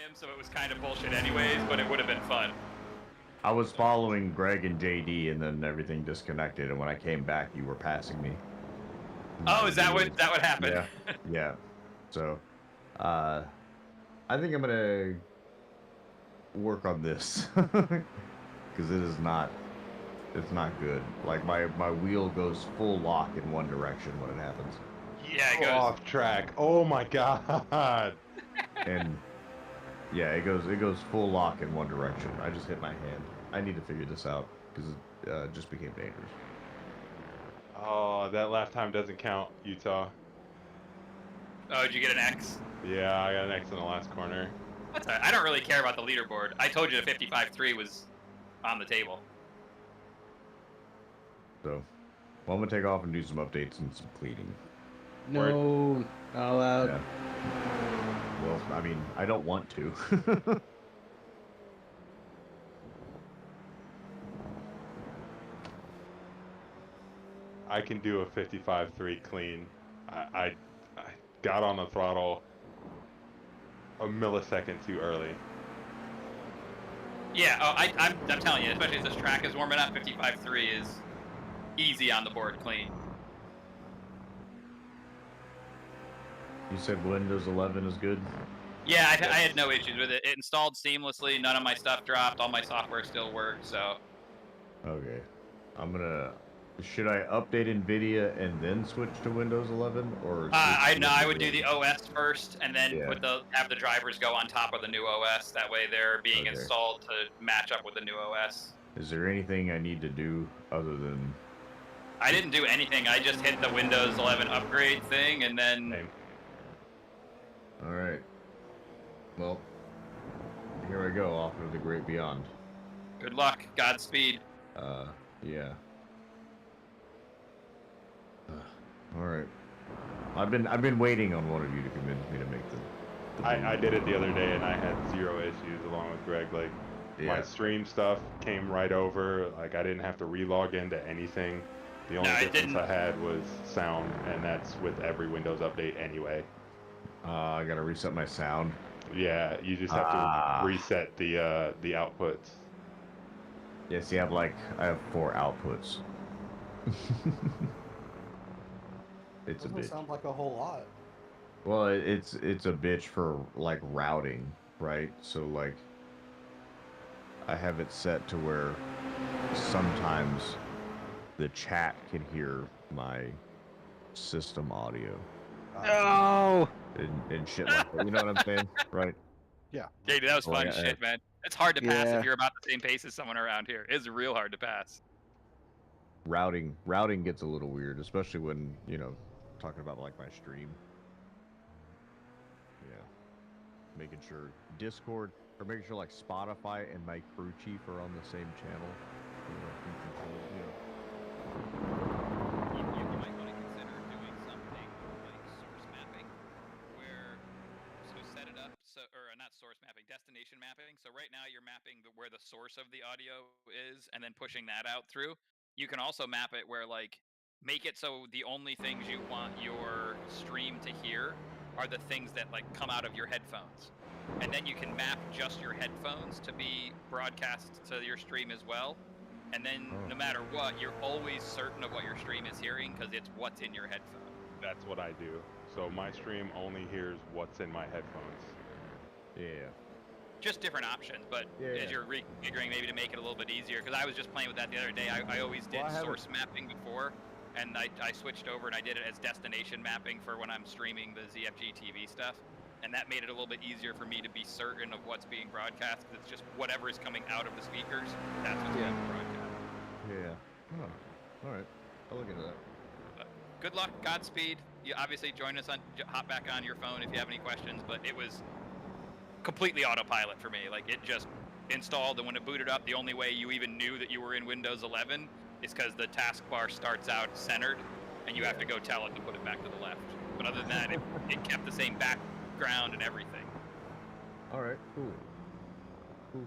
him, so it was kind of bullshit anyways, but it would have been fun. I was following Greg and JD, and then everything disconnected. And when I came back, you were passing me. Oh, is that what happened? Yeah, yeah. So, I think I'm gonna work on this because it is not. It's not good. Like my wheel goes full lock in one direction when it happens. Yeah, it goes off track. Oh my god. And yeah, it goes full lock in one direction. I just hit my hand. I need to figure this out because it just became dangerous. Oh, that lap time doesn't count, Utah. Oh, did you get an X? Yeah, I got an X in the last corner. That's all right. I don't really care about the leaderboard. I told you the 55.3 was on the table. So, well, I'm gonna take off and do some updates and some cleaning. No, not allowed. Yeah. Well, I mean, I don't want to. I can do a 55.3 clean. I got on the throttle a millisecond too early. Yeah, I'm telling you, especially as this track is warming up, 55.3 is easy on the board clean. You said Windows 11 is good? Yeah, I had no issues with it. It installed seamlessly. None of my stuff dropped. All my software still works. So. Okay. I'm gonna. Should I update NVIDIA and then switch to Windows 11, or? I would do the OS first, and then have the drivers go on top of the new OS. That way, they're being installed to match up with the new OS. Is there anything I need to do other than? I didn't do anything. I just hit the Windows 11 upgrade thing, and then. Same. All right. Well, here I go off of the great beyond. Good luck. Godspeed. Yeah. All right. I've been waiting on one of you to convince me to make the I did it the other day and I had 0 issues along with Greg. Like my stream stuff came right over. Like I didn't have to relog into anything. The only difference I had was sound, and that's with every Windows update anyway. I gotta reset my sound. Yeah, you just have to reset the outputs. Yeah, see, I have 4 outputs. It's a bitch. Sounds like a whole lot. Well, it's a bitch for like routing, right? So like, I have it set to where sometimes the chat can hear my system audio. No. And shit like that. You know what I'm saying, right? Yeah. Dude, that was fun shit, man. It's hard to pass if you're about the same pace as someone around here. It's real hard to pass. Routing gets a little weird, especially when, you know, talking about like my stream. Yeah. Making sure Discord, or making sure like Spotify and my crew chief are on the same channel. You know, in control, you know. You might want to consider doing something like source mapping, where, so set it up, or not source mapping, destination mapping. So right now you're mapping where the source of the audio is, and then pushing that out through. You can also map it where, like, make it so the only things you want your stream to hear are the things that, like, come out of your headphones. And then you can map just your headphones to be broadcast to your stream as well. And then no matter what, you're always certain of what your stream is hearing because it's what's in your headphone. That's what I do. So my stream only hears what's in my headphones. Yeah. Just different options, but as you're reconfiguring maybe to make it a little bit easier, because I was just playing with that the other day. I always did source mapping before, and I switched over and I did it as destination mapping for when I'm streaming the ZFG TV stuff, and that made it a little bit easier for me to be certain of what's being broadcast. It's just whatever is coming out of the speakers, that's what's being broadcast. Yeah. Oh. All right. I'll look into that. But good luck, Godspeed. You obviously join us on, hop back on your phone if you have any questions, but it was completely autopilot for me. Like, it just installed, and when it booted up, the only way you even knew that you were in Windows 11 is because the taskbar starts out centered, and you have to go tell it to put it back to the left. But other than that, it kept the same background and everything. All right, cool.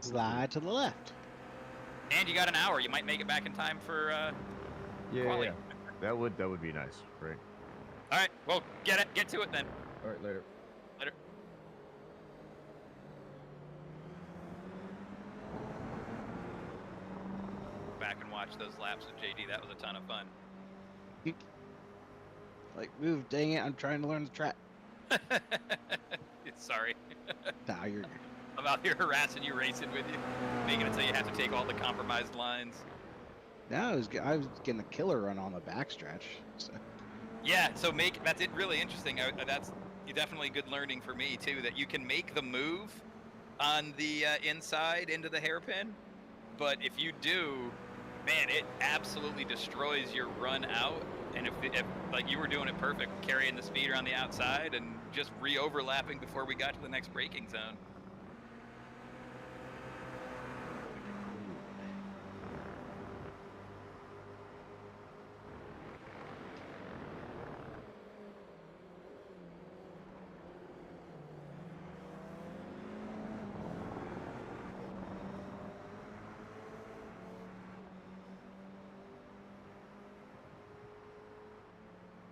Slide to the left. And you got an hour. You might make it back in time for quali. Yeah. That would be nice, right? All right, well, get to it then. All right, later. Later. watch those laps with JD. That was a ton of fun. Like, move, dang it! I'm trying to learn the track. Sorry. Nah, you're good. I'm out here harassing you, racing with you, making it so you have to take all the compromised lines. No, I was getting a killer run on the backstretch. So. Yeah, so that's it. Really interesting. That's definitely good learning for me too. That you can make the move on the inside into the hairpin, but if you do, man, it absolutely destroys your run out. And if like you were doing it perfect, carrying the speeder on the outside and just re-overlapping before we got to the next braking zone.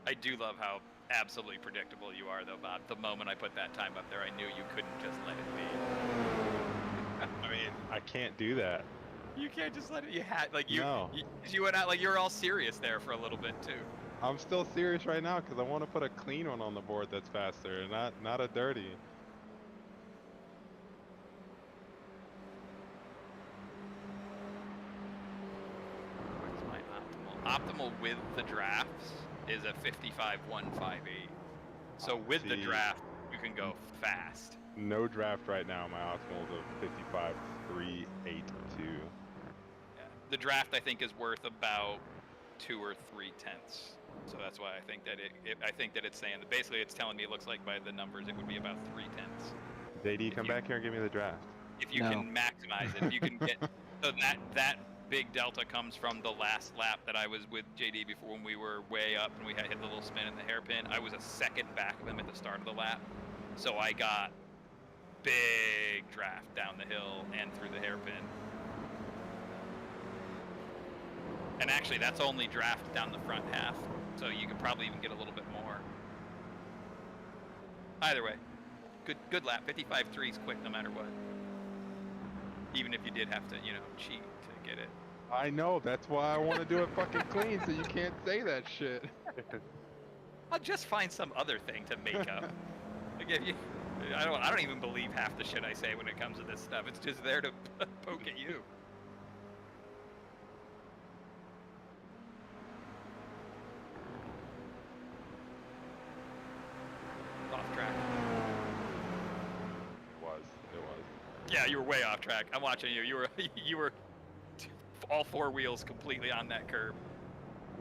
I do love how absolutely predictable you are, though, Bob. The moment I put that time up there, I knew you couldn't just let it be. I mean, I can't do that. You can't just let it. You had like you. No. You went out like you were all serious there for a little bit too. I'm still serious right now because I want to put a clean one on the board that's faster, not a dirty. Where's my optimal? Optimal with the drafts is a 55.158. So with the draft, you can go fast. No draft right now. My optimal is a 55.382. Yeah. The draft I think is worth about 2 or 3 tenths. So that's why I think that I think that it's saying that basically it's telling me it looks like by the numbers it would be about 3 tenths. JD, come back here and give me the draft. If you can maximize it, if you can get so that big delta comes from the last lap that I was with JD before when we were way up and we had hit the little spin in the hairpin. I was a second back of him at the start of the lap, so I got big draft down the hill and through the hairpin. And actually, that's only draft down the front half, so you could probably even get a little bit more. Either way, good lap. 55.3 is quick no matter what. Even if you did have to, cheat to get it. I know, that's why I want to do it fucking clean, so you can't say that shit. I'll just find some other thing to make up. Like I don't even believe half the shit I say when it comes to this stuff. It's just there to poke at you. Off track. It was. Yeah, you were way off track. I'm watching you. You were all 4 wheels completely on that curb,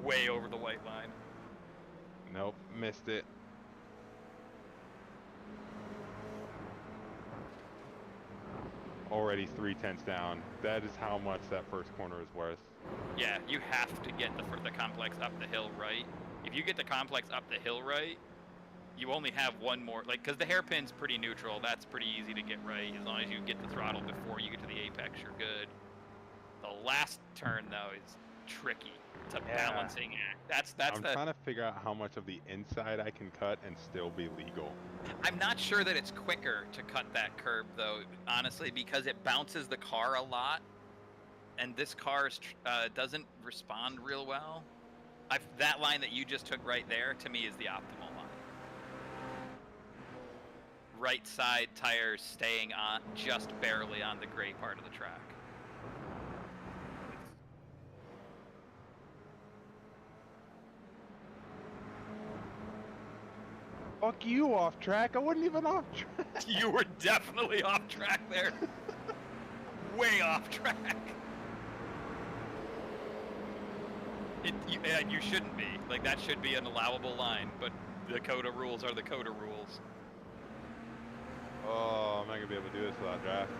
way over the white line. Nope, missed it. Already 3 tenths down. That is how much that first corner is worth. Yeah, you have to get the complex up the hill right. If you get the complex up the hill right, you only have one more, because the hairpin's pretty neutral. That's pretty easy to get right. As long as you get the throttle before you get to the apex, you're good. The last turn, though, is tricky. It's a balancing act. I'm trying to figure out how much of the inside I can cut and still be legal. I'm not sure that it's quicker to cut that curb, though, honestly, because it bounces the car a lot, and this car doesn't respond real well. That line that you just took right there, to me, is the optimal line. Right side tires staying on just barely on the gray part of the track. Fuck you, off track. I wasn't even off track. You were definitely off track there. Way off track. You shouldn't be. Like, that should be an allowable line, but the COTA rules are the COTA rules. Oh, I'm not gonna be able to do this without draft.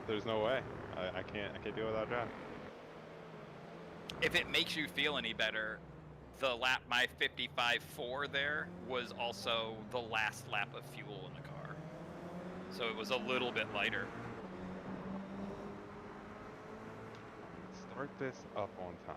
There's no way. I can't do it without draft. If it makes you feel any better, the lap, my 55.4 there, was also the last lap of fuel in the car. So it was a little bit lighter. Start this up on time.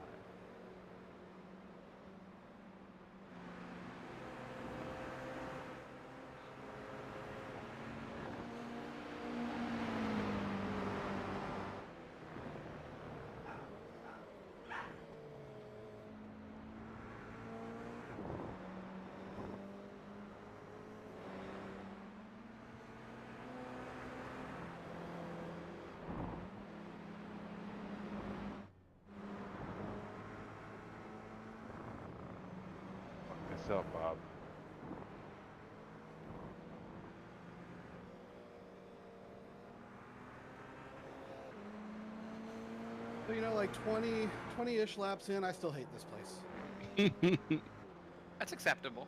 up, Bob? So, you know, like 20-ish laps in, I still hate this place. That's acceptable.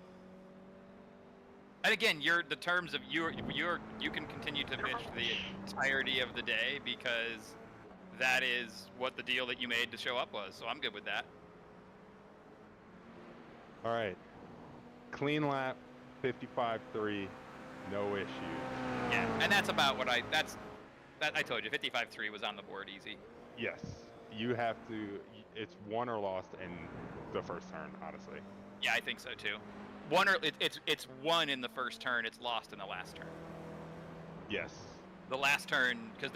And again, the terms of you can continue to bitch the entirety of the day because that is what the deal that you made to show up was. So I'm good with that. All right. Clean lap, 55.3, no issues. Yeah, and that's about what I told you. 55.3 was on the board easy. Yes, you have to. It's won or lost in the first turn, honestly. Yeah, I think so too. It's won in the first turn. It's lost in the last turn. Yes. The last turn, because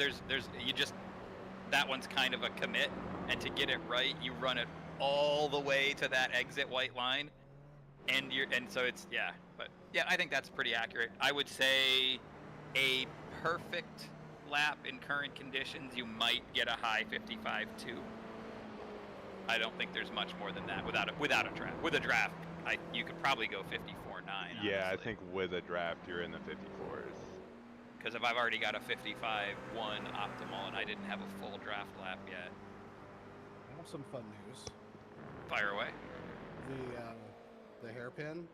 that one's kind of a commit, and to get it right, you run it all the way to that exit white line, and so it's but yeah, I think that's pretty accurate. I would say a perfect lap in current conditions, you might get a high 55.2. I don't think there's much more than that without a draft. With a draft, you could probably go 54.9. Yeah, honestly. I think with a draft, you're in the 54s. Because if I've already got a 55.1 optimal and I didn't have a full draft lap yet. I have some fun news. Fire away. The hairpin.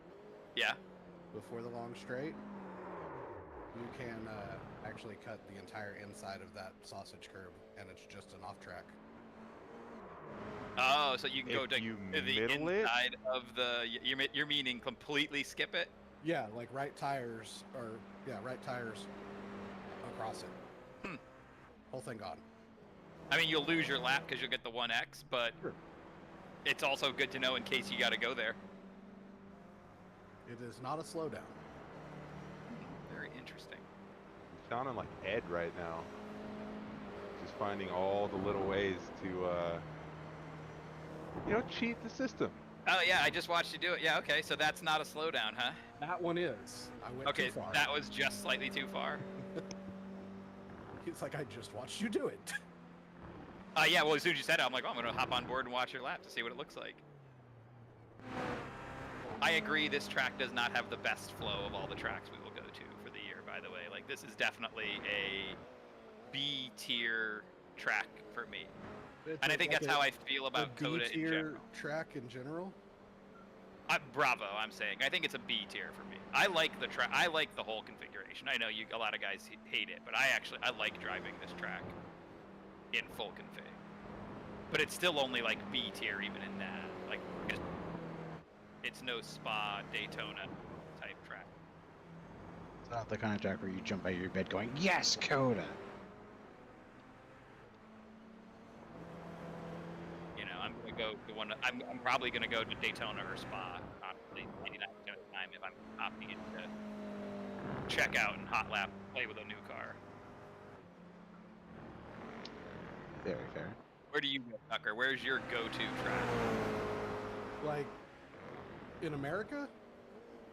Yeah. Before the long straight, you can actually cut the entire inside of that sausage curb, and it's just an off track. Oh, so you can go to the inside it? of the. You're meaning completely skip it? Yeah, like right tires across it. Whole thing gone. I mean, you'll lose your lap because you'll get the 1X, but sure. It's also good to know in case you got to go there. It is not a slowdown. Very interesting. I'm sounding like Ed right now. Just finding all the little ways to, cheat the system. Oh yeah, I just watched you do it. Yeah, okay, so that's not a slowdown, huh? That one is. I went too far. That was just slightly too far. It's like I just watched you do it. Yeah, well, as soon as you said it, I'm like, oh, I'm going to hop on board and watch your lap to see what it looks like. I agree, this track does not have the best flow of all the tracks we will go to for the year, by the way. Like, this is definitely a B-tier track for me. And I think that's how I feel about COTA in general. Track in general? Bravo, I'm saying. I think it's a B tier for me. I like the track. I like the whole configuration. I know a lot of guys hate it, but I like driving this track in full config. But it's still only like B tier even in that. Like, it's no Spa, Daytona type track. It's not the kind of track where you jump out of your bed going, yes, COTA! I'm gonna go to I'm probably gonna go to Daytona or Spa, honestly, 89% of the time if I'm opting in to check out and hot lap, play with a new car. Very fair. Where do you go, Tucker? Where's your go-to track? Like, in America?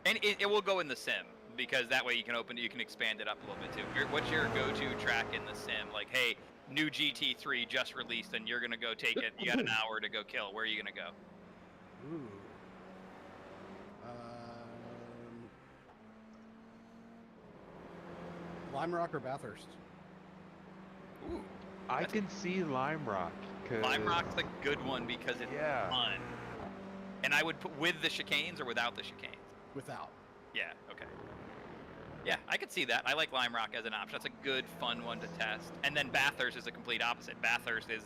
And it will go in the sim, because that way you can expand it up a little bit too. What's your go-to track in the sim? Like, hey, new GT3 just released, and you're gonna go take it. You got an hour to go kill. Where are you gonna go? Ooh. Lime Rock or Bathurst? Ooh. I can see Lime Rock. Lime Rock's a good one because it's fun. And I would put with the chicanes or without the chicanes? Without. Yeah, okay. Yeah, I could see that. I like Lime Rock as an option. That's a good, fun one to test. And then Bathurst is the complete opposite. Bathurst is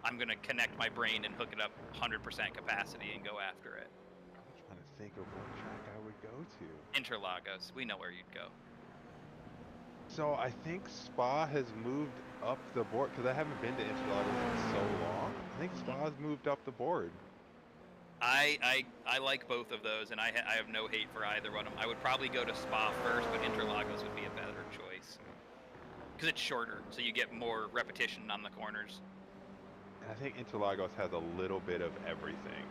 I'm going to connect my brain and hook it up 100% capacity and go after it. I'm trying to think of what track I would go to. Interlagos. We know where you'd go. So I think Spa has moved up the board, because I haven't been to Interlagos in so long. I think Spa's moved up the board. I like both of those, and I have no hate for either one of them. I would probably go to Spa first, but Interlagos would be a better choice. Because it's shorter, so you get more repetition on the corners. And I think Interlagos has a little bit of everything.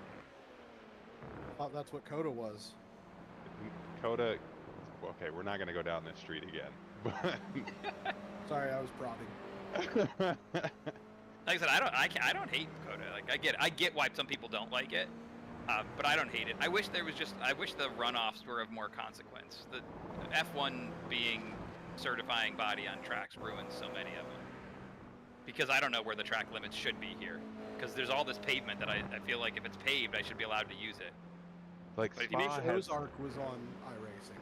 I thought that's what COTA was. COTA, okay, we're not going to go down this street again. But sorry, I was prodding. Like I said, I don't hate COTA. Like I get why some people don't like it, But I don't hate it. I wish the runoffs were of more consequence. The F1 being certifying body on tracks ruins so many of them. Because I don't know where the track limits should be here. Because there's all this pavement that I feel like if it's paved, I should be allowed to use it. Like But if Spa you has... Ozark was on iRacing.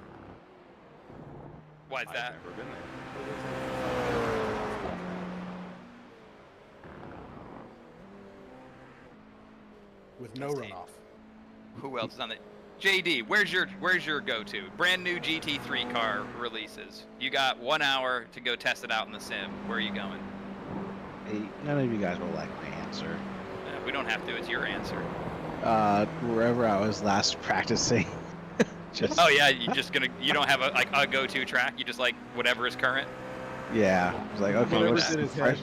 Why is that? I've never been there. With no Let's see. runoff. Who else is on it? JD, where's your go-to? Brand new GT3 car releases. You got 1 hour to go test it out in the sim. Where are you going? Hey, none of you guys will like my answer. We don't have to. It's your answer. Wherever I was last practicing. Just Oh yeah, you don't have a go-to track. You just like whatever is current. yeah. I was like, okay, Whatever's in his head.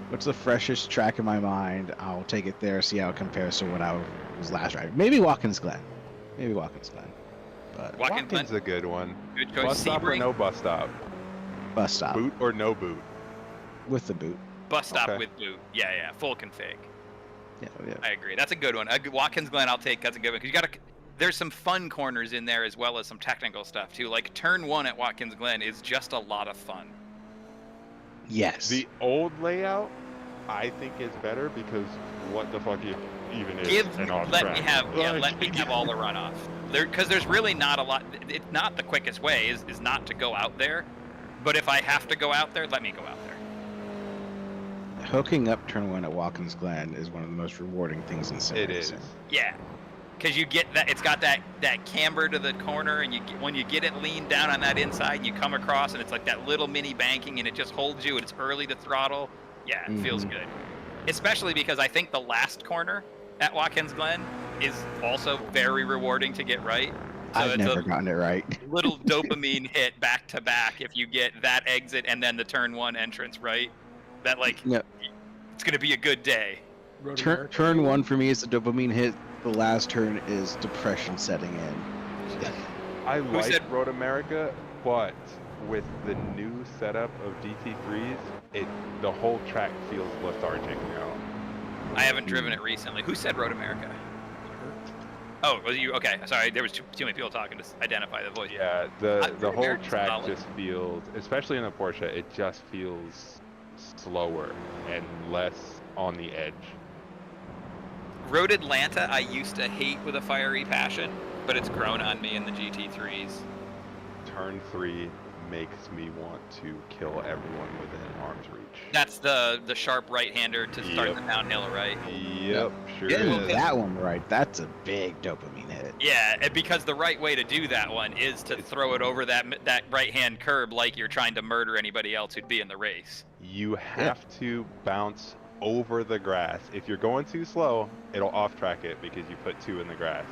what's the freshest track in my mind? I'll take it there, see how it compares to what I was last driving. Maybe Watkins Glen. But Watkins is a good one. Good choice. Bus stop or Sebring? no bus stop? bus stop Boot or no boot? with the boot. Bus stop Okay. with boot. Yeah, full config. Yeah. I agree. That's a good one. Watkins Glen, I'll take. That's a good one because there's some fun corners in there as well as some technical stuff too. Like turn 1 at Watkins Glen is just a lot of fun. Yes. The old layout, I think, is better because what the fuck even is an off let track? me have all the runoff. Because there's really not a lot. It's not the quickest way is not to go out there, but if I have to go out there, let me go out there. Hooking up turn 1 at Watkins Glen is one of the most rewarding things in sim It is. racing. Yeah, because you get that. It's got that camber to the corner, and when you get it leaned down on that inside, and you come across, and it's like that little mini banking, and it just holds you, and it's early to throttle. Yeah, it feels good. Especially because I think the last corner at Watkins Glen is also very rewarding to get right. So I've it's never a gotten it right. little dopamine hit back to back if you get that exit and then the turn 1 entrance right. That Yep. it's gonna be a good day. Road Turn America. turn 1 for me is the dopamine hit. The last turn is depression setting in. I like said- Road America, but with the new setup of GT3s, the whole track feels lethargic now. I haven't driven it recently. Who said Road America? Oh, was you? Okay, sorry. There was too many people talking to identify the voice. Yeah, the Road whole America's track solid. just feels, especially in the Porsche, it just feels slower and less on the edge. Road Atlanta, I used to hate with a fiery passion, but it's grown on me in the GT3s. Turn 3 makes me want to kill everyone within arm's reach. That's the sharp right-hander to start Yep. the downhill, right? Yep, sure Getting is. that one right, that's a big dopamine hit. Yeah, and because the right way to do that one is to throw it over that right-hand curb like you're trying to murder anybody else who'd be in the race. You have to bounce over the grass. If you're going too slow, it'll off-track it because you put 2 in the grass.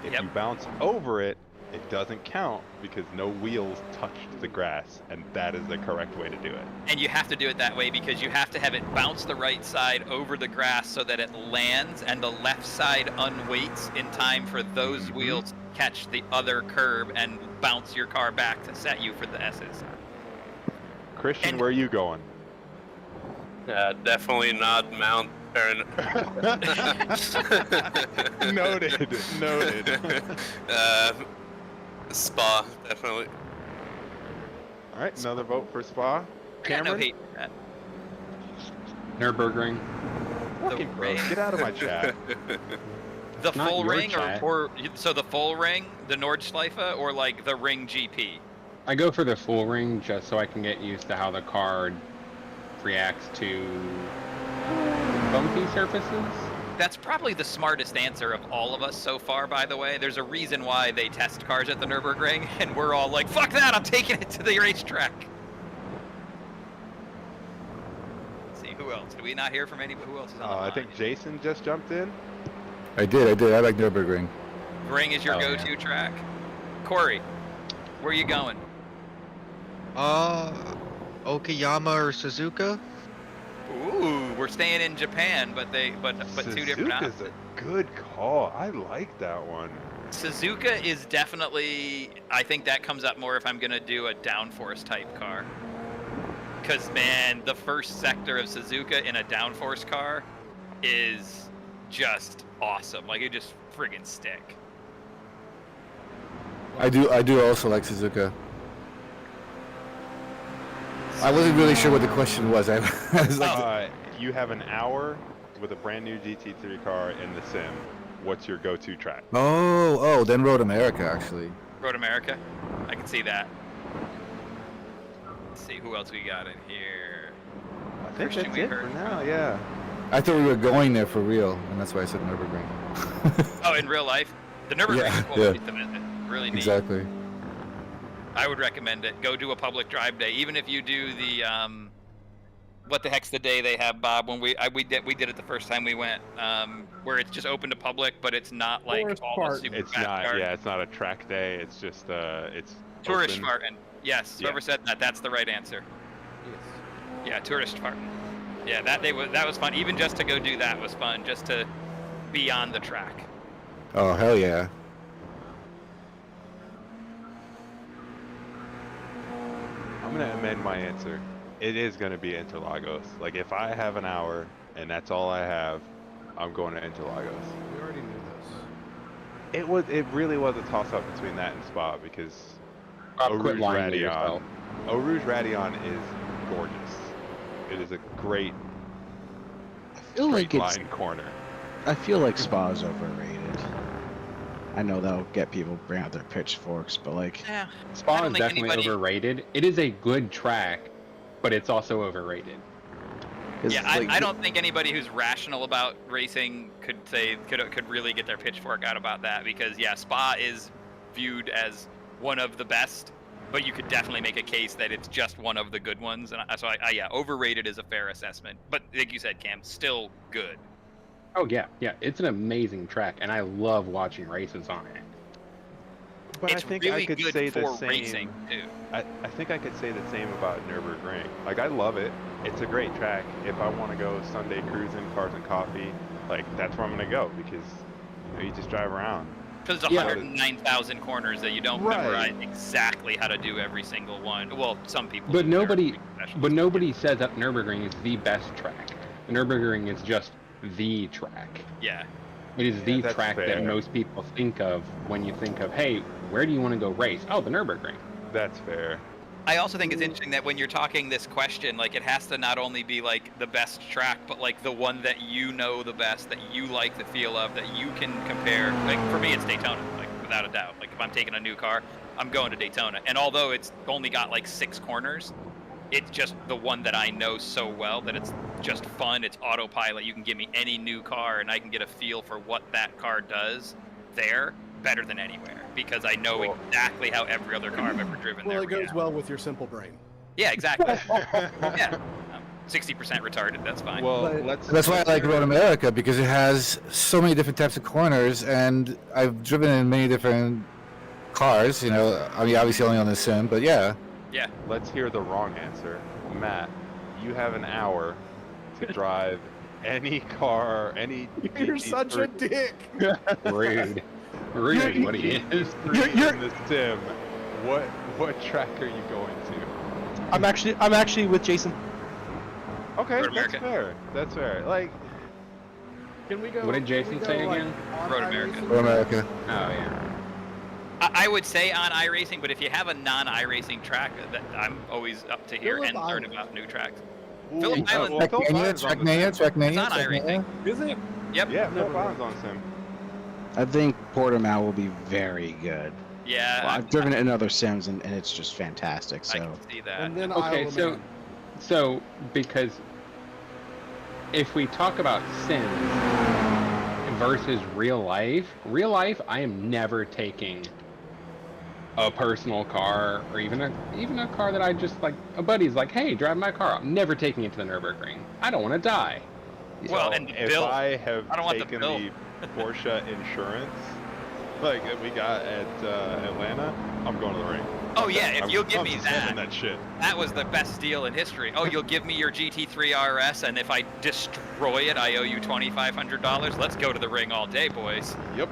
If Yep. you bounce over it, it doesn't count because no wheels touched the grass, and that is the correct way to do it. And you have to do it that way because you have to have it bounce the right side over the grass so that it lands and the left side unweights in time for those wheels to catch the other curb and bounce your car back to set you for the S's. Christian, And- where are you going? Definitely not Mount Noted. Spa, definitely. All right, another vote for Spa. I got no Cameron? hate for that. Nürburgring. Fucking gross. Get out of my chat. The Not full your ring chat. or so the full ring, the Nordschleife, or like the ring GP? I go for the full ring just so I can get used to how the car reacts to bumpy surfaces. That's probably the smartest answer of all of us so far, by the way. There's a reason why they test cars at the Nürburgring, and we're all like, fuck that, I'm taking it to the racetrack. Let's see, who else? Did we not hear from anybody? Who else is on the I line? think Jason just jumped in. I did. I like Nürburgring. Ring is your Oh, go-to track. Corey, where are you going? Okayama or Suzuka? Ooh, we're staying in Japan, but two different Suzuka's options. a good call. I like that one. Suzuka is definitely, I think that comes up more if I'm going to do a downforce type car. Because, man, the first sector of Suzuka in a downforce car is just awesome. Like, it just friggin' stick. I do also like Suzuka. I wasn't really sure what the question was. I was like, you have an hour with a brand new GT3 car in the sim. What's your go-to track? oh, then Road America actually. Road America? I can see that. Let's see who else we got in here. I think Christian, that's we it heard for now, from. yeah. I thought we were going there for real, and that's why I said Nürburgring. Oh, in real life? The Nürburgring Yeah, is cool. yeah. It's amazing. Really neat. Exactly. I would recommend it. Go do a public drive day, even if you do the what the heck's the day they have, Bob? When we did it the first time we went, where it's just open to public, but it's not like Forest all Park. the super It's fast not, cars. yeah, it's not a track day. It's just, it's Tourist open. farting. Yes, whoever Yeah. said that, that's the right answer. Yes. Yeah, tourist farting. Yeah, that was fun. Even just to go do that was fun, just to be on the track. Oh hell yeah. I'm gonna amend my answer. It is gonna be Interlagos. Like, if I have an hour and that's all I have, I'm going to Interlagos. We already knew this. It really was a toss-up between that and Spa because Bob, quit lying to yourself. Eau Rouge Radion is gorgeous. It is a great I feel like straight it's. line corner. I feel like Spa is overrated. I know that'll get people bring out their pitchforks, but like, Yeah. Spa I is don't think definitely anybody- overrated. It is a good track, but it's also overrated. 'cause, Yeah, like, I don't think anybody who's rational about racing could really get their pitchfork out about that, because yeah, Spa is viewed as one of the best, but you could definitely make a case that it's just one of the good ones, and so yeah, overrated is a fair assessment. But like you said, Cam, still good. Oh yeah, it's an amazing track, and I love watching races on it. But It's I think really I could good say for the same. racing too. I think I could say the same about Nürburgring. Like, I love it. It's a great track. If I want to go Sunday cruising, cars and coffee, like, that's where I'm gonna go because you just drive around. Because it's 109,000 corners that you don't Right. memorize exactly how to do every single one. Well, some people. But do. They're nobody, professionals. but nobody says that Nürburgring is the best track. Nürburgring is just the track. Yeah. It is the that's track fair. that most people think of when you think of, hey, where do you want to go race? Oh, the Nürburgring. That's fair. I also think it's interesting that when you're talking this question, like, it has to not only be like the best track, but like the one that you know the best, that you like the feel of, that you can compare. Like, for me, it's Daytona, like, without a doubt. Like, if I'm taking a new car, I'm going to Daytona. And although it's only got like 6 corners, it's just the one that I know so well that it's just fun. It's autopilot. You can give me any new car and I can get a feel for what that car does there better than anywhere, because I know exactly how every other car I've ever driven Well, there it goes reacts. well with your simple brain. Yeah, exactly. Yeah. 60% retarded, that's fine. Well, But- That's why I like Road America, because it has so many different types of corners, and I've driven in many different cars. You know, I mean, obviously only on the sim, but yeah. Yeah. let's hear the wrong answer. Matt, you have an hour to drive any car, any. You're such a dick. Rude. Rude, what he is. You're in the sim. What track are you going to? I'm actually with Jason. Okay, Road that's America. fair. That's fair. Like, Can we go? What did can we Jason go, say like, again? on Road iRacing? America. Road America. Oh, yeah. I would say on iRacing, but if you have a non-iRacing track, that I'm always up to hear Phillip and learn Island. about new tracks. ooh, Phillip Island- well, Phillip Trackmania, Island's on the Trackmania, sim. Trackmania, It's on iRacing. Is it? Yep. Yeah, Phillip Island's on sim. I think Portimao will be very good. Yeah. Well, I've driven it in other sims, and it's just fantastic. I So can see that. And then Okay, Isle of so Man. so because if we talk about sims versus real life, I am never taking a personal car or even a car that I just like. A buddy's like, hey, drive my car. I'm never taking it to the Nürburgring. I don't want to die. Well, So and the if bill. I have I don't want the taken bill. the Porsche insurance, like that we got at Atlanta, I'm going to the ring. Oh yeah, if you'll give I'm me just having that, that shit. that was the best deal in history. Oh, you'll give me your GT3 RS, and if I destroy it, I owe you $2,500. Let's go to the ring all day, boys. Yep.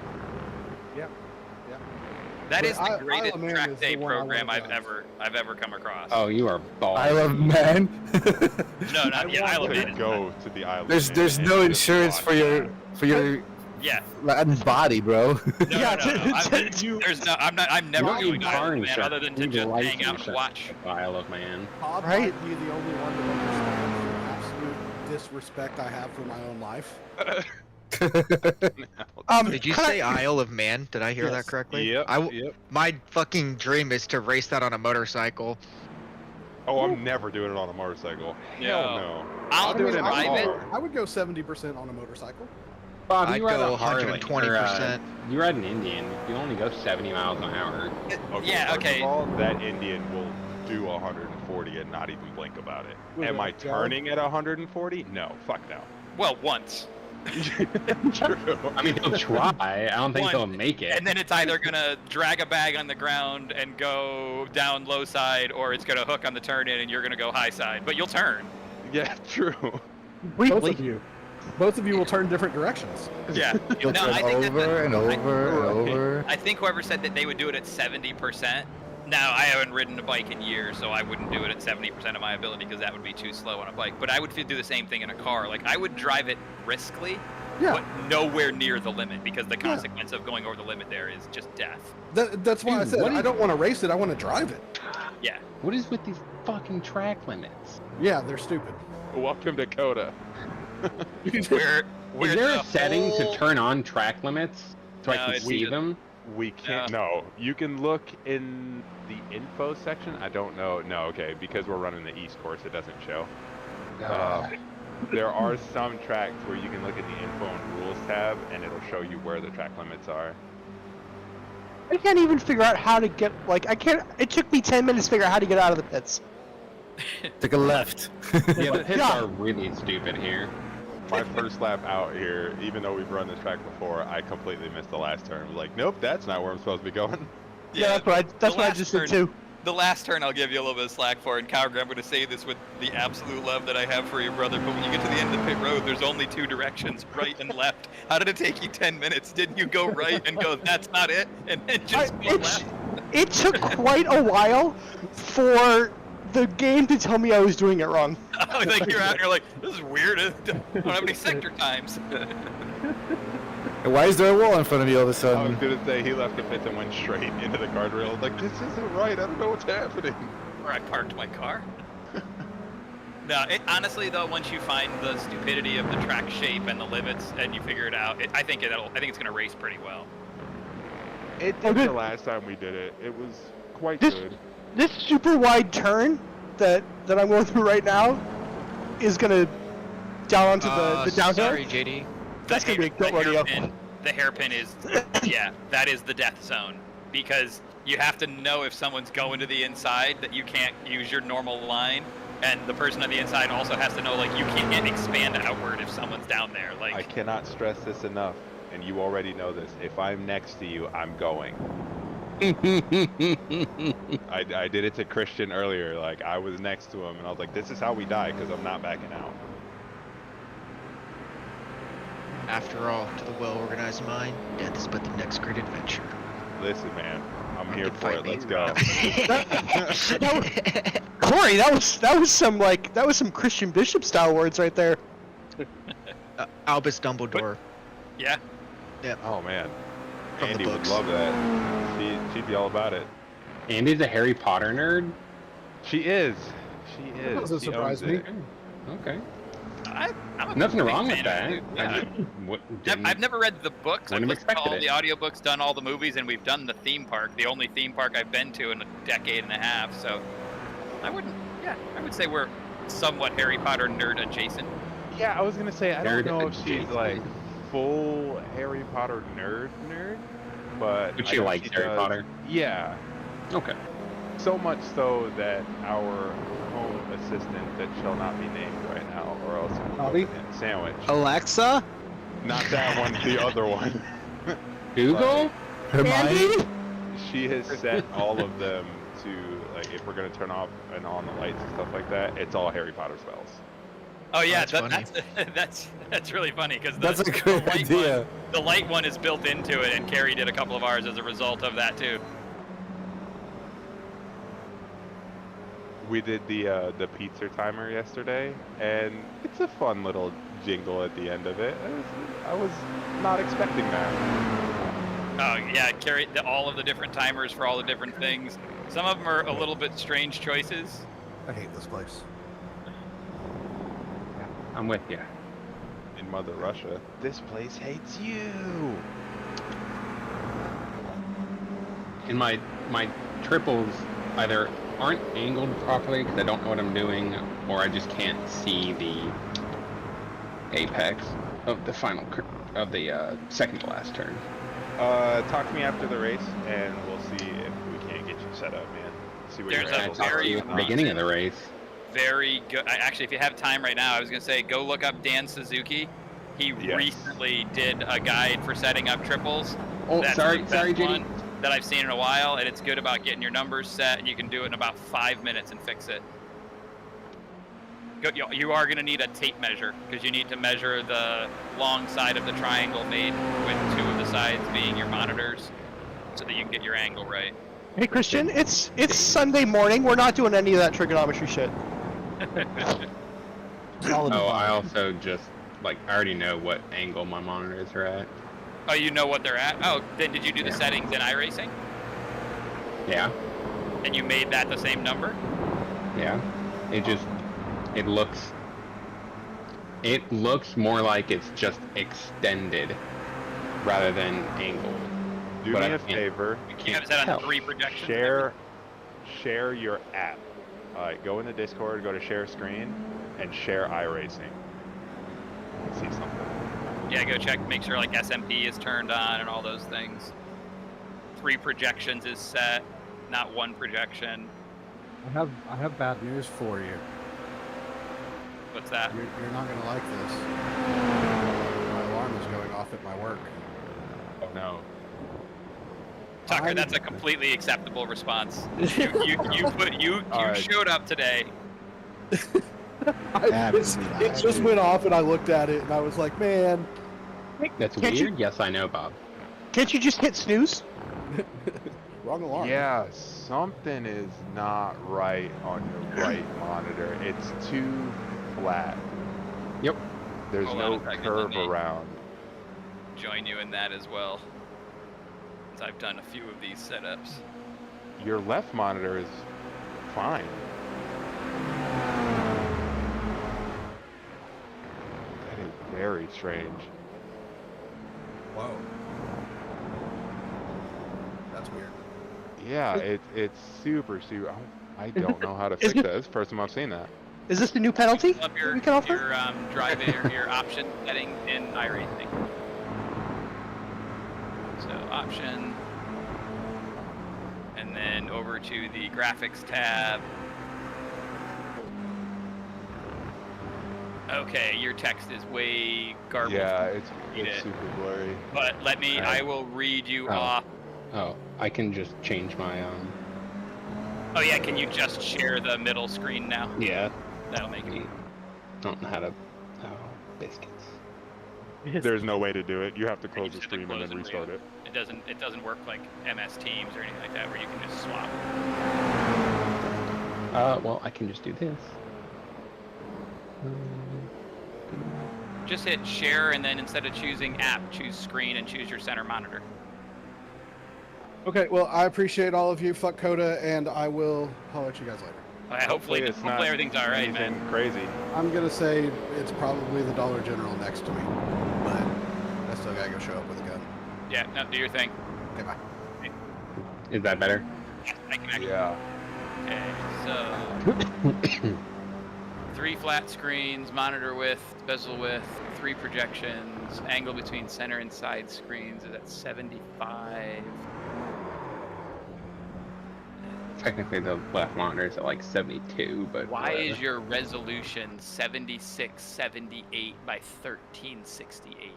That But is the Isle greatest of Man is track the day one I program wanna I've ever come across. Oh, you are balls. I love man. No, not I yeah, Isle of want Man to is go to the island. there's no insurance for your Yeah. Latin body, bro. No, Yeah, I'm never You don't doing need Isle car of Man insurance. other than to You need just life hang out and insurance watch. at Isle of Man. Todd Right. might be the only one that understands the absolute disrespect I have for my own life. Did you say Isle of Man? Did I hear that correctly? Yep. My fucking dream is to race that on a motorcycle. Oh, I'm never doing it on a motorcycle. Hell no. I'll do it in a drive it. car. I would go 70% on a motorcycle. Bob, I'd you ride go a Harley, 120%. You ride an Indian. You only go 70 miles an hour. Yeah, first okay. of all, that Indian will do 140 and not even blink about it. Am I turning at 140? No, fuck no. Well, once. True. I mean, he'll try. I don't think he'll make it. And then it's either gonna drag a bag on the ground and go down low side, or it's gonna hook on the turn in and you're gonna go high side. But you'll turn. Yeah, true. Both of you. Both of you will turn different directions. Yeah. You'll turn over and over. I think whoever said that they would do it at 70%. Now, I haven't ridden a bike in years, so I wouldn't do it at 70% of my ability because that would be too slow on a bike. But I would do the same thing in a car. Like, I would drive it briskly, but nowhere near the limit because the consequence of going over the limit there is just death. That's why I said I don't want to race it. I want to drive it. Yeah. What is with these fucking track limits? Yeah, they're stupid. Welcome to COTA. Is there a setting to turn on track limits so I can see them? We can't. No, you can look in the info section. I don't know. No, okay, because we're running the East course, it doesn't show. There are some tracks where you can look at the info and rules tab, and it'll show you where the track limits are. I can't even figure out how to get, like, it took me 10 minutes to figure out how to get out of the pits. Take a left. Yeah, the pits are really stupid here. My first lap out here, even though we've run this track before, I completely missed the last turn. I was like, nope, that's not where I'm supposed to be going. Yeah, that's what I just did too. The last turn I'll give you a little bit of slack for, and Kyogre, I'm going to say this with the absolute love that I have for your brother, but when you get to the end of the pit road, there's only two directions, right and left. How did it take you 10 minutes? Didn't you go right and go, that's not it, and then just go left? It took quite a while for the game to tell me I was doing it wrong. Like you're out and you're like, this is weird. I don't have any sector times. Why is there a wall in front of you all of a I was sudden? gonna say he left the pits and went straight into the guardrail. I was like, this isn't right. I don't know what's happening. Where I parked my car. No, honestly though, once you find the stupidity of the track shape and the limits and you figure it out, I think it's gonna race pretty well. It did the last time we did it. It was quite good. This super wide turn that I'm going through right now is gonna down onto the downhill. Sorry, JD. That's gonna be a good rodeo. The hairpin is, yeah, that is the death zone because you have to know if someone's going to the inside that you can't use your normal line, and the person on the inside also has to know like you can't expand outward if someone's down there. Like I cannot stress this enough, and you already know this. If I'm next to you, I'm going. I did it to Christian earlier. Like I was next to him, and I was like, "This is how we die," because I'm not backing out. After all, to the well-organized mind, death is but the next great adventure. Listen, man, I'm here for it. Let's go. Corey, that was some Christian Bishop style words right there. Albus Dumbledore. Yeah. Yep. Oh man, From the Andy would books. love that. She'd be all about it. Andy's a Harry Potter nerd? She is. She is. That doesn't She surprise owns me. it. Okay. I'm a Nothing big wrong with fan of that. it, yeah. I've never read the books. I've Wouldn't have listened to all expected the audiobooks, done all the movies, and we've done the theme park, the only theme park I've been to in a decade and a half. So I would say we're somewhat Harry Potter nerd adjacent. Yeah, I was gonna say I don't Nerd know if she's adjacent. like full Harry Potter nerd, but But I she know likes Harry does. Potter? Yeah, Okay. so much so that our home assistant that shall not be named right now, or else Bobby? Sandwich. Alexa? Not that one, the other one. Google? Hermione? She has set all of them to like if we're gonna turn off and on the lights and stuff like that, it's all Harry Potter spells. Oh yeah, that's that's really funny because That's a good idea. The light one is built into it, and Carrie did a couple of ours as a result of that too. We did the pizza timer yesterday, and it's a fun little jingle at the end of it. I was not expecting that. Oh yeah, carry all of the different timers for all the different things. Some of them are a little bit strange choices. I hate this place. I'm with you. In Mother Russia. This place hates you. And my triples either aren't angled properly because I don't know what I'm doing, or I just can't see the apex of the of the second to last turn. Talk to me after the race, and we'll see if we can't get you set up, man. See what There's your a angles Talk are. to you at the beginning of the race. Very good. Actually, if you have time right now, I was gonna say go look up Dan Suzuki. He Yes. recently did a guide for setting up triples. Oh, That's sorry, the best JD. one that I've seen in a while, and it's good about getting your numbers set, and you can do it in about 5 minutes and fix it. You are going to need a tape measure, because you need to measure the long side of the triangle made with 2 of the sides being your monitors, so that you can get your angle right. Hey Christian, it's Sunday morning. We're not doing any of that trigonometry shit. Oh, I also just, like, I already know what angle my monitors are at. Oh, you know what they're at? Oh, then did you do the settings in iRacing? Yeah, And you made that the same number? yeah. It looks more like it's just extended rather than angled. Do But me I a can't- favor. I You can't have that on tell. 3 projections? Share your app. Alright, go in the Discord, go to share screen, and share iRacing. See something. Yeah, go check, make sure like SMP is turned on and all those things. 3 projections is set, not 1 projection. I have bad news for you. What's that? You're not gonna like this. My alarm is going off at my work. Oh no. Tucker, that's a completely acceptable response. You Alright. showed up today. It just went off, and I looked at it, and I was like, man. That's Can't weird? Yes, I know, Bob. Can't you just hit snooze? Wrong alarm. Yeah, something is not right on your right monitor. It's too flat. Yep. There's Hold on no a second, curve let me- around. Join you in that as well. Since I've done a few of these setups. Your left monitor is fine. That is very strange. Whoa. That's weird. Yeah, it's super. I don't know how to fix that. It's the first time I've seen that. Is this the new penalty Pull up that your, we can offer? your option setting in iRacing. So option, and then over to the graphics tab. Okay, your text is way garbled. Yeah, Read it's it. super blurry. But let me, I will read you off. Oh, I can just change my, Oh yeah, can you just share the middle screen now? yeah. That'll make it. Don't know how to, oh, biscuits. There's no way to do it. You have to close You the just have to stream and then close restart it. It doesn't work like MS Teams or anything like that where you can just swap. Well, I can just do this. Just hit share, and then instead of choosing app, choose screen and choose your center monitor. Okay, well, I appreciate all of you. Fuck COTA, and I will holler at you guys later. Hopefully it's not everything's all right, anything man. crazy. I'm gonna say it's probably the Dollar General next to me, but I still gotta go show up with a gun. Yeah, no, do your thing. Okay, bye. Is that better? I can actually. Yeah. Okay, so 3 flat screens, monitor width, bezel width, 3 projections, angle between center and side screens is at 75. Technically, the left monitor is at like 72, but Why whatever. is your resolution 7678 by 1368?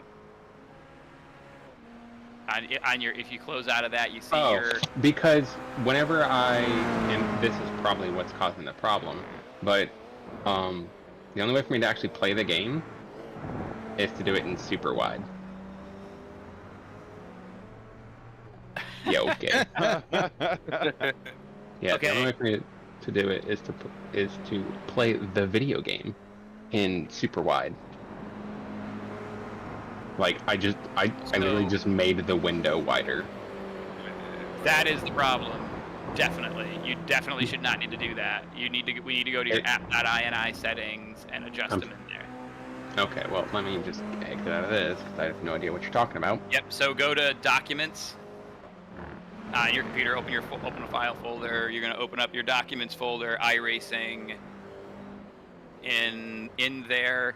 On your, if you close out of that, you see your. Because whenever and this is probably what's causing the problem, but the only way for me to actually play the game is to do it in super wide. Yeah, okay. Yeah, Okay. the only way for me to do it is to play the video game in super wide. Like I literally just made the window wider. That is the problem. Definitely. You definitely should not need to do that. We need to go to your app.ini settings and adjust them in there. Okay, well, let me just exit out of this because I have no idea what you're talking about. Yep, so go to Documents. On your computer, open a file folder. You're going to open up your Documents folder, iRacing. In there.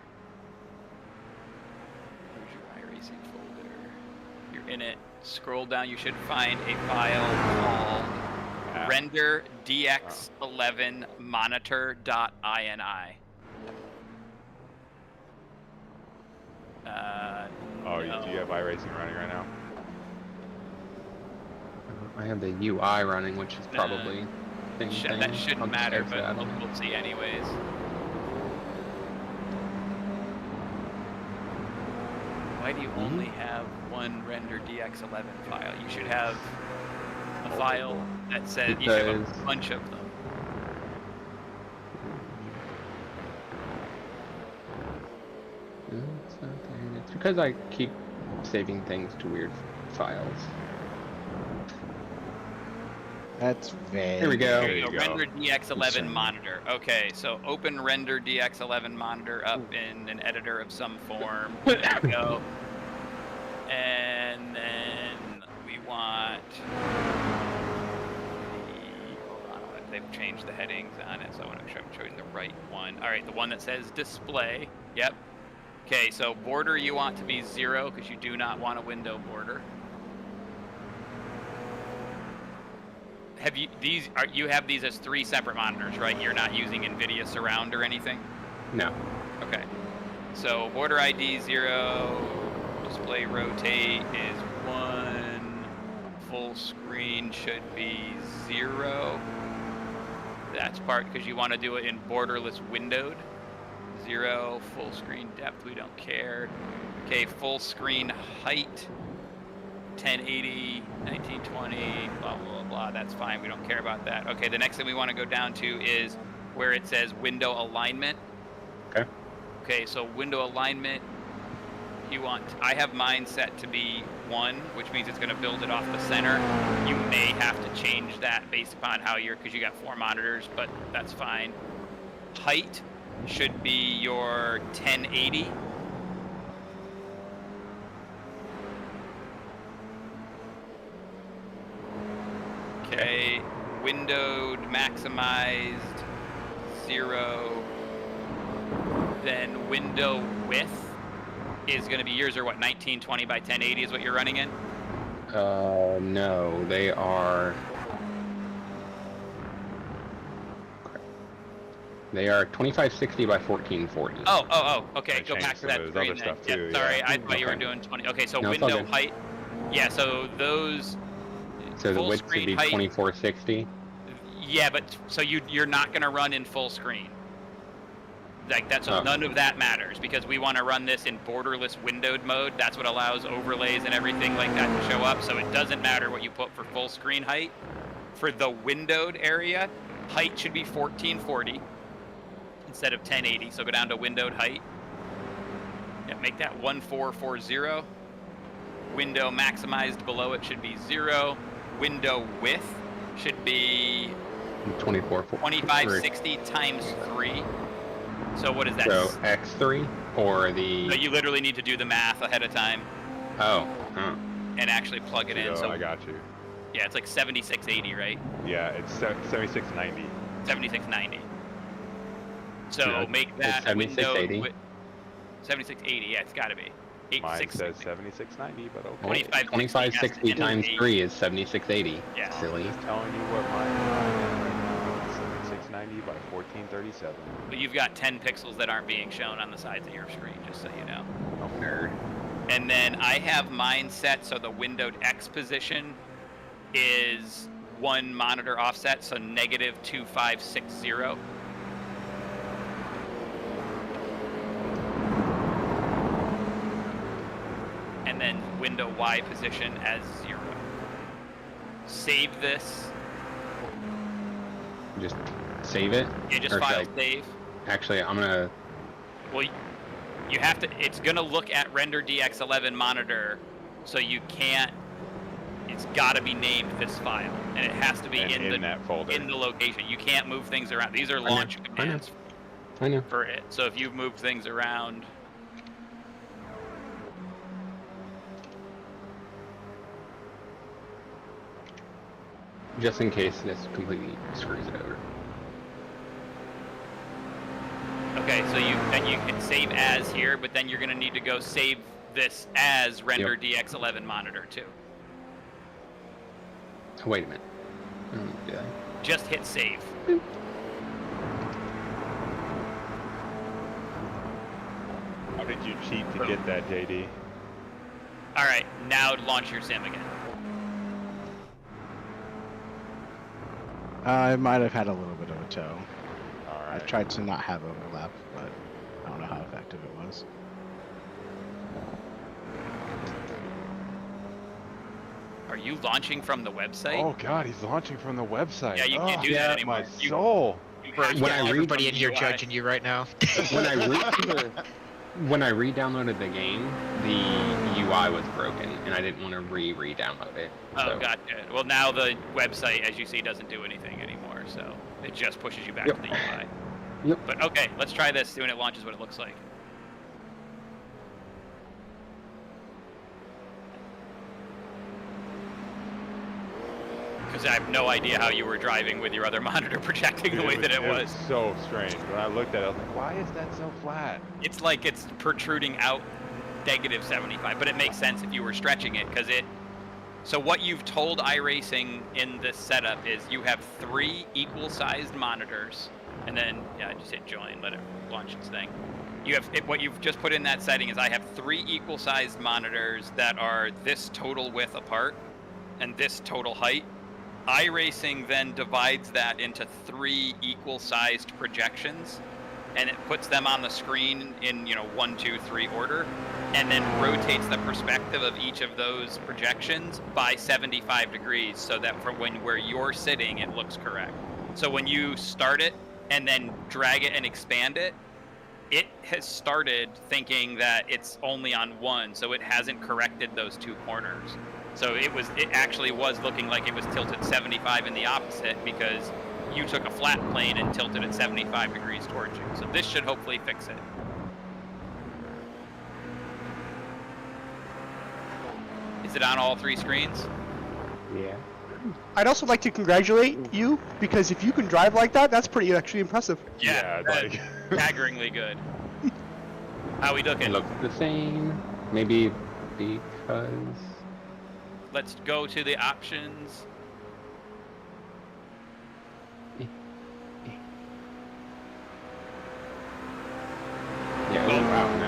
Where's your iRacing folder? You're in it. Scroll down, you should find a file called render dx11 monitor.ini. Do you have iRacing running right now? I have the UI running, which is probably that shouldn't matter, but we'll see anyways. Why do you only have one render dx11 file? You should have a file that says you have a bunch of them. It's because I keep saving things to weird files. That's very. Here we go. There you go. Render dx11 monitor. Okay, so open render dx11 monitor up in an editor of some form. There we go. And then we want hold on, they've changed the headings on it, so I want to make sure I'm showing the right one. All right, the one that says display. Yep. Okay, so border you want to be 0 because you do not want a window border. You have these as 3 separate monitors, right? You're not using NVIDIA Surround or anything? No. Okay. So border ID 0, display rotate is 1, full screen should be 0. That's part because you want to do it in borderless windowed. 0, full screen depth, we don't care. Okay, full screen height, 1080, 1920, blah, blah, blah, that's fine, we don't care about that. Okay, the next thing we want to go down to is where it says window alignment. Okay. Okay, so window alignment, I have mine set to be 1, which means it's going to build it off the center. You may have to change that based upon because you got 4 monitors, but that's fine. Height should be your 1080. Okay, windowed, maximized, 0. Then window width is going to be yours, or what, 1920 by 1080 is what you're running in? No, they are. They are 2560 by 1440. Oh, okay. They Go back to that changed screen other then. stuff too, Yep, sorry, yeah. I thought you were doing 20. Okay, so No, it's all window good. height. Yeah, so those. So the full width should screen be height- 2460. Yeah, but so you're not going to run in full screen. Like none of that matters because we want to run this in borderless windowed mode. That's what allows overlays and everything like that to show up. So it doesn't matter what you put for full screen height. For the windowed area, height should be 1440 instead of 1080. So go down to windowed height. Yeah, make that 1440. Window maximized below it should be 0. Window width should be 2560 times 3. So what is that? So x3 or the. So you literally need to do the math ahead of time. Oh. And actually plug it in. So I got you. Yeah, it's like 7680, right? Yeah, it's 7690. 7690. So Yeah, make that 7680. window. 7680. Yeah, it's got to be. Mine says 7690, but okay. 2560 times 3 is 7680. Yeah. Silly. I'm telling you what mine is right now. It's 7690 by 1437. But you've got 10 pixels that aren't being shown on the sides of your screen, just so you know. Oh, nerd. And then I have mine set so the windowed X position is 1 monitor offset, so negative 2560. And then window Y position as 0. Save this. Just save it? Yeah, just Or should file I- save. Actually, I'm gonna. Well, you have to. It's gonna look at render DX11 monitor, so you can't. It's got to be named this file, and it has to be in that folder. in the location. You can't move things around. These are launch commands I know. for it. So if you've moved things around, Just in case this completely screws it over. okay. So then you can save as here, but then you're gonna need to go save this as render DX11 monitor too. Wait a minute. Yeah. Just hit save. How did you cheat to get that, JD? All right, now launch your sim again. I might have had a little bit of a tow. All I right. tried to not have overlap, but I don't know how effective it was. Are you launching from the website? Oh God, he's launching from the website. Yeah, you can't do that anymore. My soul. When I Everybody in here UI. judging you right now. When I re-downloaded the game, the UI was broken, and I didn't want to re-download it. Oh, so. gotcha. Well, now the website, as you see, doesn't do anything anymore, so it just pushes you back to the UI. Yep. But okay, let's try this, see when it launches what it looks like. Because I have no idea how you were driving with your other monitor projecting the way that it was. So strange. When I looked at it, I was like, why is that so flat? It's like it's protruding out negative 75, but it makes sense if you were stretching it, because it... So what you've told iRacing in this setup is you have 3 equal-sized monitors, and then, yeah, just hit join, let it launch its thing. You have what you've just put in that setting is I have 3 equal-sized monitors that are this total width apart, and this total height. iRacing then divides that into 3 equal-sized projections, and it puts them on the screen in 1, 2, 3 order, and then rotates the perspective of each of those projections by 75 degrees, so that for where you're sitting, it looks correct. So when you start it and then drag it and expand it, it has started thinking that it's only on 1, so it hasn't corrected those 2 corners. So it actually was looking like it was tilted 75 in the opposite, because you took a flat plane and tilted it 75 degrees towards you. So this should hopefully fix it. Is it on all 3 screens? Yeah. I'd also like to congratulate you, because if you can drive like that, that's pretty actually impressive. Yeah, like staggeringly good. How we looking? It looks the same. Maybe because... Let's go to the options. Yeah. Well, wow.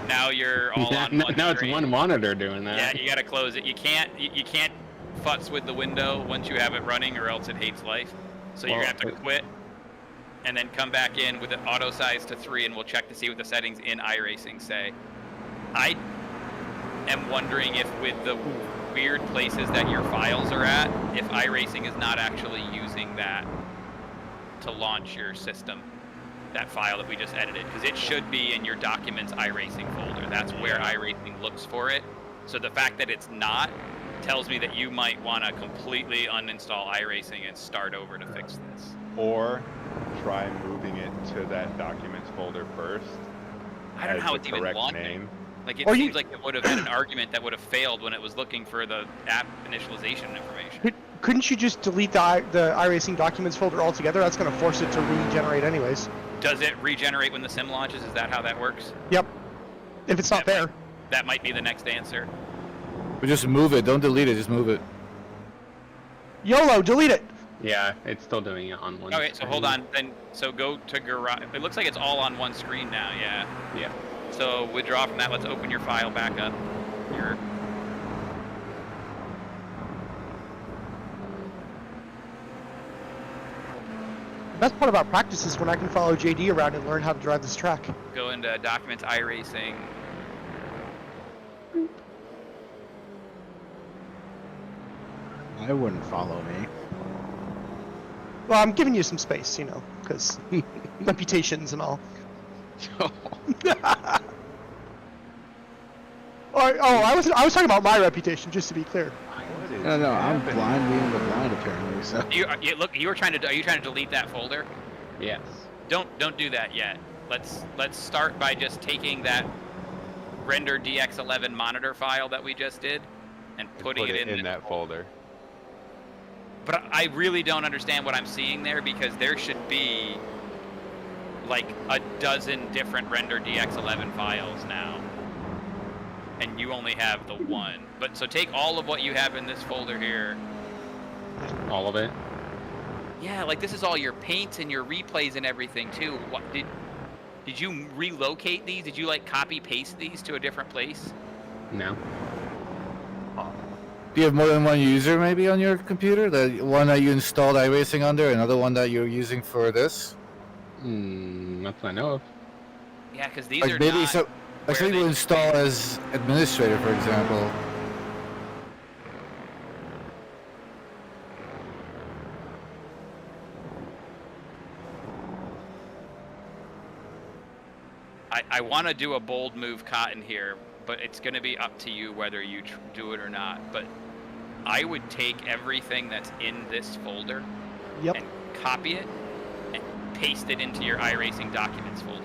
Now you're all on one now it's screen. one monitor doing that. Yeah, you gotta close it. You can't futz with the window once you have it running, or else it hates life. So you're gonna have to quit, and then come back in with it auto size to 3, and we'll check to see what the settings in iRacing say. I am wondering if with the weird places that your files are at, if iRacing is not actually using that to launch your system, that file that we just edited, because it should be in your documents iRacing folder. That's where iRacing looks for it. So the fact that it's not tells me that you might want to completely uninstall iRacing and start over to fix this. Or try moving it to that documents folder first. I don't know how as it's the even correct launching. name. Like, it seems like it would have had an argument that would have failed when it was looking for the app initialization information. Couldn't you just delete the iRacing documents folder altogether? That's going to force it to regenerate anyways. Does it regenerate when the sim launches? Is that how that works? Yep. If it's not there. That might be the next answer. But just move it. Don't delete it. Just move it. YOLO, delete it. Yeah, it's still doing it on one. Okay, so screen. hold on. Then, so go to garage. It looks like it's all on one screen now. Yeah. Yeah. So withdraw from that. Let's open your file back up. Your The best part about practice is when I can follow JD around and learn how to drive this track. go into Documents iRacing. I wouldn't follow me. Well, I'm giving you some space, because reputations and all. I was talking about my reputation, just to be clear. No, I'm blind leading the blind apparently. So. You were trying to. Are you trying to delete that folder? Yes. Don't do that yet. Let's start by just taking that render DX11 monitor file that we just did and putting it in that folder. But I really don't understand what I'm seeing there, because there should be like a dozen different render DX11 files now, and you only have the one. But so take all of what you have in this folder here. All of it? Yeah, like this is all your paints and your replays and everything too. What did you relocate these? Did you like copy paste these to a different place? No. Do you have more than one user maybe on your computer? The one that you installed iRacing under, another one that you're using for this? Not that I know of. Yeah, because these like are maybe not. So, like some people install as administrator, for example. I want to do a bold move, Cotton, here, but it's going to be up to you whether you do it or not. But I would take everything that's in this folder and copy it and paste it into your iRacing documents folder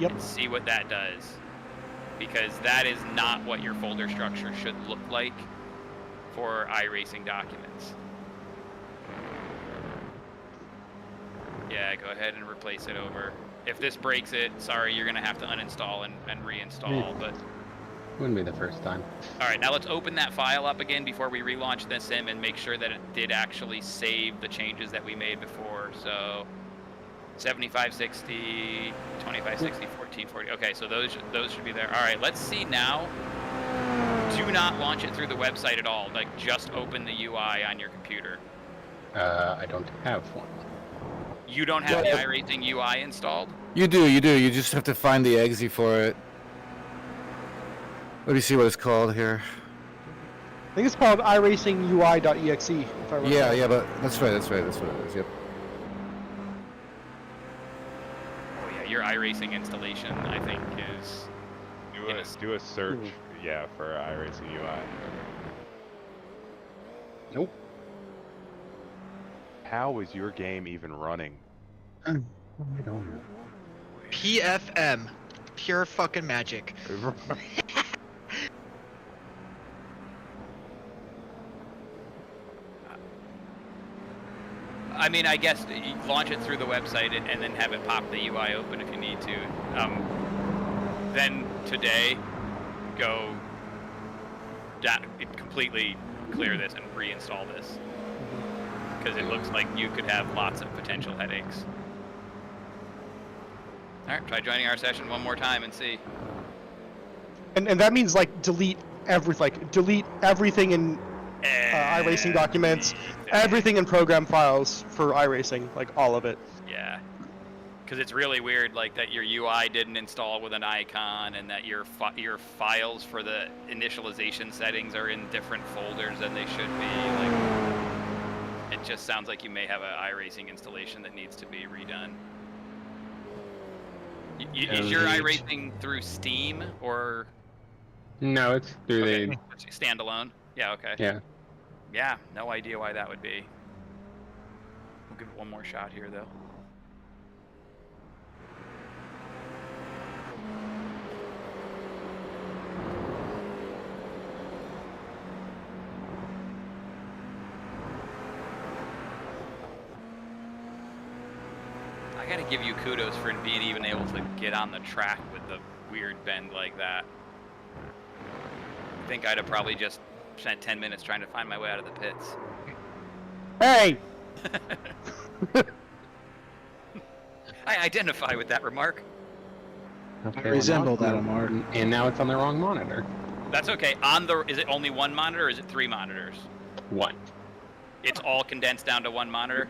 and see what that does, because that is not what your folder structure should look like for iRacing documents. Yeah, go ahead and replace it over. If this breaks it, sorry, you're going to have to uninstall and reinstall, but... Wouldn't be the first time. All right, now let's open that file up again before we relaunch the sim and make sure that it did actually save the changes that we made before. So 7560, 2560, 1440. Okay, so those should be there. All right, let's see now. Do not launch it through the website at all. Like, just open the UI on your computer. I don't have one. You don't have the iRacing UI installed? You do. You just have to find the exe for it. Let me see what it's called here. I think it's called iRacingUI.exe, if I remember. Yeah, but that's right. That's what it is. Yep. Oh yeah, your iRacing installation, I think, is... Do a search, for iRacing UI. Nope. How is your game even running? I don't know. PFM. Pure fucking magic. I mean, I guess you launch it through the website and then have it pop the UI open if you need to. Then today, go completely clear this and reinstall this, because it looks like you could have lots of potential headaches. All right, try joining our session one more time and see. And that means delete everything in iRacing documents, everything in program files for iRacing, all of it. Yeah, because it's really weird, that your UI didn't install with an icon, and that your files for the initialization settings are in different folders than they should be. It just sounds like you may have an iRacing installation that needs to be redone. Is your iRacing through Steam or? No, it's through the standalone. Yeah. Okay. Yeah. Yeah. No idea why that would be. We'll give it one more shot here, though. I gotta give you kudos for being even able to get on the track with the weird bend like that. I think I'd have probably just spent 10 minutes trying to find my way out of the pits. Hey! I identify with that remark. Okay, I resemble that remark. And now it's on the wrong monitor. That's okay. Is it only one monitor or is it 3 monitors? One. It's all condensed down to one monitor?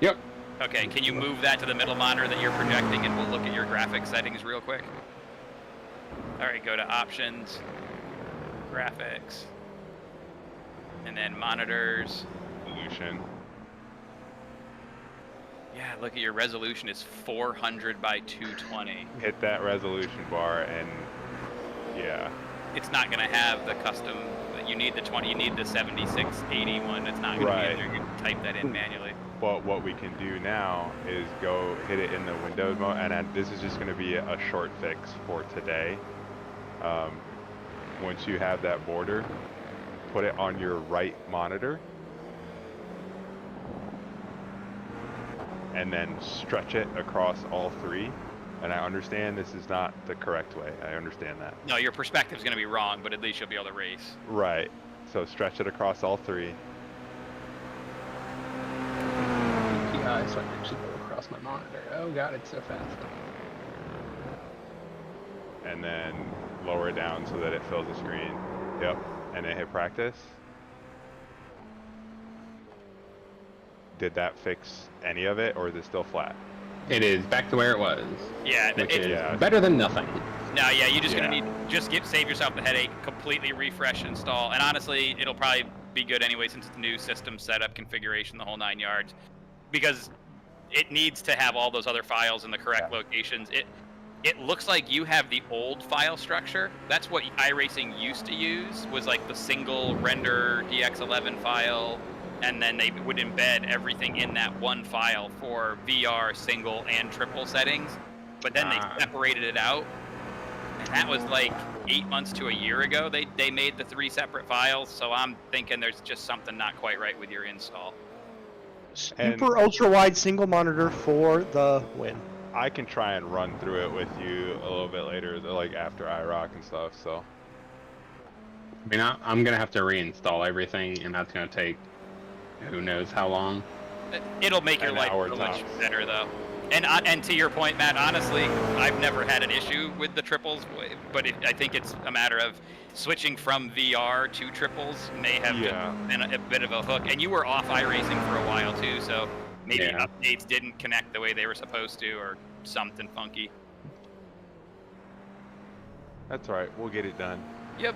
Yep. Okay, can you move that to the middle monitor that you're projecting, and we'll look at your graphics settings real quick? All right, go to Options, Graphics, and then Monitors. Solution. Yeah, look at your resolution is 400 by 220. Hit that resolution bar and yeah. It's not going to have the custom. You need the 20. You need the 7680 one. It's not going to be in there. You can type that in manually. But what we can do now is go hit it in the Windows mode, and this is just going to be a short fix for today. Once you have that border, put it on your right monitor, and then stretch it across all three. And I understand this is not the correct way. I understand that. No, your perspective is going to be wrong, but at least you'll be able to race. Right. So stretch it across all three. Yeah, so I can actually go across my monitor. Oh god, it's so fast. And then lower it down so that it fills the screen. Yep. And then hit practice. Did that fix any of it, or is it still flat? It is back to where it was. Yeah, which is better than nothing. No, yeah, you're just gonna need save yourself the headache, completely refresh, install, and honestly, it'll probably be good anyway since it's new system setup, configuration, the whole 9 yards, because it needs to have all those other files in the correct locations. It looks like you have the old file structure. That's what iRacing used to use, was like the single render DX11 file, and then they would embed everything in that one file for VR, single, and triple settings. But then they separated it out, and that was like 8 months to a year ago. They made the 3 separate files, so I'm thinking there's just something not quite right with your install. Super ultra wide single monitor for the win. I can try and run through it with you a little bit later, like after IROCC and stuff. So, I mean, I'm gonna have to reinstall everything, and that's gonna take who knows how long. It'll make your life so much better, though. And to your point, Matt, honestly, I've never had an issue with the triples, but I think it's a matter of switching from VR to triples may have been a bit of a hook. And you were off iRacing for a while too, so maybe updates didn't connect the way they were supposed to, or something funky. That's right. We'll get it done. Yep.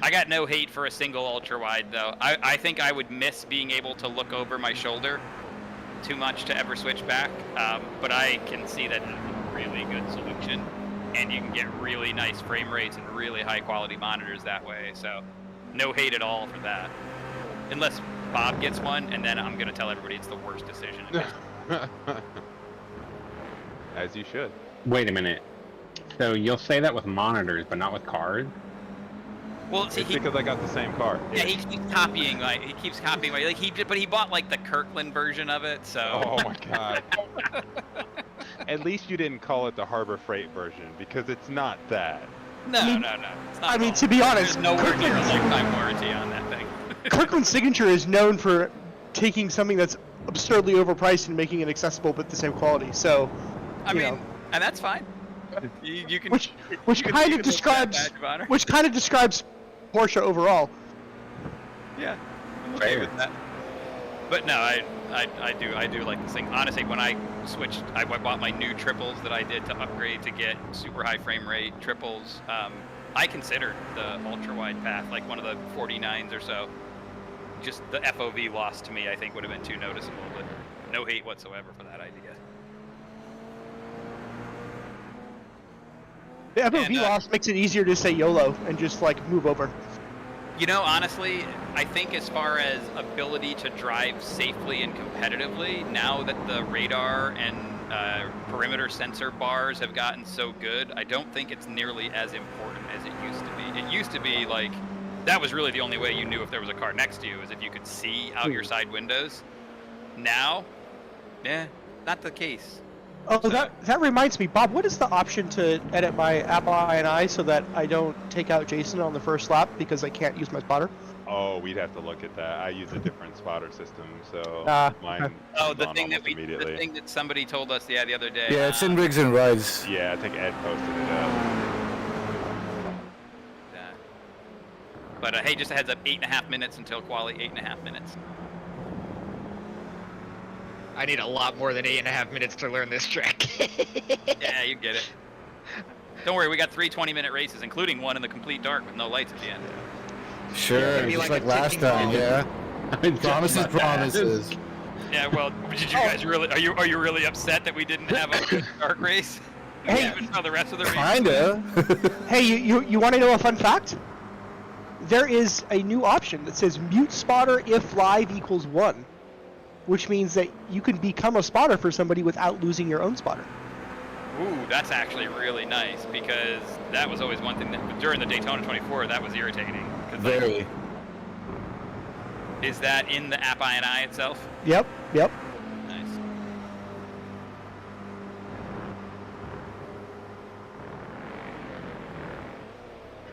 I got no hate for a single ultra wide though. I think I would miss being able to look over my shoulder too much to ever switch back, but I can see that it's a really good solution, and you can get really nice frame rates and really high quality monitors that way, so no hate at all for that. Unless Bob gets one, and then I'm going to tell everybody it's the worst decision. As you should. Wait a minute. So you'll say that with monitors, but not with cards? Well, it's because I got the same card. Yeah, he keeps copying. But he bought like the Kirkland version of it. So. Oh my god. At least you didn't call it the Harbor Freight version, because it's not that. No. It's not. I mean, to be honest, there's nowhere near a lifetime warranty on that thing. Kirkland's signature is known for taking something that's absurdly overpriced and making it accessible but the same quality. So, I mean, and that's fine. You can, which kind of describes Porsche overall. Yeah, I'm okay with that. But no, I do like this thing. Honestly, when I switched, I bought my new triples that I did to upgrade to get super high frame rate triples. I considered the ultra wide path, like one of the 49s or so. Just the FOV loss to me, I think, would have been too noticeable. But no hate whatsoever for that idea. The FOV loss makes it easier to say YOLO and just like move over. You know, honestly, I think as far as ability to drive safely and competitively, now that the radar and perimeter sensor bars have gotten so good, I don't think it's nearly as important as it used to be. It used to be like, that was really the only way you knew if there was a car next to you, is if you could see out your side windows. Now, not the case. Oh, so, that reminds me, Bob, what is the option to edit my Apple INI so that I don't take out Jason on the first lap because I can't use my spotter? Oh, we'd have to look at that. I use a different spotter system, so mine. Oh, the thing that somebody told us the other day. Yeah, it's in Rigs and Rides. Yeah, I think Ed posted it up. But hey, just a heads up, 8.5 minutes until quali, 8.5 minutes. I need a lot more than 8.5 minutes to learn this track. Yeah, you get it. Don't worry, we got 3 20-minute races, including one in the complete dark with no lights at the end. Sure, just like last time, yeah. Promises. Yeah, well, did you guys really? Are you really upset that we didn't have a good dark race? Hey, Even for the rest of the race. Kinda. Hey, you want to know a fun fact? There is a new option that says mute spotter if live equals 1, which means that you can become a spotter for somebody without losing your own spotter. Ooh, that's actually really nice because that was always one thing that during the Daytona 24 that was irritating. Very. Is that in the app INI itself? Yep. Nice.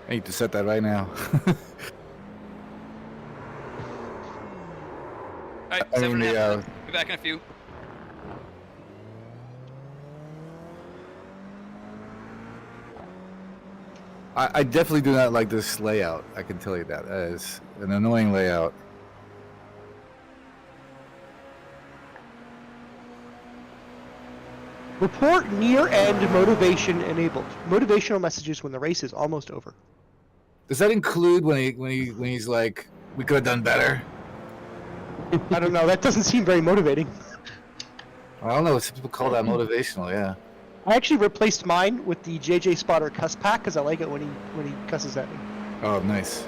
I need to set that right now. All right, I mean, 7.5. Be back in a few. I definitely do not like this layout. I can tell you that. That is an annoying layout. Report near end motivation enabled. Motivational messages when the race is almost over. Does that include when he's like, we could have done better? I don't know. That doesn't seem very motivating. I don't know. Some people call that motivational. Yeah. I actually replaced mine with the JJ Spotter cuss pack because I like it when he cusses at me. Oh, nice.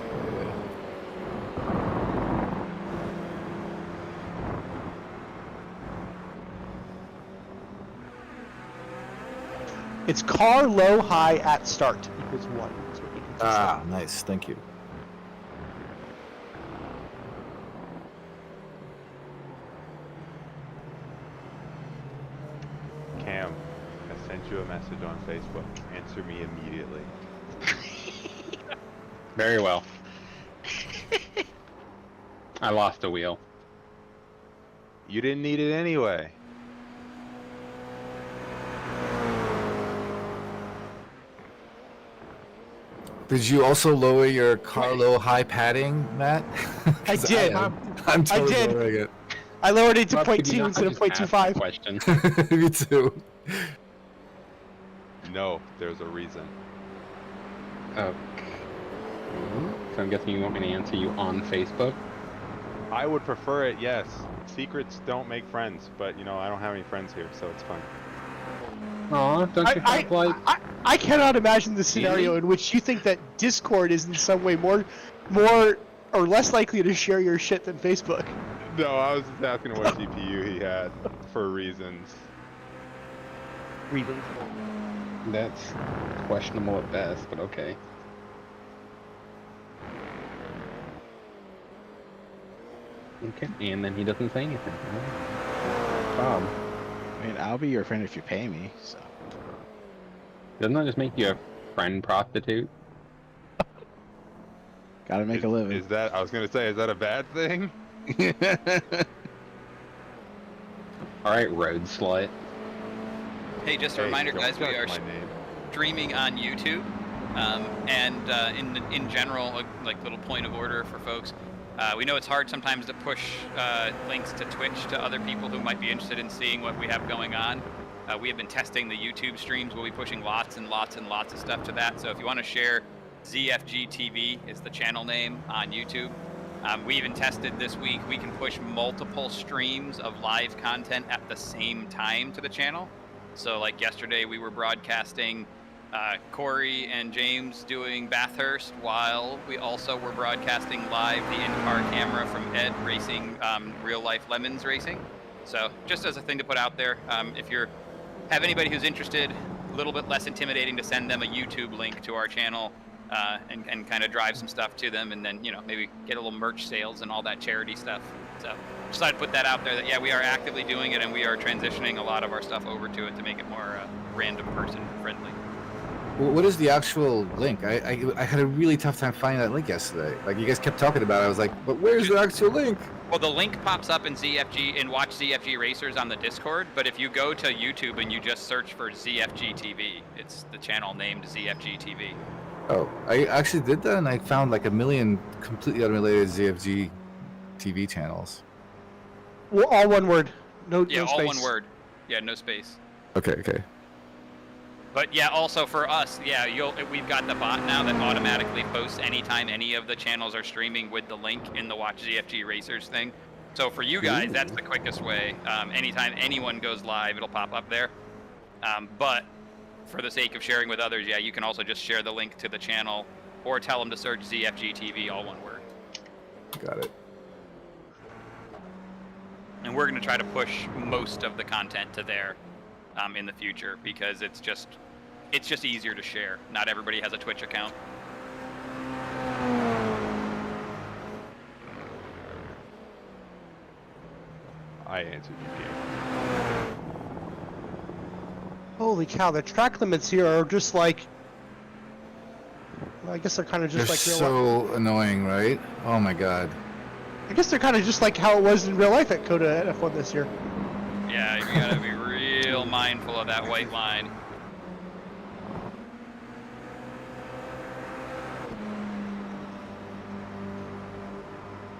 It's car low high at start equals 1. That's what he can Ah, nice. Thank you. Cam, I sent you a message on Facebook. Answer me immediately. Very well. I lost a wheel. You didn't need it anyway. Did you also lower your car low high padding, Matt? I did. I'm totally I did. lowering it. I lowered it to Well, could 0.2 you not instead of just ask the 0.25. question? Me too. No, there's a reason. Okay. So I'm guessing you want me to answer you on Facebook? I would prefer it, yes. Secrets don't make friends, but you know, I don't have any friends here, so it's fun. Aw, don't you have like... I cannot imagine the scenario in which you think that Discord is in some way more or less likely to share your shit than Facebook. No, I was just asking what GPU he had for reasons. That's questionable at best, but okay. Okay, and then he doesn't say anything. Bob. I mean, I'll be your friend if you pay me. So. Doesn't that just make you a friend prostitute? Gotta make a living. Is that, I was gonna say, is that a bad thing? Alright, road slut. Hey, just a reminder, don't guys, we judge are my name. streaming on YouTube, and in general, like little point of order for folks. We know it's hard sometimes to push links to Twitch to other people who might be interested in seeing what we have going on. We have been testing the YouTube streams. We'll be pushing lots and lots and lots of stuff to that. So if you want to share, ZFG TV is the channel name on YouTube. We even tested this week. We can push multiple streams of live content at the same time to the channel. So like yesterday, we were broadcasting Corey and James doing Bathurst, while we also were broadcasting live the in-car camera from Ed racing real-life Lemons racing. So just as a thing to put out there, if you have anybody who's interested, a little bit less intimidating to send them a YouTube link to our channel and kind of drive some stuff to them, and then, you know, maybe get a little merch sales and all that charity stuff. So just thought I'd put that out there that, yeah, we are actively doing it, and we are transitioning a lot of our stuff over to it to make it more random person friendly. Well, what is the actual link? I had a really tough time finding that link yesterday. Like, you guys kept talking about it. I was like, but where's the actual link? Well, the link pops up in ZFG and Watch ZFG Racers on the Discord, but if you go to YouTube and you just search for ZFG TV, it's the channel named ZFG TV. Oh, I actually did that, and I found like a million completely unrelated ZFG TV channels. Well, all one word. No Yeah, no all space. one word. Yeah, no space. Okay. But yeah, also for us, yeah, we've got the bot now that automatically posts anytime any of the channels are streaming with the link in the Watch ZFG Racers thing. So for you guys, that's the quickest way. Anytime anyone goes live, it'll pop up there. But for the sake of sharing with others, yeah, you can also just share the link to the channel or tell them to search ZFG TV, all one word. Got it. And we're going to try to push most of the content to there in the future because it's just easier to share. Not everybody has a Twitch account. I answered you, Cam. Holy cow, the track limits here are just like... Well, I guess they're kind of just They're like real life. so annoying, right? Oh my god. I guess they're kind of just like how it was in real life at COTA F1 this year. Yeah, you got to be real mindful of that white line.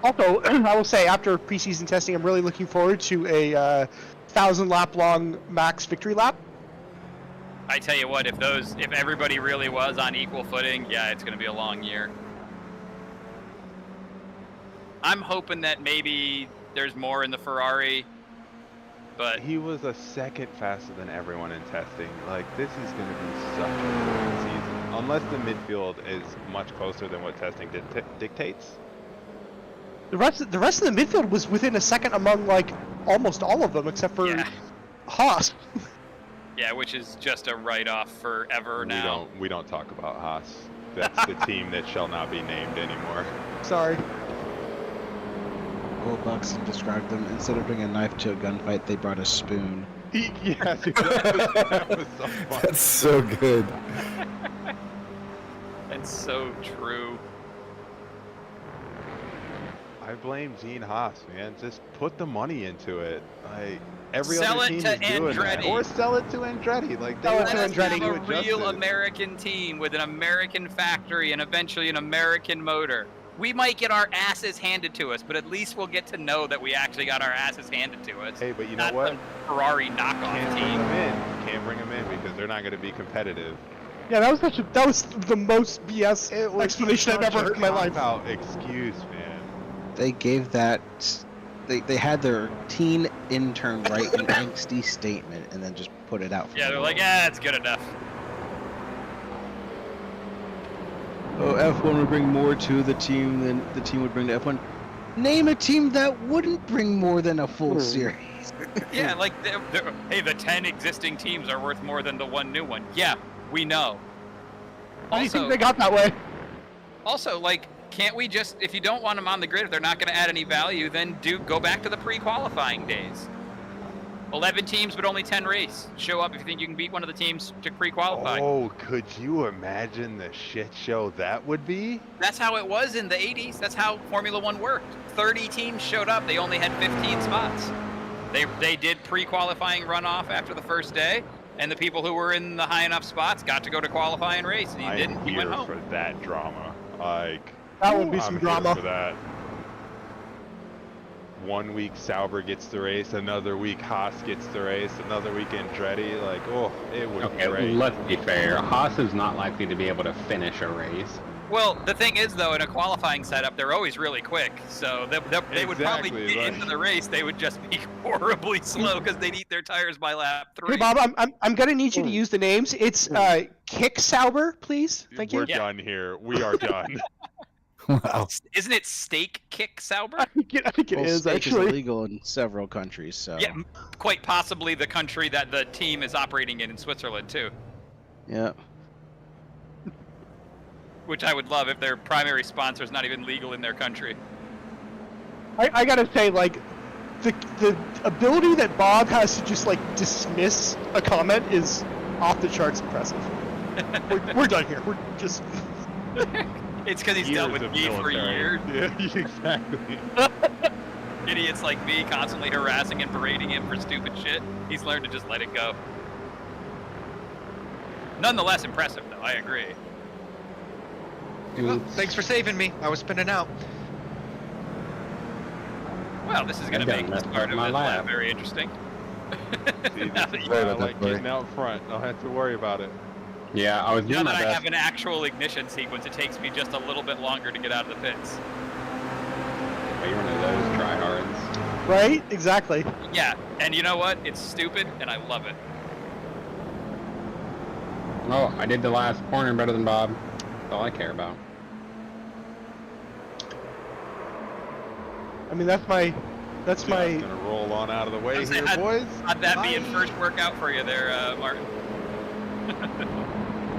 Also, I will say, after preseason testing, I'm really looking forward to a 1,000 lap long max victory lap. I tell you what, if everybody really was on equal footing, yeah, it's going to be a long year. I'm hoping that maybe there's more in the Ferrari, but he was a second faster than everyone in testing. Like, this is going to be such a boring season, unless the midfield is much closer than what testing dictates. The rest of the midfield was within a second among like almost all of them, except for Haas. Yeah, which is just a write-off forever now. We don't talk about Haas. That's the team that shall not be named anymore. Sorry. Will Buxton described them, instead of bringing a knife to a gunfight, they brought a spoon. Yeah, dude, that was so fun. That's so good. That's so true. I blame Gene Haas, man. Just put the money into it. Like, every Sell other it team to is doing that. Andretti. Or sell it to Andretti. Like, they Let us have have a to real adjust it. American team with an American factory and eventually an American motor. We might get our asses handed to us, but at least we'll get to know that we actually got our asses handed to us. Hey, but you know Not what? some Ferrari knockoff Can't bring team. them in. Can't bring them in because they're not going to be competitive. Yeah, that was the most BS explanation I've ever heard in my life. About excuse, man. They gave that. They had their teen intern write an angsty statement and then just put it out. Yeah, they're like, that's good enough. Oh, F1 would bring more to the team than the team would bring to F1. Name a team that wouldn't bring more than a full series. Yeah, like, hey, the 10 existing teams are worth more than the one new one. Yeah, we know. Why do you think they got that way? Also, like, can't we just, if you don't want them on the grid, if they're not going to add any value, then go back to the pre-qualifying days. 11 teams, but only 10 race. Show up if you think you can beat one of the teams to pre-qualify. Oh, could you imagine the shit show that would be? That's how it was in the 80s. That's how Formula One worked. 30 teams showed up. They only had 15 spots. They did pre-qualifying runoff after the first day, and the people who were in the high enough spots got to go to qualify and race, and he didn't. He went home. For that drama. Like, that would be some drama. For that. 1 week Sauber gets the race, another week Haas gets the race, another week Andretti. Like, oh, it would be great. Let's be fair. Haas is not likely to be able to finish a race. Well, the thing is, though, in a qualifying setup, they're always really quick. So they would probably get into the race. They would just be horribly slow because they'd eat their tires by lap 3. Hey, Bob, I'm gonna need you to use the names. It's Kick Sauber, please. Thank you. We're done here. We are done. Wow. Isn't it Steak Kick Sauber? I think it is steak actually is illegal in several countries. So yeah, quite possibly the country that the team is operating in Switzerland too. Yeah. Which I would love if their primary sponsor is not even legal in their country. I gotta say, like, the ability that Bob has to just like dismiss a comment is off the charts impressive. we're done here. We're just. It's because he's dealt with me for years. Yeah, exactly. Idiots like me constantly harassing and berating him for stupid shit. He's learned to just let it go. Nonetheless impressive, though. I agree. Well, thanks for saving me. I was spinning out. Well, this is going to make this part of it very interesting. See, this is why I like getting out front. I'll have to worry about it. Yeah, I was doing now my that best. I have an actual ignition sequence, it takes me just a little bit longer to get out of the pits. Are you one of those tryhards? Right? Exactly. Yeah, and you know what? It's stupid, and I love it. Oh, I did the last corner better than Bob. That's all I care about. I mean, that's my. Gonna roll on out of the way here, boys. How'd that be in first workout for you there, Martin?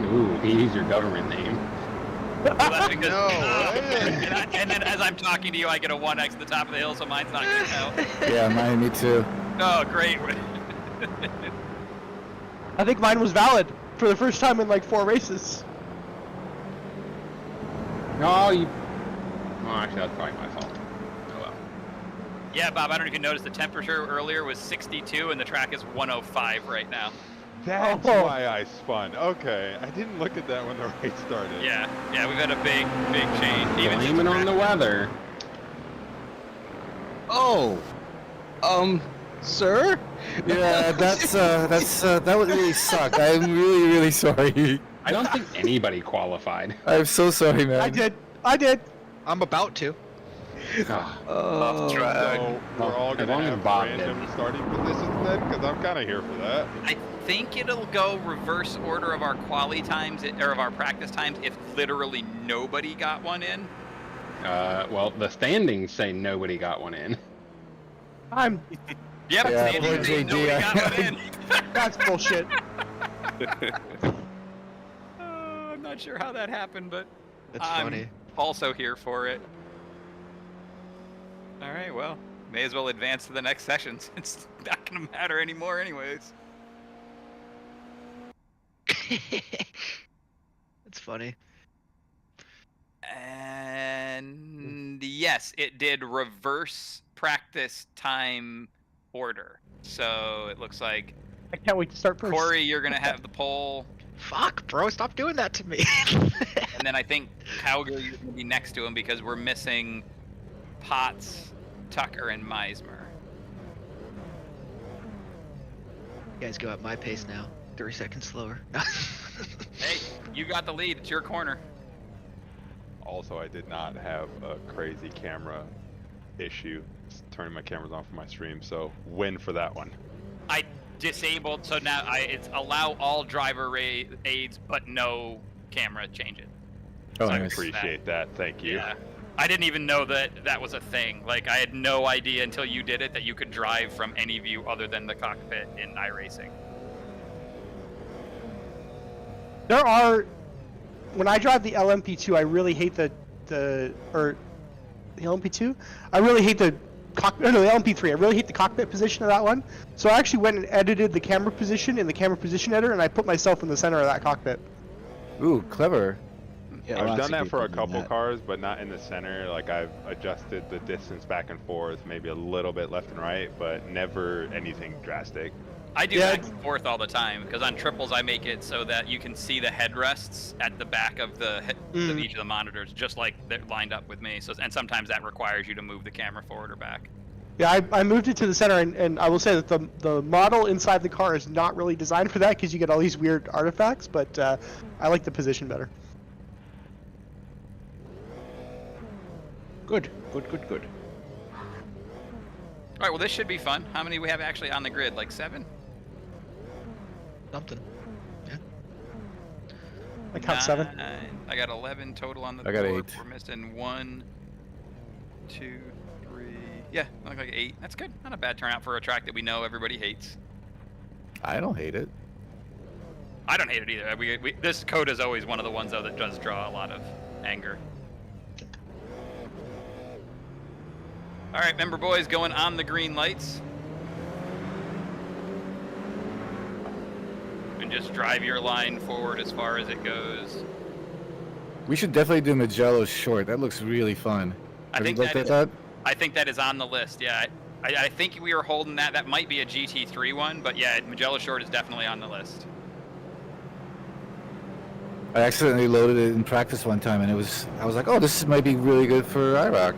Ooh, he's your government name. Well, that's because, No and then as I'm talking to you, I get a 1x at the top of the hill, so mine's not good now. Yeah, mine, me too. Oh, great. I think mine was valid for the first time in like 4 races. No, you. Oh, actually, that's probably my fault. Oh well. Yeah, Bob, I don't know if you noticed the temperature earlier was 62 and the track is 105 right now. That's Oh. why I spun. Okay, I didn't look at that when the race started. Yeah, we've had a big change. Even Blaming on the weather. Oh, sir? Yeah, that would really suck. I'm really sorry. I don't think anybody qualified. I'm so sorry, man. I did. I'm about to. Oh, So we're all As gonna long as have Bob random didn't. starting positions then, because I'm kind of here for that. I think it'll go reverse order of our quali times, or of our practice times, if literally nobody got one in. Well, the standings say nobody got one in. I'm. Yep, Yeah, Sandy, poor JD, nobody got one in. That's bullshit. I'm not sure how that happened, but That's I'm funny. also here for it. All right, well, may as well advance to the next session. It's not going to matter anymore anyways. That's funny. And yes, it did reverse practice time order. So it looks like, I can't wait to start first. Corey, you're going to have the pole. Fuck, bro, stop doing that to me. And then I think Calgary, you're going to be next to him because we're missing Potts, Tucker, and Meismer. You guys go at my pace now. 30 seconds slower. Hey, you got the lead. It's your corner. Also, I did not have a crazy camera issue turning my cameras on for my stream, so win for that one. I disabled, so now it's allow all driver aids, but no camera change it. Oh, So I nice. Appreciate that. Thank you. Yeah. I didn't even know that was a thing. Like, I had no idea until you did it that you could drive from any view other than the cockpit in iRacing. There are. When I drive the LMP2, I really hate the LMP2. I really hate the cockpit. No, the LMP3. I really hate the cockpit position of that one. So I actually went and edited the camera position in the camera position editor, and I put myself in the center of that cockpit. Ooh, clever. Yeah, I've lots done of that for a people do couple that. cars, but not in the center. Like, I've adjusted the distance back and forth, maybe a little bit left and right, but never anything drastic. I do Yeah, back and forth all the time because on triples I make it so that you can see the headrests at the back of of each of the monitors, just like they're lined up with me. So, and sometimes that requires you to move the camera forward or back. Yeah, I moved it to the center, and I will say that the model inside the car is not really designed for that because you get all these weird artifacts, but I like the position better. Good. All right, well this should be fun. How many we have actually on the grid? Like 7? Something. I count 7. 9. I got 11 total on the I got board. 8. We're missing 1, 2, 3. Yeah, look like 8. That's good. Not a bad turnout for a track that we know everybody hates. I don't hate it. I don't hate it either. This COTA is always one of the ones though that does draw a lot of anger. All right, member boys, going on the green lights. And just drive your line forward as far as it goes. We should definitely do Magello short. That looks really fun. I Have think you looked that at is- that? I think that is on the list. Yeah, I think we were holding that. That might be a GT3 one, but yeah, Magello Short is definitely on the list. I accidentally loaded it in practice one time, and I was like, oh, this might be really good for IROCC.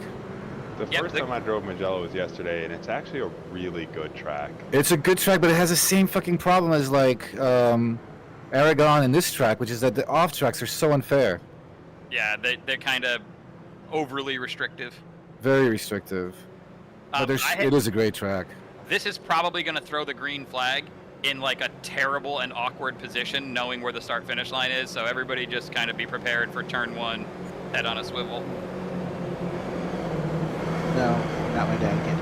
The Yep, first time I drove Magello was yesterday, and it's actually a really good track. It's a good track, but it has the same fucking problem as like Aragon and this track, which is that the off tracks are so unfair. Yeah, they're kind of overly restrictive. Very restrictive. But it is a great track. This is probably going to throw the green flag in like a terrible and awkward position, knowing where the start-finish line is. So everybody just kind of be prepared for turn 1, head on a swivel. No, not my dad again.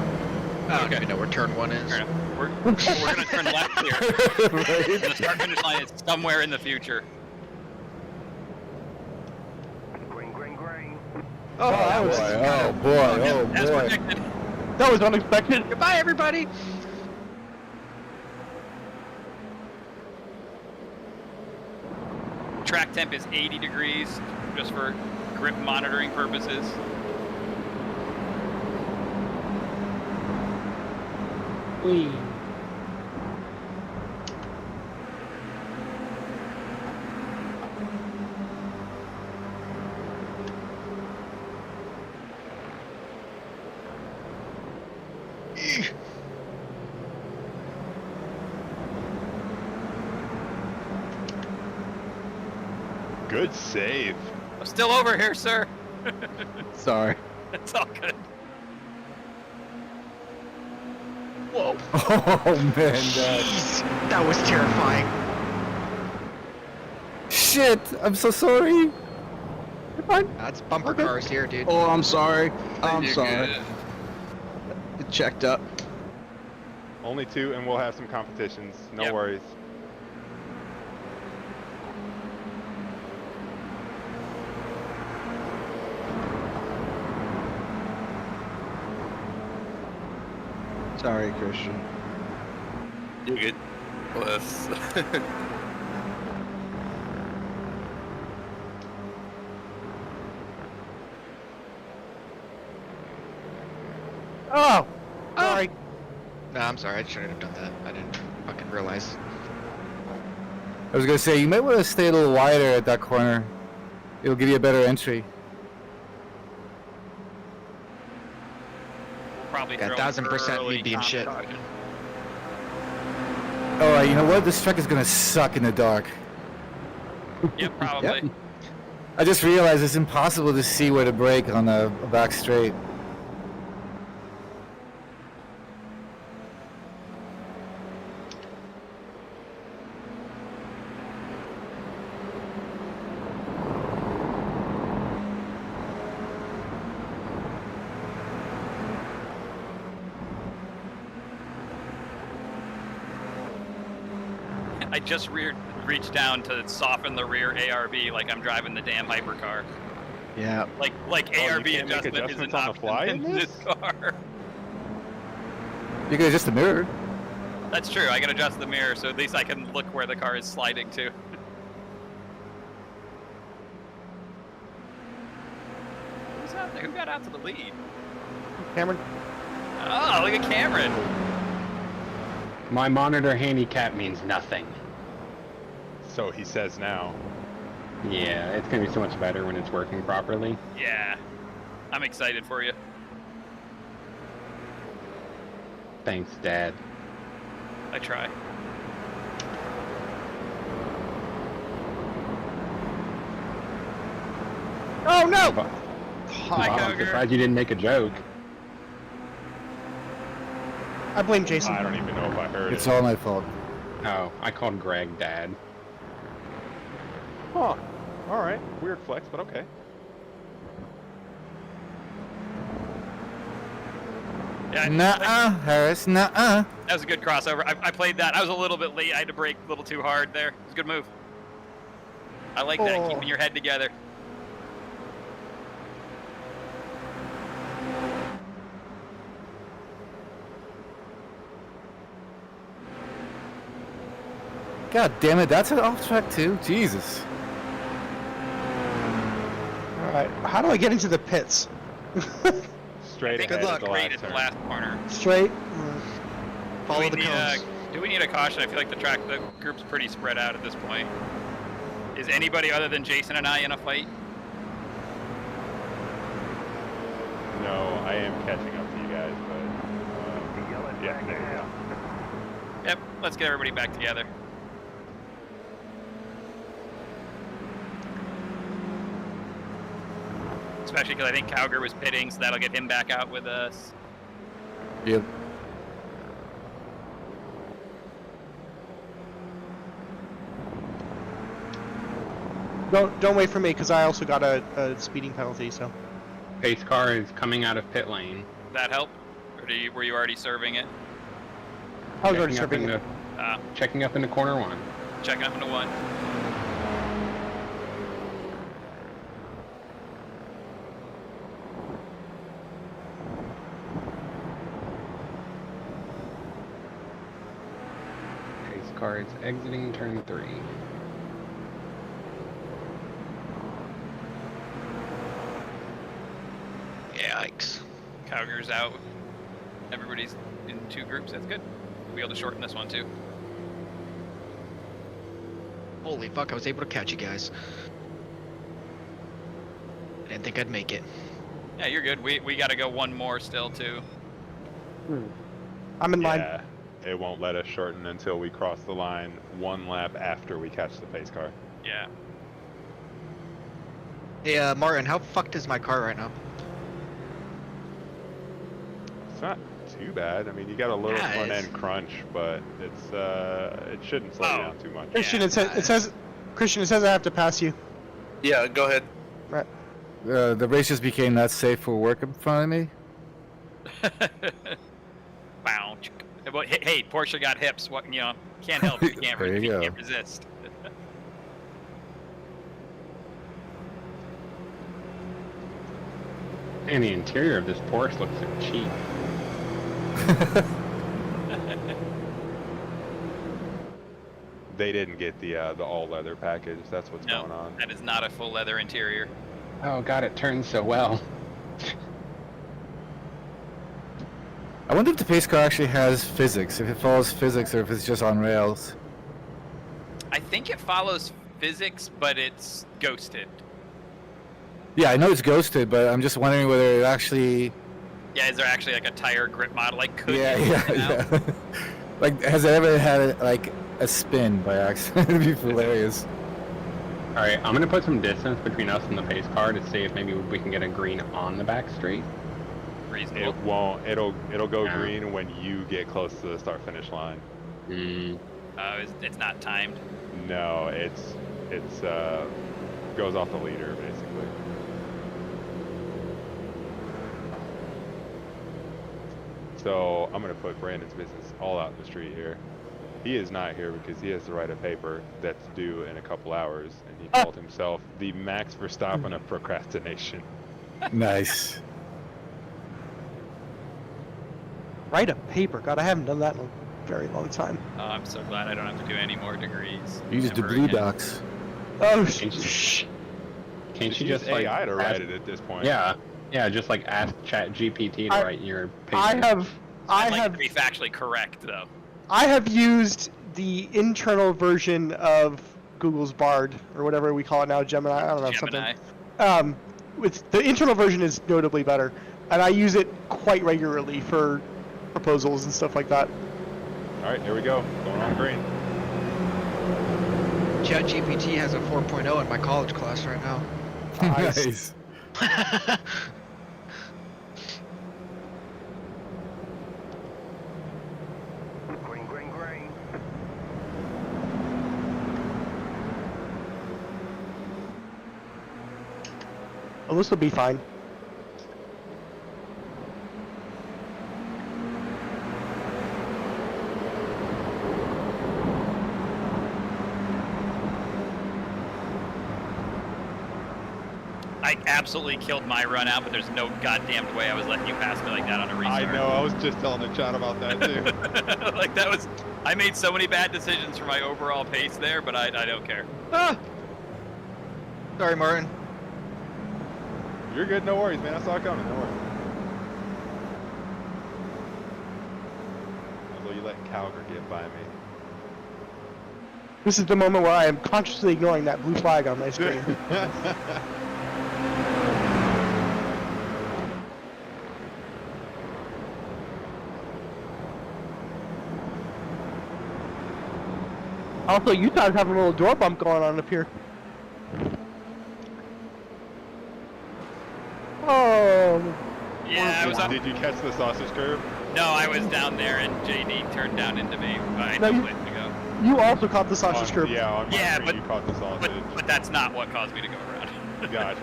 I don't even know where turn 1 is. We're going to turn left here. Right. The start-finish line is somewhere in the future. Oh, that was Oh boy! As predicted. that was unexpected. Goodbye, everybody. Track temp is 80 degrees, just for grip monitoring purposes. Whee. Good save. I'm still over here, sir. Sorry. It's all good. Whoa. Oh man, Jeez, that was terrifying. shit! I'm so sorry. You're fine. That's bumper Okay. cars here, dude. Oh, I'm sorry. I'm You're sorry. good. It checked up. Only 2, and we'll have some competitions. No Yep. worries. Sorry, Christian. You're good. Bless. Oh, sorry. No, I'm sorry. I shouldn't have done that. I didn't fucking realize. I was gonna say you might want to stay a little wider at that corner. It'll give you a better entry. Probably Yeah, throw 1000% early me being shit. caution. All right, you know what? This truck is gonna suck in the dark. Yeah, probably. Yep. I just realized it's impossible to see where to brake on a back straight. I just reached down to soften the rear ARB like I'm driving the damn hypercar. Yeah. Like Oh, you ARB can't make adjustment is an adjustments on the option fly in in this this? car. You can adjust the mirror. That's true. I can adjust the mirror so at least I can look where the car is sliding to. Who's out there? Who got out to the lead? Cameron. Oh, look at Cameron. My monitor handicap means nothing. So he says now. Yeah, it's gonna be so much better when it's working properly. Yeah. I'm excited for you. Thanks, Dad. I try. Oh no! Wow, Hi, I'm Coger. surprised you didn't make a joke. I blame Jason. I don't even know if I heard It's it. all my fault. Oh, I called Greg Dad. Huh. All right. Weird flex, but okay. Yeah, Nuh-uh, Harris, nuh-uh. that was a good crossover. I played that. I was a little bit late. I had to brake a little too hard there. It was a good move. I like that, Oh. keeping your head together. God damn it, that's an off track too. Jesus. All right. How do I get into the pits? Straight Good ahead luck. at the Great last at the turn. last corner. Straight. Follow do the we need cones. do we need a caution? I feel like the group's pretty spread out at this point. Is anybody other than Jason and I in a fight? No, I am catching up to you guys, but yeah, there you go. Yep, let's get everybody back together. Especially because I think Cowger was pitting, so that'll get him back out with us. Yep. Don't wait for me because I also got a speeding penalty. So Pace car is coming out of pit lane. That help? Or were you already serving it? I was already Checking serving up it. Checking up into corner 1. Checking up into 1. Pace car is exiting turn 3. Yikes. Cowger's out. Everybody's in 2 groups. That's good. We'll be able to shorten this one too. Holy fuck, I was able to catch you guys. I didn't think I'd make it. Yeah, you're good. We got to go 1 more still too. I'm in line. Yeah, it won't let us shorten until we cross the line 1 lap after we catch the pace car. Yeah. Hey, Martin, how fucked is my car right now? It's not too bad. I mean, you got a little Yeah, front it's- end crunch, but it's it shouldn't slow you down too much. Christian, Yeah. it says Christian, it says I have to pass you. Yeah, go ahead. Right. The race just became not safe for work in front of me. Bow. Well, hey, Porsche got hips. What can't help if you can't, There you go. can't resist. And the interior of this Porsche looks so cheap. They didn't get the all leather package. That's what's No, going on. that is not a full leather interior. Oh god, it turns so well. I wonder if the pace car actually has physics, if it follows physics or if it's just on rails. I think it follows physics, but it's ghosted. Yeah, I know it's ghosted, but I'm just wondering whether it actually... Yeah, is there actually like a tire grip model? Like, could Yeah, you yeah, work it out? yeah. Like, has it ever had, like, a spin by accident? It'd be hilarious. Alright, I'm gonna put some distance between us and the pace car to see if maybe we can get a green on the back straight. Reasonable. It won't. It'll go Yeah. green when you get close to the start finish line. It's not timed. No, it's goes off the leader basically. So I'm gonna put Brandon's business all out in the street here. He is not here because he has to write a paper that's due in a couple hours, and he called himself the Max Verstappen of procrastination. Nice. Write a paper. God, I haven't done that in a very long time. Oh, I'm so glad I don't have to do any more degrees. You just do ever blue again. docs. Oh, Can't you use just like AI to write ask- it at this point? Yeah, just like ask Chat GPT to I- write your paper. I'd like to be factually correct, though. I have used the internal version of Google's Bard or whatever we call it now, Gemini. I don't know Gemini. something. The internal version is notably better, and I use it quite regularly for proposals and stuff like that. All right, here we go. Going on green. ChatGPT has a 4.0 in my college class right now. Nice. Green, green, green. Oh, this will be fine. I absolutely killed my run out, but there's no goddamn way I was letting you pass me like that on a restart. I know. I was just telling the chat about that too. Like, that was... I made so many bad decisions for my overall pace there, but I don't care. Ah! Sorry, Martin. You're good. No worries, man. I saw it coming. No worries. Although you letting Calgary get by me. This is the moment where I am consciously ignoring that blue flag on my screen. Also, Utah's having a little door bump going on up here. Oh. Yeah, Did you catch the sausage curve? No, I was down there and JD turned down into me. I No, know you- way to go. You also caught the sausage curve. Yeah, on my Yeah, screen but- you caught the sausage. But that's not what caused me to go around. Gotcha.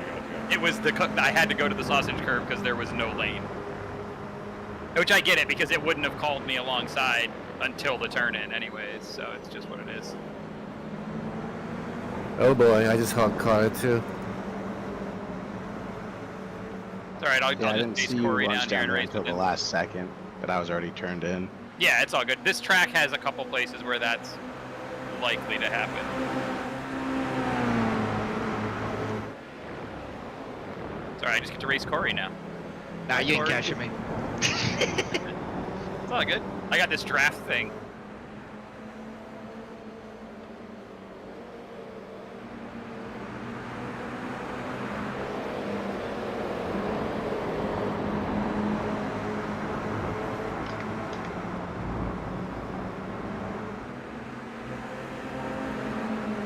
It was I had to go to the sausage curve because there was no lane. Which I get it, because it wouldn't have called me alongside until the turn-in anyways, so it's just what it is. Oh boy, I just caught it too. It's alright, I'll Yeah, I just didn't chase see you Corey launch down here down and there race until with the him. last second, but I was already turned in. Yeah, it's all good. This track has a couple places where that's likely to happen. It's alright, I just get to race Corey now. Nah, you ain't Corey. catching me. It's all good. I got this draft thing.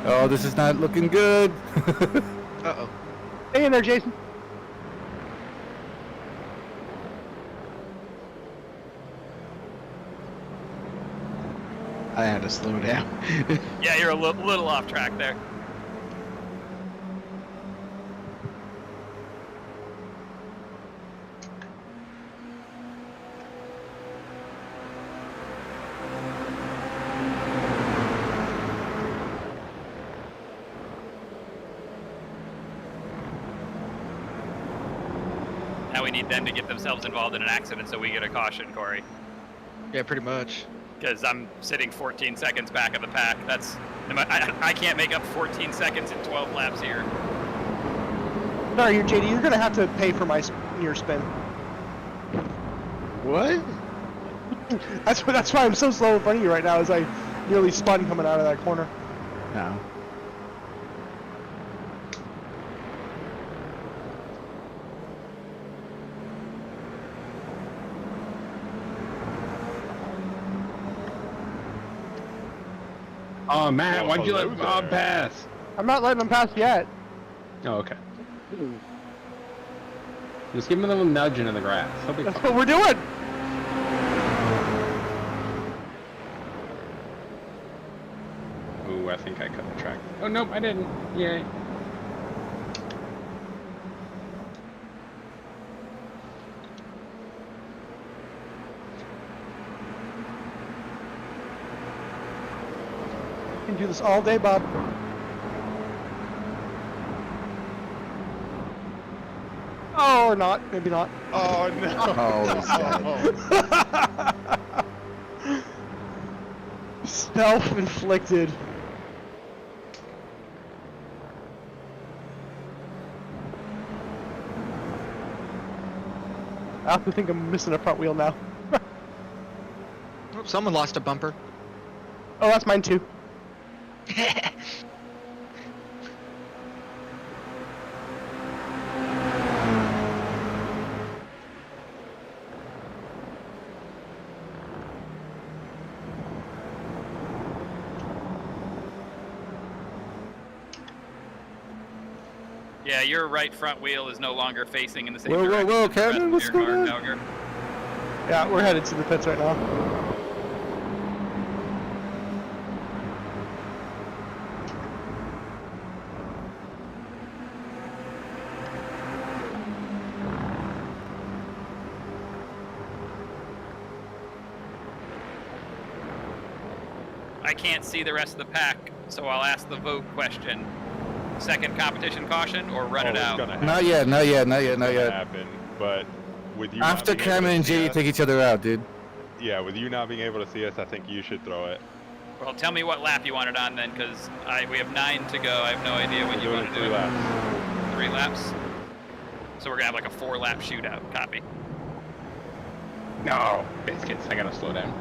Oh, this is not looking good. Uh-oh. Hey in there, Jason. I had to slow down. Yeah, you're a little off track there. Now we need them to get themselves involved in an accident so we get a caution, Corey. Yeah, pretty much. Because I'm sitting 14 seconds back of the pack. I can't make up 14 seconds in 12 laps here. Sorry, you're JD. You're gonna have to pay for your spin. What? That's why I'm so slow in front of you right now, as I nearly spun coming out of that corner. No. Oh, Matt, Well, why'd you hello let Bob there. pass? I'm not letting them pass yet. Oh, okay. Just give him a little nudge into the grass. He'll be That's fine. what we're doing. Ooh, I think I cut the track. Oh, nope, I didn't. Yay. You can do this all day, Bob. Oh, or not. Maybe not. Oh no! Self-inflicted. I have to think I'm missing a front wheel now. Oh, someone lost a bumper. Oh, that's mine too. Yeah, your right front wheel is no longer facing in the same Whoa, whoa, direction. whoa, as the rest Kevin, of what's your going car, on? Dogger. Yeah, we're headed to the pits right now. I can't see the rest of the pack, so I'll ask the vote question. Second competition caution or run it out? Not yet, not yet, not yet, not It's gonna yet. happen, but with you not After being able Cameron to and see J us- take each other out, dude. Yeah, with you not being able to see us, I think you should throw it. Well, tell me what lap you want it on then, because we have 9 to go. I have no idea what you We're want to doing do. 3 laps. 3 laps? So we're going to have like a 4-lap shootout. Copy. No, biscuits. I gotta slow down.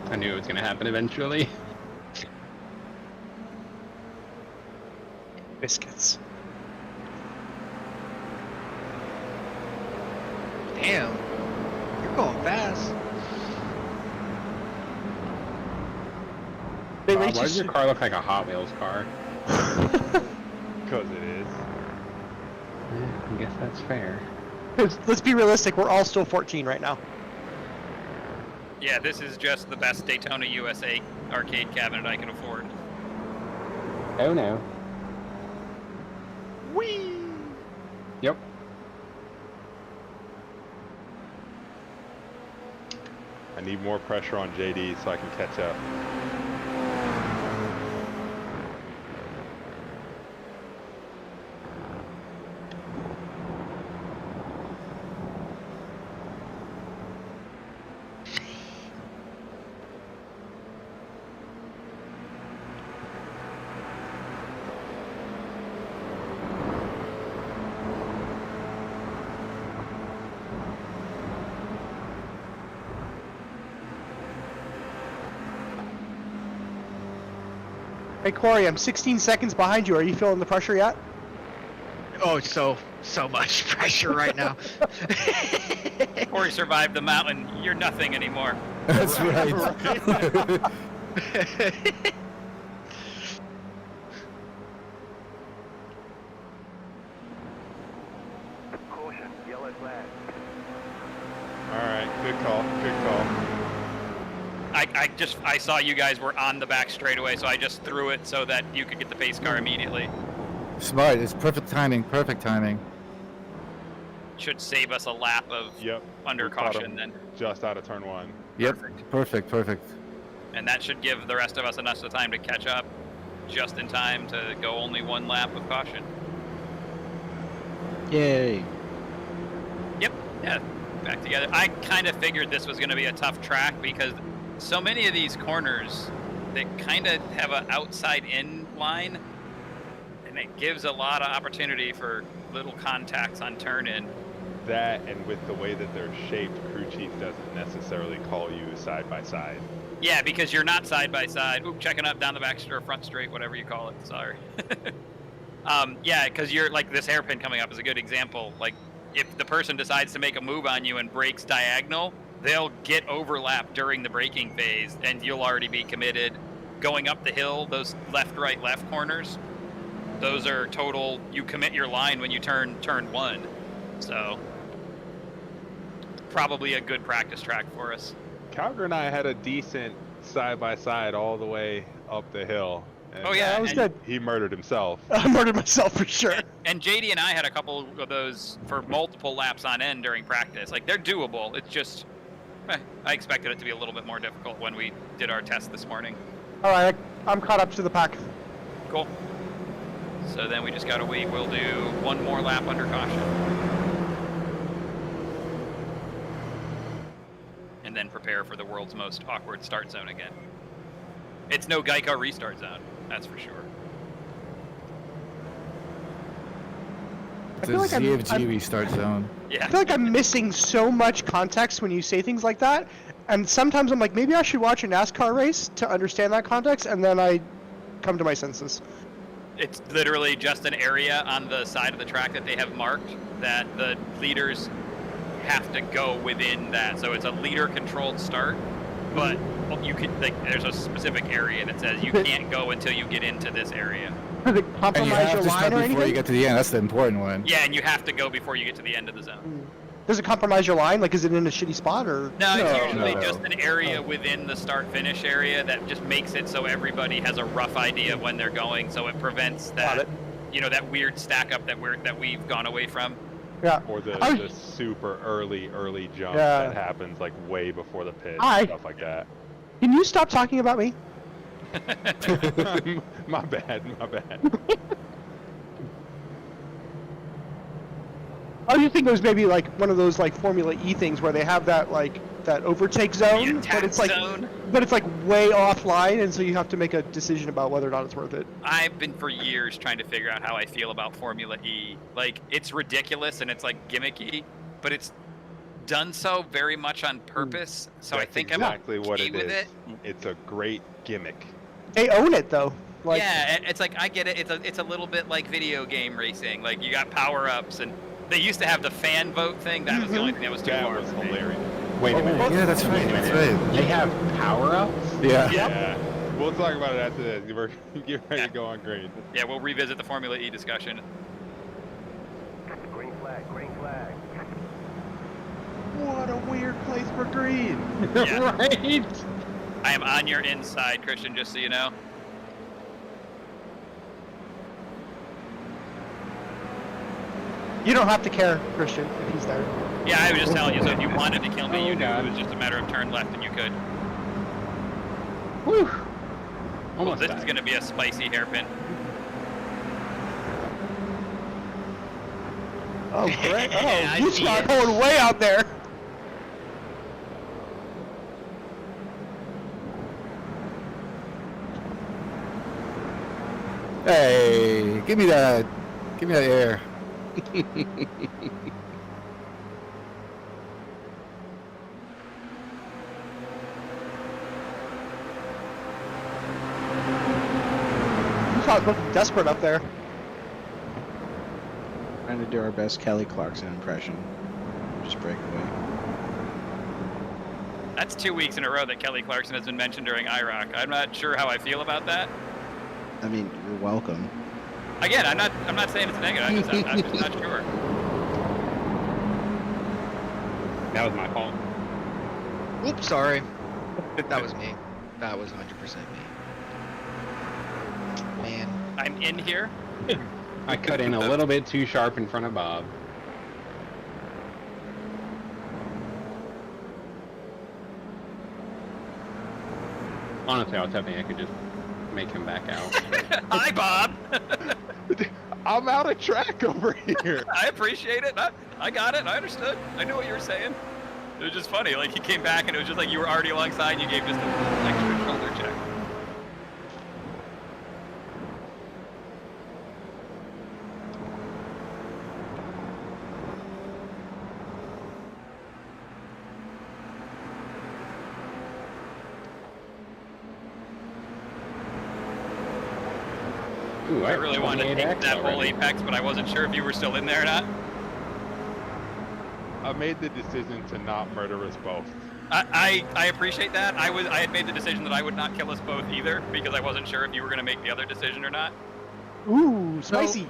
I knew it was gonna happen eventually. Biscuits. Damn. You're going fast. They Bob, reach why does your car look like a Hot Wheels car? Because it is. I guess that's fair. 'Cause let's be realistic, we're all still 14 right now. Yeah, this is just the best Daytona USA arcade cabinet I can afford. Oh no. Whee! Yep. I need more pressure on JD so I can catch up. Hey Corey, I'm 16 seconds behind you. Are you feeling the pressure yet? Oh, so much pressure right now. Corey survived the mountain. You're nothing anymore. That's right. Caution, yellow flag. Alright, good call, good call. I saw you guys were on the back straightaway, so I just threw it so that you could get the pace car immediately. Smart. It's perfect timing. Perfect timing. Should save us a lap of under We caught caution him then. Just out of turn 1. Yep. Perfect. And that should give the rest of us enough time to catch up just in time to go only one lap with caution. Yay. Yep, yeah, back together. I kind of figured this was going to be a tough track because so many of these corners, they kind of have an outside-in line, and it gives a lot of opportunity for little contacts on turn-in. That, and with the way that they're shaped, crew chief doesn't necessarily call you side by side. Yeah, because you're not side by side. Oop, checking up down the back or front straight, whatever you call it. Sorry. Yeah, because you're like this hairpin coming up is a good example. Like if the person decides to make a move on you and brakes diagonal, they'll get overlap during the braking phase, and you'll already be committed. Going up the hill, those left, right, left corners, those are total. You commit your line when you turn 1. So probably a good practice track for us. Calgary and I had a decent side-by-side all the way up the hill. And Oh, yeah, that was and- good. He murdered himself. I murdered myself for sure. And JD and I had a couple of those for multiple laps on end during practice. Like, they're doable. It's just, I expected it to be a little bit more difficult when we did our test this morning. All right, I'm caught up to the pack. Cool. So then we just gotta wait. We'll do one more lap under caution. And then prepare for the world's most awkward start zone again. It's no Geico restart zone, that's for sure. It's feel a like I'm- ZFG restart zone. Yeah. I feel like I'm missing so much context when you say things like that, and sometimes I'm like, maybe I should watch a NASCAR race to understand that context, and then I come to my senses. It's literally just an area on the side of the track that they have marked that the leaders have to go within that. So it's a leader-controlled start, but you could like there's a specific area that says you can't go until you get into this area. Does it And you compromise have your to stop line or before you anything? get to the end. That's the important one. Yeah, and you have to go before you get to the end of the zone. Does it compromise your line? Like, is it in a shitty spot or? No, it's No, usually no. just an area within the start-finish area that just makes it so everybody has a rough idea of when they're going, so it prevents Got that, it. you know, that weird stack up that we've gone away from. Yeah. Or the super early jump Yeah. that happens like way before the pit, Hi. stuff like that. Can you stop talking about me? My bad. I was just thinking it was maybe like one of those like Formula E things where they have that like that overtake zone, The but attack it's like zone. but it's like way offline, and so you have to make a decision about whether or not it's worth it. I've been for years trying to figure out how I feel about Formula E. Like, it's ridiculous and it's like gimmicky, but it's done so very much on purpose. So That's I think exactly I'm what okay it with is. it. It's a great gimmick. They own it though. Like, Yeah, it's like I get it. It's a little bit like video game racing. Like, you got power-ups, and they used to have the fan vote thing. That was the only thing that was too That far was for me. hilarious. Wait a minute. Yeah, that's right. That's right. They have power-ups? Yeah. Yeah. We'll talk about it after this. We're get ready to go on green. Yeah, we'll revisit the Formula E discussion. Green flag, green flag. What a weird place for green. Yeah. Right? I am on your inside, Christian, just so you know. You don't have to care, Christian, if he's there. Yeah, I was just telling you, so if you wanted to kill me, Oh, you knew God. it was just a matter of turn left and you could. Whew. Well, Almost this died. is going to be a spicy hairpin. Oh, great. Oh, I you see are it. going way out there. Hey, give me that air. You thought looking desperate up there. Trying to do our best Kelly Clarkson impression. Just break away. That's 2 weeks in a row that Kelly Clarkson has been mentioned during IROCC. I'm not sure how I feel about that. I mean, you're welcome. Again, I'm not saying it's negative. I'm just not sure. That was my fault. Oops, sorry. That was me. That was 100% me. Man. I'm in here. I cut in a little bit too sharp in front of Bob. Honestly, I was hoping I could just make him back out. Hi, Bob. I'm out of track over here. I appreciate it. I got it. I understood. I knew what you were saying. It was just funny. Like, he came back and it was just like you were already alongside and you gave just an extra shoulder check. Ooh, I really wanted to 28X take that whole already. apex, but I wasn't sure if you were still in there or not. I made the decision to not murder us both. I appreciate that. I had made the decision that I would not kill us both either because I wasn't sure if you were going to make the other decision or not. Ooh, spicy.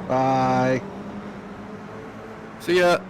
Bye. See ya.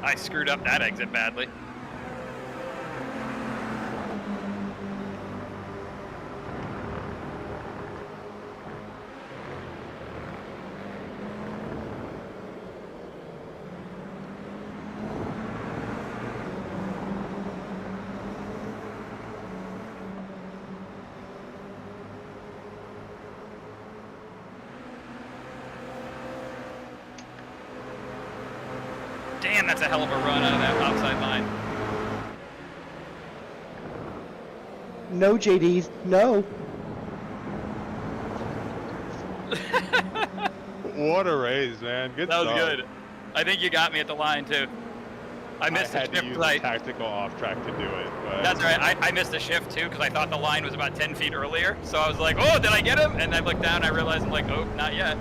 I screwed up that exit badly. Damn, that's a hell of a run out of that outside line. No, JD. No. What a raise, man. Good That was stuff. good. I think you got me at the line too. I missed the had to shift use right. a tactical off track to do it. But That's right. I missed the shift too because I thought the line was about 10 feet earlier. So I was like, oh, did I get him? And I looked down and I realized I'm like, oh, not yet.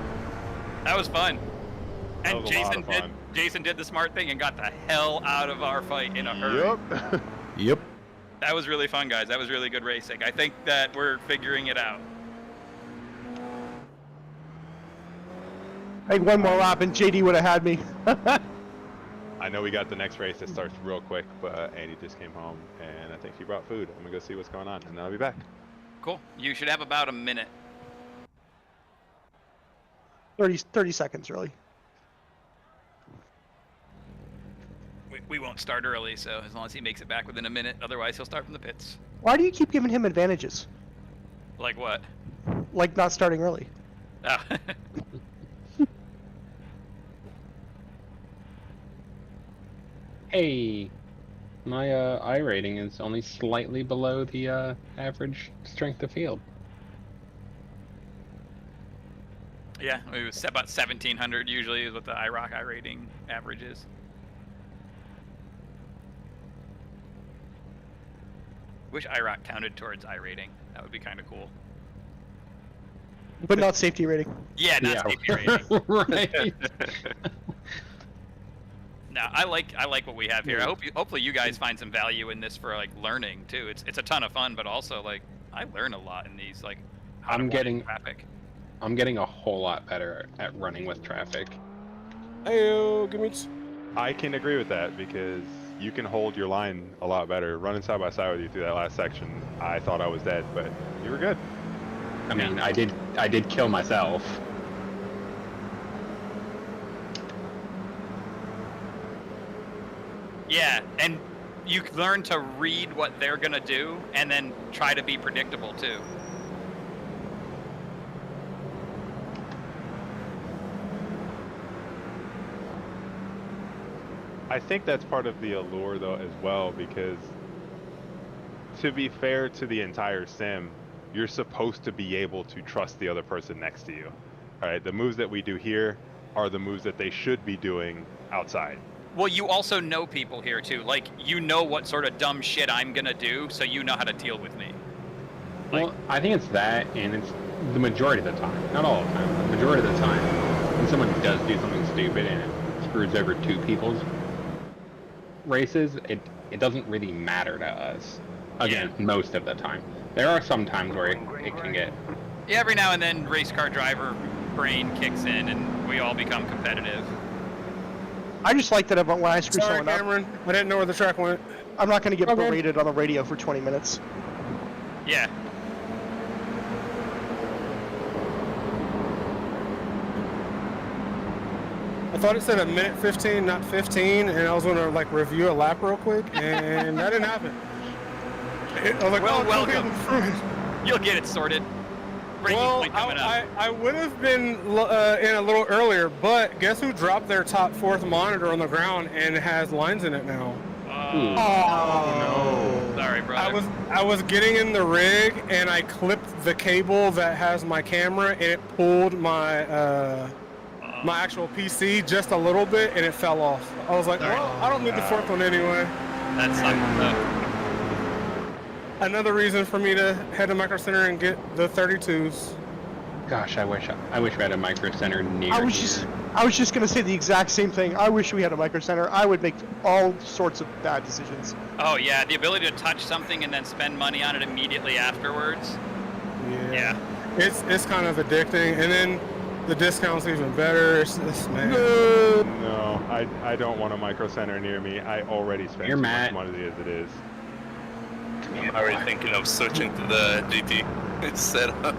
That was fun. That And was a lot of fun. Jason did the smart thing and got the hell out of our fight in a hurry. Yep. Yep. That was really fun, guys. That was really good racing. I think that we're figuring it out. I think one more lap and JD would have had me. I know we got the next race that starts real quick, but Andy just came home and I think she brought food. I'm gonna go see what's going on and then I'll be back. Cool. You should have about a minute. 30 seconds, really. We won't start early, so as long as he makes it back within a minute. Otherwise, he'll start from the pits. Why do you keep giving him advantages? Like what? Like not starting early. Oh. Hey, My I rating is only slightly below the average strength of field. Yeah, it was about 1,700 usually is what the IROCC I rating average is. Wish IROCC counted towards I rating. That would be kind of cool. But not safety rating. Yeah, not safety rating. Right. No, I like what we have here. Hopefully you guys find some value in this for like learning too. It's a ton of fun, but also like I learn a lot in these like how to run in traffic. I'm getting a whole lot better at running with traffic. Hey, give me. I can agree with that because you can hold your line a lot better. Running side by side with you through that last section, I thought I was dead, but you were good. I mean, I did kill myself. Yeah, and you learn to read what they're gonna do and then try to be predictable too. I think that's part of the allure though as well, because to be fair to the entire sim, you're supposed to be able to trust the other person next to you. All right, the moves that we do here are the moves that they should be doing outside. Well, you also know people here too. Like, you know what sort of dumb shit I'm gonna do, so you know how to deal with me. Like, well, I think it's that, and it's the majority of the time. Not all the time, but the majority of the time. When someone does do something stupid and it screws over two people's races, it doesn't really matter to us. Again, most of the time. There are some times where it can get... Yeah, every now and then race car driver brain kicks in and we all become competitive. I just like that when I screw Sorry, someone up. Cameron. I didn't know where the track went. I'm not going to get berated on the radio for 20 minutes. Yeah. I thought it said a minute 15, not 15, and I was going to like review a lap real quick, and that didn't happen. I was like, well, oh, welcome. You'll get it sorted. Well, I would have been in a little earlier, but guess who dropped their top fourth monitor on the ground and has lines in it now? Oh no! Sorry, brother. I was getting in the rig and I clipped the cable that has my camera and it pulled my my actual PC just a little bit and it fell off. I was like, well, I don't need the fourth one anyway. That sucks. Another reason for me to head to Micro Center and get the 32s. Gosh, I wish we had a Micro Center near I was just gonna say the exact same thing. I wish we had a Micro Center. I would make all sorts of bad decisions. Oh yeah, the ability to touch something and then spend money on it immediately afterwards. Yeah. It's kind of addicting, and then the discount's even better. It's man. No, I don't want a Micro Center near me. I already spend too much money as it is. I'm already thinking of switching to the GT setup.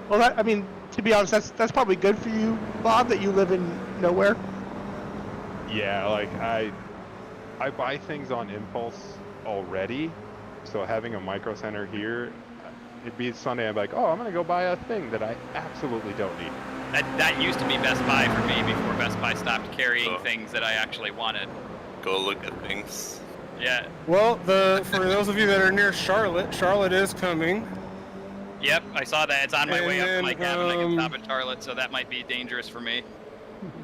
Well, I mean, to be honest, that's probably good for you, Bob, that you live in nowhere. Yeah, like I buy things on impulse already, so having a Micro Center here, it'd be Sunday, I'm like, oh, I'm gonna go buy a thing that I absolutely don't need. That used to be Best Buy for me before Best Buy stopped carrying things that I actually wanted. Go look at things. Yeah. Well, for those of you that are near Charlotte is coming. Yep, I saw that. It's on my way up to my cabin. I can stop in Charlotte, so that might be dangerous for me.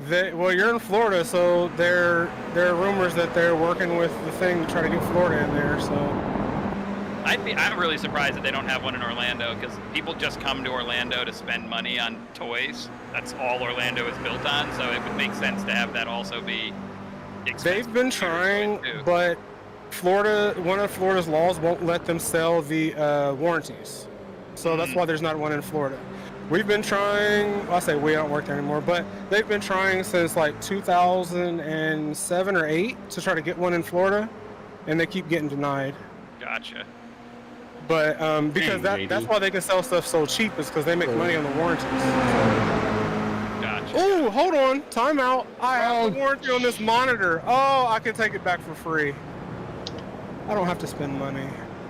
Well, you're in Florida, so there are rumors that they're working with the thing to try to get Florida in there. So I'm really surprised that they don't have one in Orlando, because people just come to Orlando to spend money on toys. That's all Orlando is built on, so it would make sense to have that also be expensive. They've been trying, but Florida, one of Florida's laws won't let them sell the warranties. So that's why there's not one in Florida. We've been trying, I say we don't work there anymore, but they've been trying since like 2007 or 8 to try to get one in Florida, and they keep getting denied. Gotcha. But because that's why they can sell stuff so cheap, is because they make money on the warranties. Gotcha. Oh, hold on, time out. I have a warranty on this monitor. Oh, I can take it back for free. I don't have to spend money.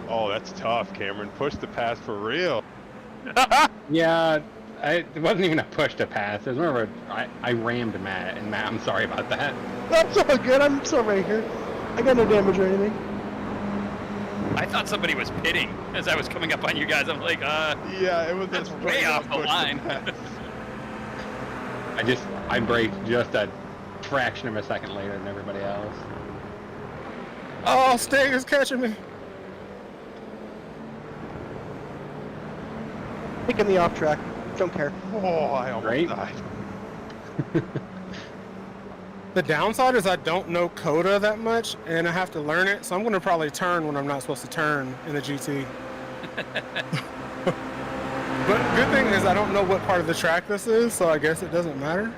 Oh, that's tough, Cameron. Push the pass for real. Yeah, it wasn't even a push to pass. It was more of I rammed Matt, and Matt, I'm sorry about that. That's all good. I'm still right here. I got no damage or anything. I thought somebody was pitting as I was coming up on you guys. I'm like, Yeah, it was that's way off the line. I braked just a fraction of a second later than everybody else. Oh, Sting is catching me. Picking the off track. Don't care. Oh, I almost died. The downside is I don't know COTA that much, and I have to learn it, so I'm going to probably turn when I'm not supposed to turn in the GT. But good thing is I don't know what part of the track this is, so I guess it doesn't matter.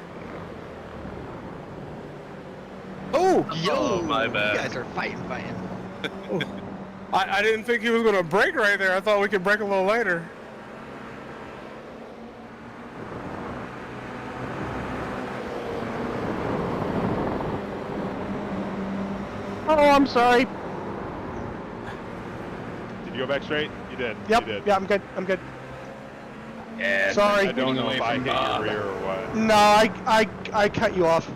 Oh, Yo, my bad. You guys are fighting. I didn't think he was going to brake right there. I thought we could brake a little later. Oh, I'm sorry. Did you go back straight? You did. Yep. You did. Yeah, I'm good. I'm good. Yeah, Sorry. I don't know if I hit Bob. your rear or what. No, I cut you off.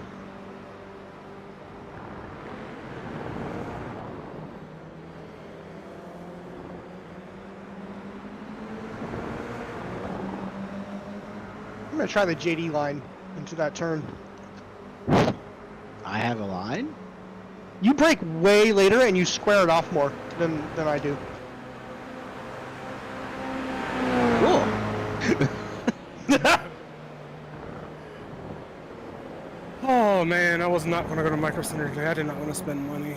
I'm gonna try the JD line into that turn. I have a line? You brake way later and you square it off more than I do. Cool. Oh man, I was not going to go to Micro Center today. I did not want to spend money.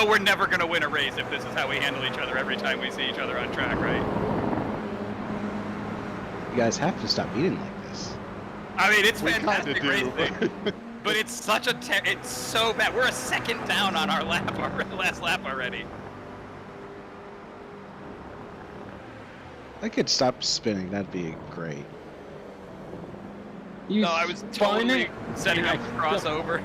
We're never gonna win a race if this is how we handle each other every time we see each other on track, right? You guys have to stop eating like this. I mean, it's We kinda fantastic do. racing, but it's such a it's so bad. We're a second down on our last lap already. I could stop spinning. That'd be great. You No, I was spun totally it, setting and up I crossover.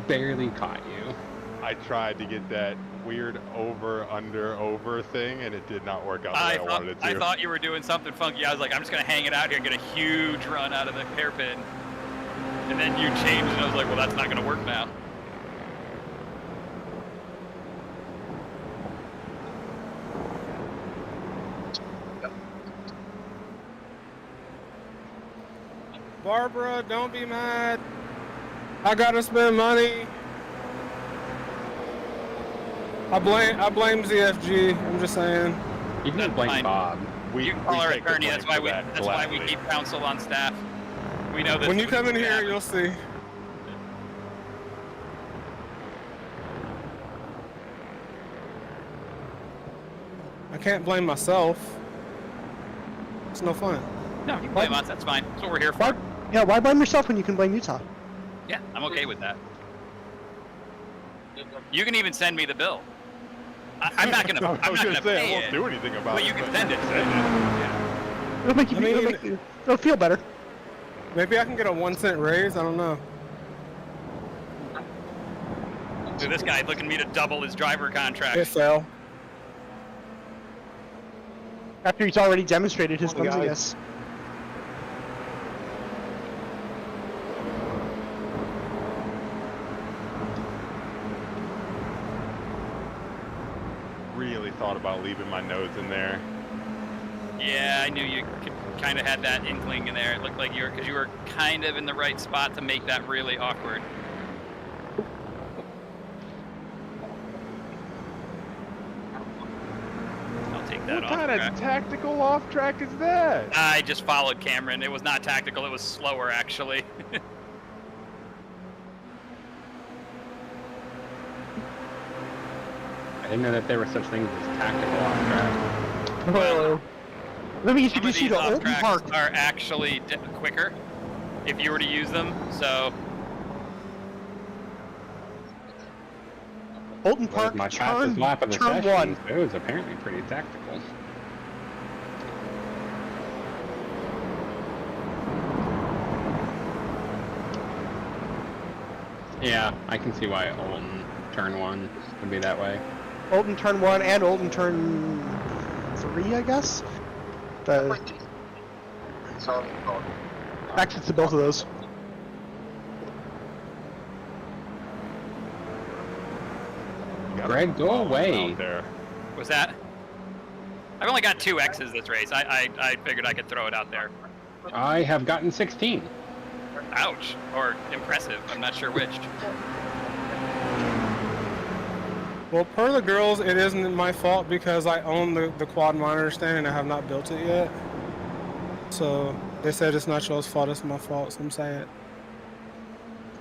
barely caught you. I tried to get that weird over thing, and it did not work out the way I wanted it to. I thought you were doing something funky. I was like, I'm just gonna hang it out here and get a huge run out of the hairpin. And then you changed, and I was like, well, that's not gonna work now. Barbara, don't be mad. I gotta spend money. I blame ZFG. I'm just saying. You can blame fine. Bob. You can call our attorney. That's why we keep counsel on staff. We know this. When you come in here, happen. you'll see. I can't blame myself. It's no fun. No, you can blame us. That's fine. That's what we're here for. Why blame yourself when you can blame Utah? Yeah, I'm okay with that. You can even send me the bill. I'm not gonna. I'm not gonna pay I won't do anything about but it. you can send it. Yeah. It'll make you. It'll feel better. Maybe I can get a 1 cent raise. I don't know. So this guy looking me to double his driver contract. It fell. After he's already demonstrated his Oh, clumsiness. Really thought about leaving my nose in there. Yeah, I knew you kind of had that inkling in there. It looked like because you were kind of in the right spot to make that really awkward. I'll take that What off. kind of track. tactical off track is that? I just followed Cameron. It was not tactical. It was slower, actually. I didn't know that there were such things as tactical off track. Well, let me Some of introduce you these to off Old tracks Park. are actually quicker if you were to use them. So Olden That was Park, my fastest lap of the turn session, one. so it was apparently pretty tactical. Yeah, I can see why Olden turn 1 would be that way. Olden turn 1 and Olden turn 3, I guess. Exits to both of those. Greg, go away. Was that? I've only got 2 X's this race. I figured I could throw it out there. I have gotten 16. Ouch. Or impressive. I'm not sure which. Well, per the girls, it isn't my fault because I own the quad monitor stand and I have not built it yet. So they said it's not y'all's fault, it's my fault, so I'm saying it.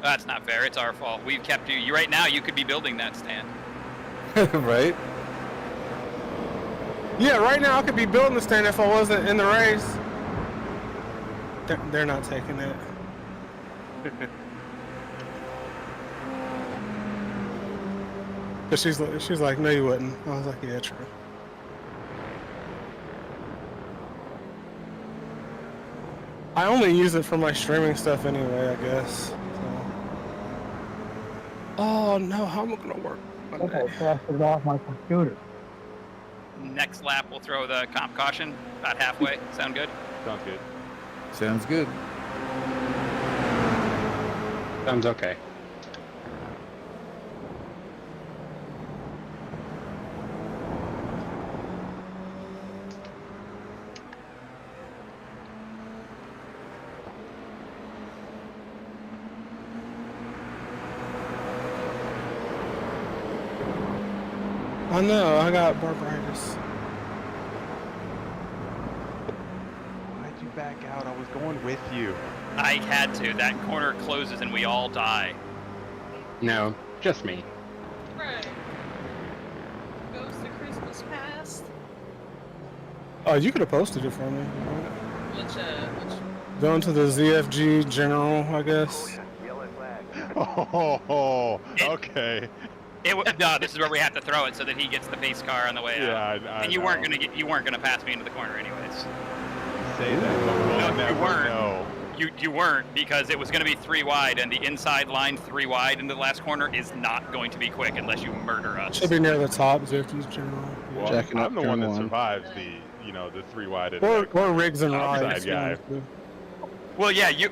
That's not fair. It's our fault. We've kept you. Right now, you could be building that stand. Right? Yeah, right now I could be building the stand if I wasn't in the race. They're not taking it. But she's like, no, you wouldn't. I was like, yeah, true. I only use it for my streaming stuff anyway, I guess. So. Oh no, how am I gonna work? Okay, so I took it off my computer. Next lap, we'll throw the comp caution about halfway. Sound good? Sounds good. Sounds good. Sounds okay. I know, I got barbaritis. Why'd you back out? I was going with you. I had to. That corner closes and we all die. No, just me. Right. Goes the Christmas past. Oh, you could have posted it for me. Which Going to the ZFG General, I guess. Oh, okay. No, this is where we have to throw it so that he gets the pace car on the way out. I and you know. weren't gonna pass me into the corner anyways. Say that, but we'll No, never you weren't. know. You weren't, because it was going to be 3 wide, and the inside line 3 wide into the last corner is not going to be quick unless you murder us. Should be near the top, ZFG's General. Well, Jacking up I'm the one that turn one. survives the 3 wide and Or Riggs and Ryan. outside guy. Well, yeah, you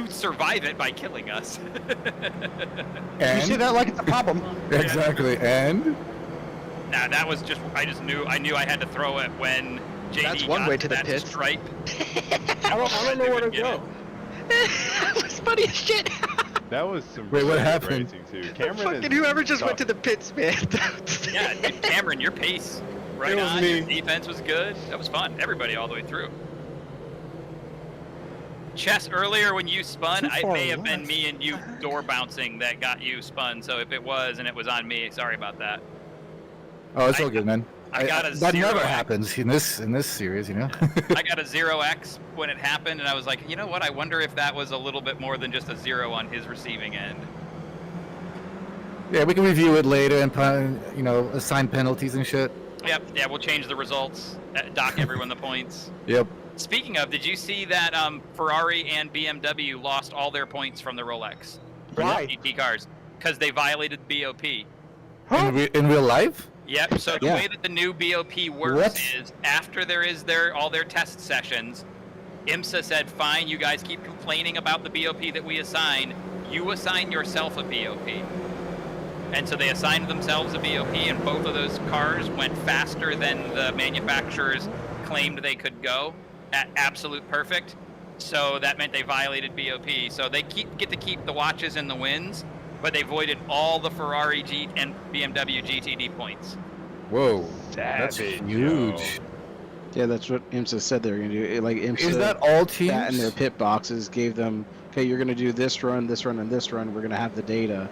survive it by killing us. You say that like it's a problem. Exactly, and? Nah, that was just, I knew I had to throw it when JD That's one got way to the that pits. stripe. I don't know where to go. That was funny as shit. That was some Wait, what really good happened? racing too. Cameron Fucking is whoever just went tough. to the pits, man. Yeah, dude, Cameron, your pace right It was on. me. Your defense was good. That was fun. Everybody all the way through. Chess, earlier when you spun, Too it far may have been left. me and you door bouncing that got you spun. So if it was and it was on me, sorry about that. Oh, it's all good, man. I got a that never 0x. happens in this series, you know. I got a 0x when it happened, and I was like, you know what? I wonder if that was a little bit more than just a 0 on his receiving end. Yeah, we can review it later and assign penalties and shit. Yep, yeah, we'll change the results, dock everyone the points. Yep. Speaking of, did you see that Ferrari and BMW lost all their points from the Rolex? Why? GT cars, because they violated BOP. In real life? Yep. So the Yeah. way that the new BOP works What? is after there is all their test sessions, IMSA said, "Fine, you guys keep complaining about the BOP that we assign. You assign yourself a BOP." And so they assigned themselves a BOP, and both of those cars went faster than the manufacturers claimed they could go at absolute perfect. So that meant they violated BOP. So they get to keep the watches and the wins, but they voided all the Ferrari and BMW GTD points. Whoa, that's Savage, huge. Yeah, that's what IMSA said they were going to do. Like IMSA, Is that all teams? that in their pit boxes gave them, okay, you're going to do this run, and this run. We're going to have the data.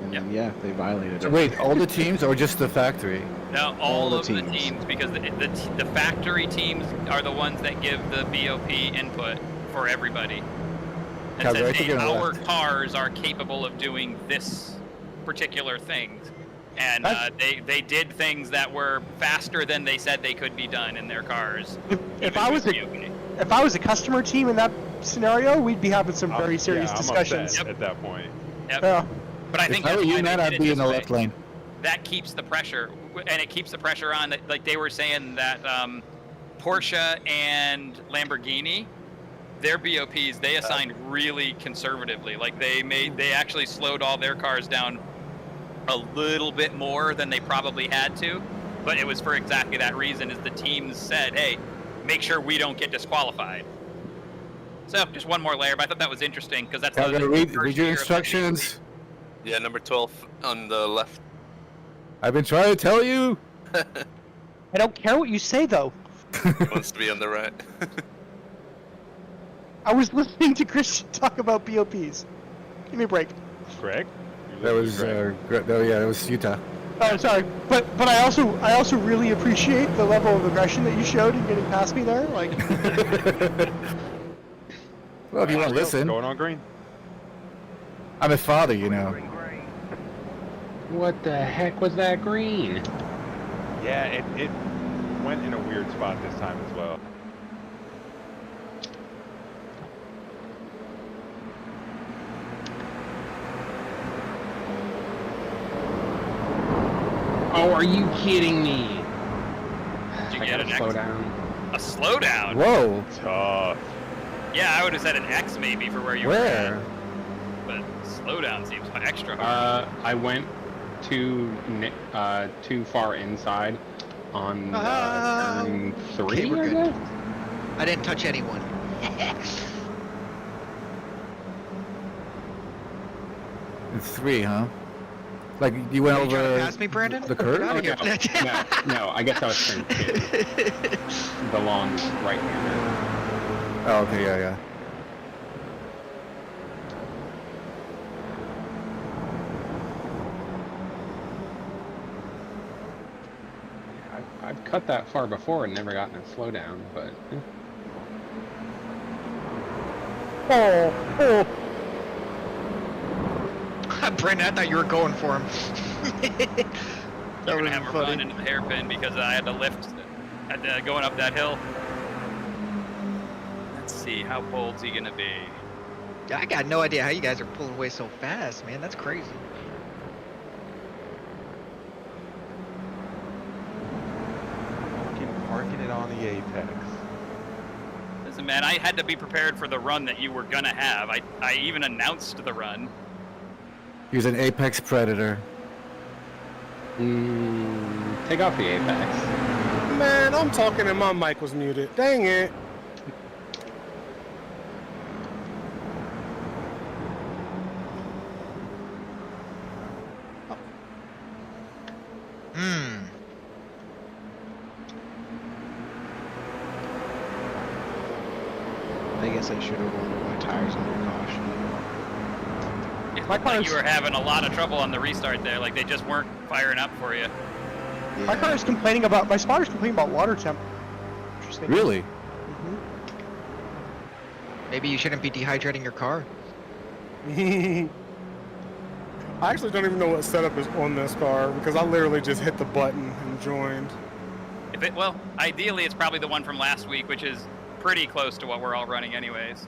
And then, yeah, they violated it. Wait, all the teams or just the factory? No, All all the of the teams. teams, because the factory teams are the ones that give the BOP input for everybody. And Cause says, I think hey, it our left. cars are capable of doing this particular thing. And they did things that were faster than they said they could be done in their cars. If even I was with a BOP. if I was a customer team in that scenario, we'd be having some very serious I'm discussions. upset at that point. Yep. Yeah. But I think If I that's were you, why Matt, they I'd did be it in the this left way. lane. That keeps the pressure, and it keeps the pressure on. Like they were saying that Porsche and Lamborghini, their BOPs they assigned really conservatively. Like they actually slowed all their cars down a little bit more than they probably had to, but it was for exactly that reason. Is the teams said, hey, make sure we don't get disqualified. So just one more layer, but I thought that was interesting because that's. Read your instructions. Yeah, number 12 on the left. I've been trying to tell you. I don't care what you say though. Wants to be on the right. I was listening to Christian talk about BOPs. Give me a break. Greg? That was that was Utah. Oh, sorry, but I also really appreciate the level of aggression that you showed in getting past me there. Like, well, if you want to listen, going on green. I'm a father, you know. What the heck was that green? Yeah, it went in a weird spot this time as well. Oh, are you kidding me? Did you I get gotta an slow X? down. A slowdown? Whoa. Tough. Yeah, I would have said an X maybe for where you were at. But slowdown seems extra hard. I went too far inside on turn 3, Okay, we're I good. guess? I didn't touch anyone. It's 3, huh? Like you went Are you trying over to pass me, Brandon? the curve? Get out of Oh, here. no, I guess I was turn 2. The long right-hander. Oh, okay, yeah. I've cut that far before and never gotten a slowdown, but... oh. Brandon, I thought you were going for him. You're gonna have a run into the hairpin because I had to lift going up that hill. Let's see, how bold's he gonna be? I got no idea how you guys are pulling away so fast, man. That's crazy. Parking it on the apex. Listen, man, I had to be prepared for the run that you were gonna have. I even announced the run. He's an apex predator. Take off the apex. Man, I'm talking and my mic was muted. Dang it. I guess I should have ordered my tires under caution. It looked like you were having a lot of trouble on the restart there. Like they just weren't firing up for you. Yeah. My spotter's complaining about water temp. Interesting. Really? Mm-hmm. Maybe you shouldn't be dehydrating your car. I actually don't even know what setup is on this car because I literally just hit the button and joined. Well, ideally it's probably the one from last week, which is pretty close to what we're all running anyways.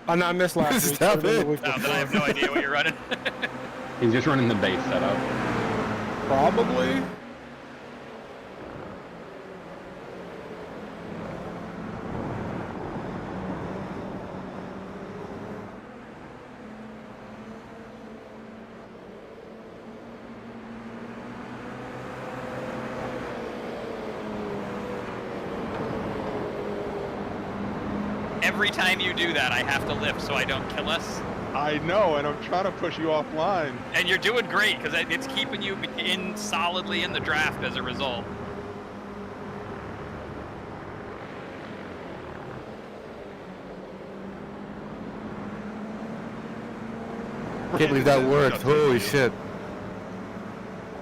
Oh, no, I missed last week. Stop it. Then I have no idea what you're running. He's just running the base setup. Probably. Every time you do that, I have to lift so I don't kill us. I know, and I'm trying to push you offline. And you're doing great, because it's keeping you solidly in the draft as a result. I can't believe that worked. Holy shit.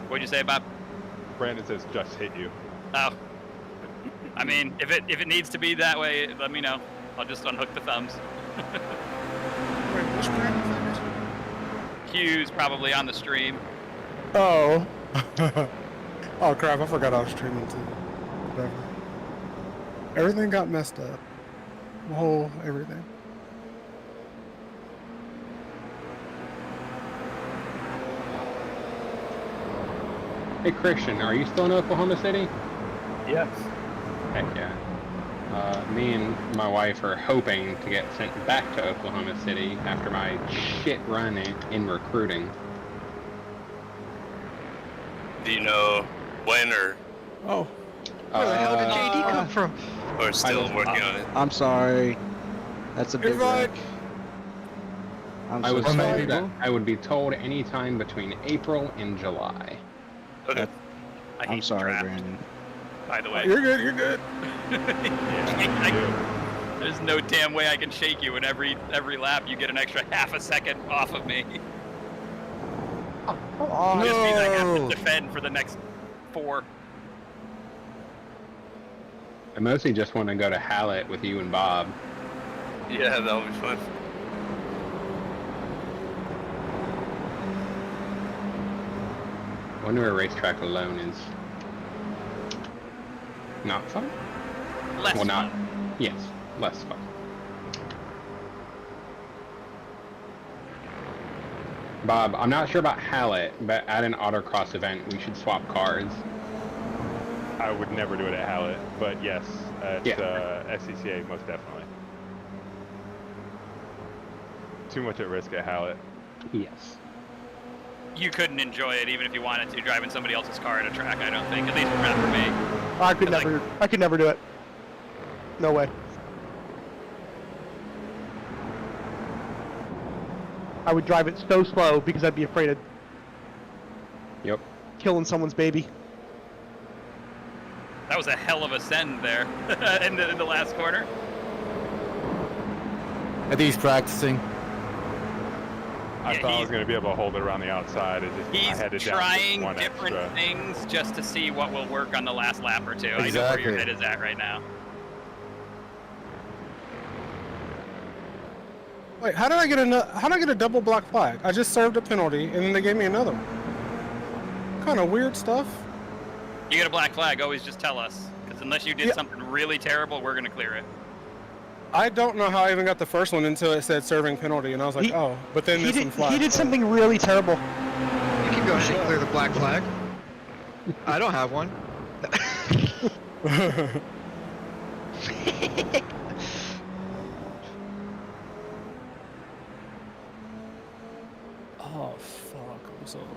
What'd you say, Bob? Brandon says just hit you. Oh. I mean, if it needs to be that way, let me know. I'll just unhook the thumbs. Wait, which brand is that? Q's probably on the stream. Oh. Oh crap, I forgot I was streaming too. Whatever. Everything got messed up. The whole everything. Hey Christian, are you still in Oklahoma City? Yes. Heck yeah. Me and my wife are hoping to get sent back to Oklahoma City after my shit run in recruiting. Do you know when or? Oh. Where the hell did JD come from? Or still working on it? I'm sorry. That's a big wreck. I was told that I would be told anytime between April and July. Okay. I'm sorry, Brandon. By the way. You're good, you're good. There's no damn way I can shake you, and every lap you get an extra half a second off of me. Oh, Just means I have to defend for the next 4. I mostly just want to go to Hallett with you and Bob. Yeah, that'll be fun. Going to a racetrack alone is not fun. Less well, not. fun. Yes, less fun. Bob, I'm not sure about Hallett, but at an autocross event, we should swap cars. I would never do it at Hallett, but yes, at SCCA, most definitely. Too much at risk at Hallett. Yes. You couldn't enjoy it even if you wanted to, driving somebody else's car at a track, I don't think. At least not for me. I could never do it. No way. I would drive it so slow because I'd be afraid of killing someone's baby. That was a hell of a send there in the last corner. I think he's practicing. I thought I was going to be able to hold it around the outside. I had He's it down trying just one different extra. things just to see what will work on the last lap or two. I know where your head is at right now. Wait, how did I get a double black flag? I just served a penalty and then they gave me another one. Kind of weird stuff. You get a black flag, always just tell us. Because unless you did something really terrible, we're going to clear it. I don't know how I even got the first one until it said serving penalty, and I was like, oh, but then this one flagged. He did something really terrible. You can go ahead and clear the black flag. I don't have one. Oh, fuck. I'm so sorry.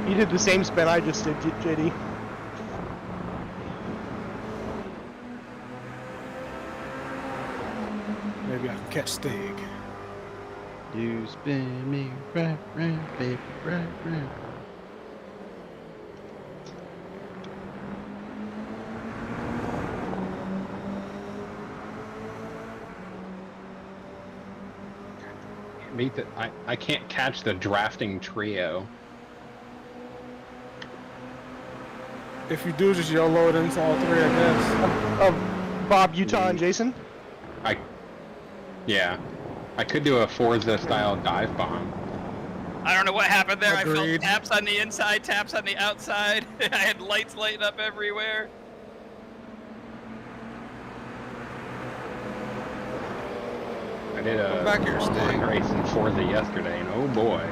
You did the same spin I just did, JD. Maybe I can catch Stig. You spin me right round, baby, right round. I can't catch the drafting trio. If you do, just YOLO it into all three, I guess. Bob, Utah, and Jason? Yeah. I could do a Forza-style dive bomb. I don't know what happened there. Agreed. I felt taps on the inside, taps on the outside. I had lights lighting up everywhere. I did a online race in Forza yesterday, and oh boy.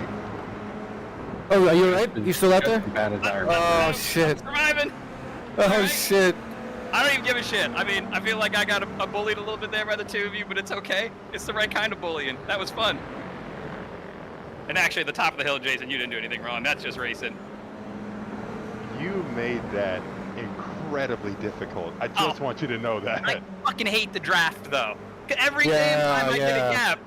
Oh, are you alright? You still out there? As bad as I remember. Oh, shit. Surviving. Oh, shit. I don't even give a shit. I mean, I feel like I got a bullied a little bit there by the two of you, but it's okay. It's the right kind of bullying. That was fun. And actually, at the top of the hill, Jason, you didn't do anything wrong. That's just racing. You made that incredibly difficult. I just want you to know that. I fucking hate the draft, though. Every damn time I get a gap,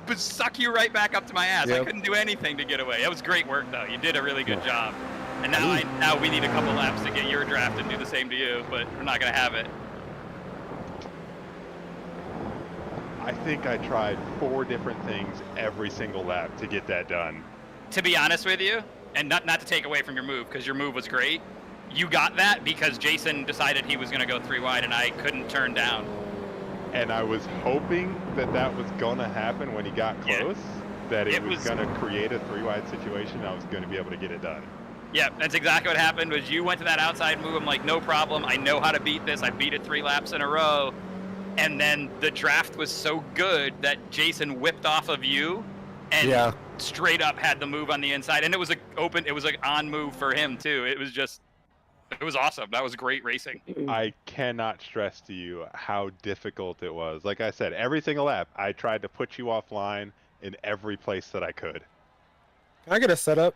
would suck you right back up to my ass. I couldn't do anything to get away. It was great work, though. You did a really good job. And now we need a couple laps to get your draft and do the same to you, but we're not going to have it. I think I tried 4 different things every single lap to get that done. To be honest with you, and not to take away from your move, because your move was great, you got that because Jason decided he was going to go 3 wide and I couldn't turn down. And I was hoping that that was going to happen when he got close, that it was going to create a 3 wide situation and I was going to be able to get it done. Yeah, that's exactly what happened. Was you went to that outside move, I'm like, no problem, I know how to beat this, I beat it 3 laps in a row. And then the draft was so good that Jason whipped off of you and straight up had the move on the inside, and it was an on move for him too. It was awesome. That was great racing. I cannot stress to you how difficult it was. Like I said, every single lap, I tried to put you offline in every place that I could. Can I get a setup?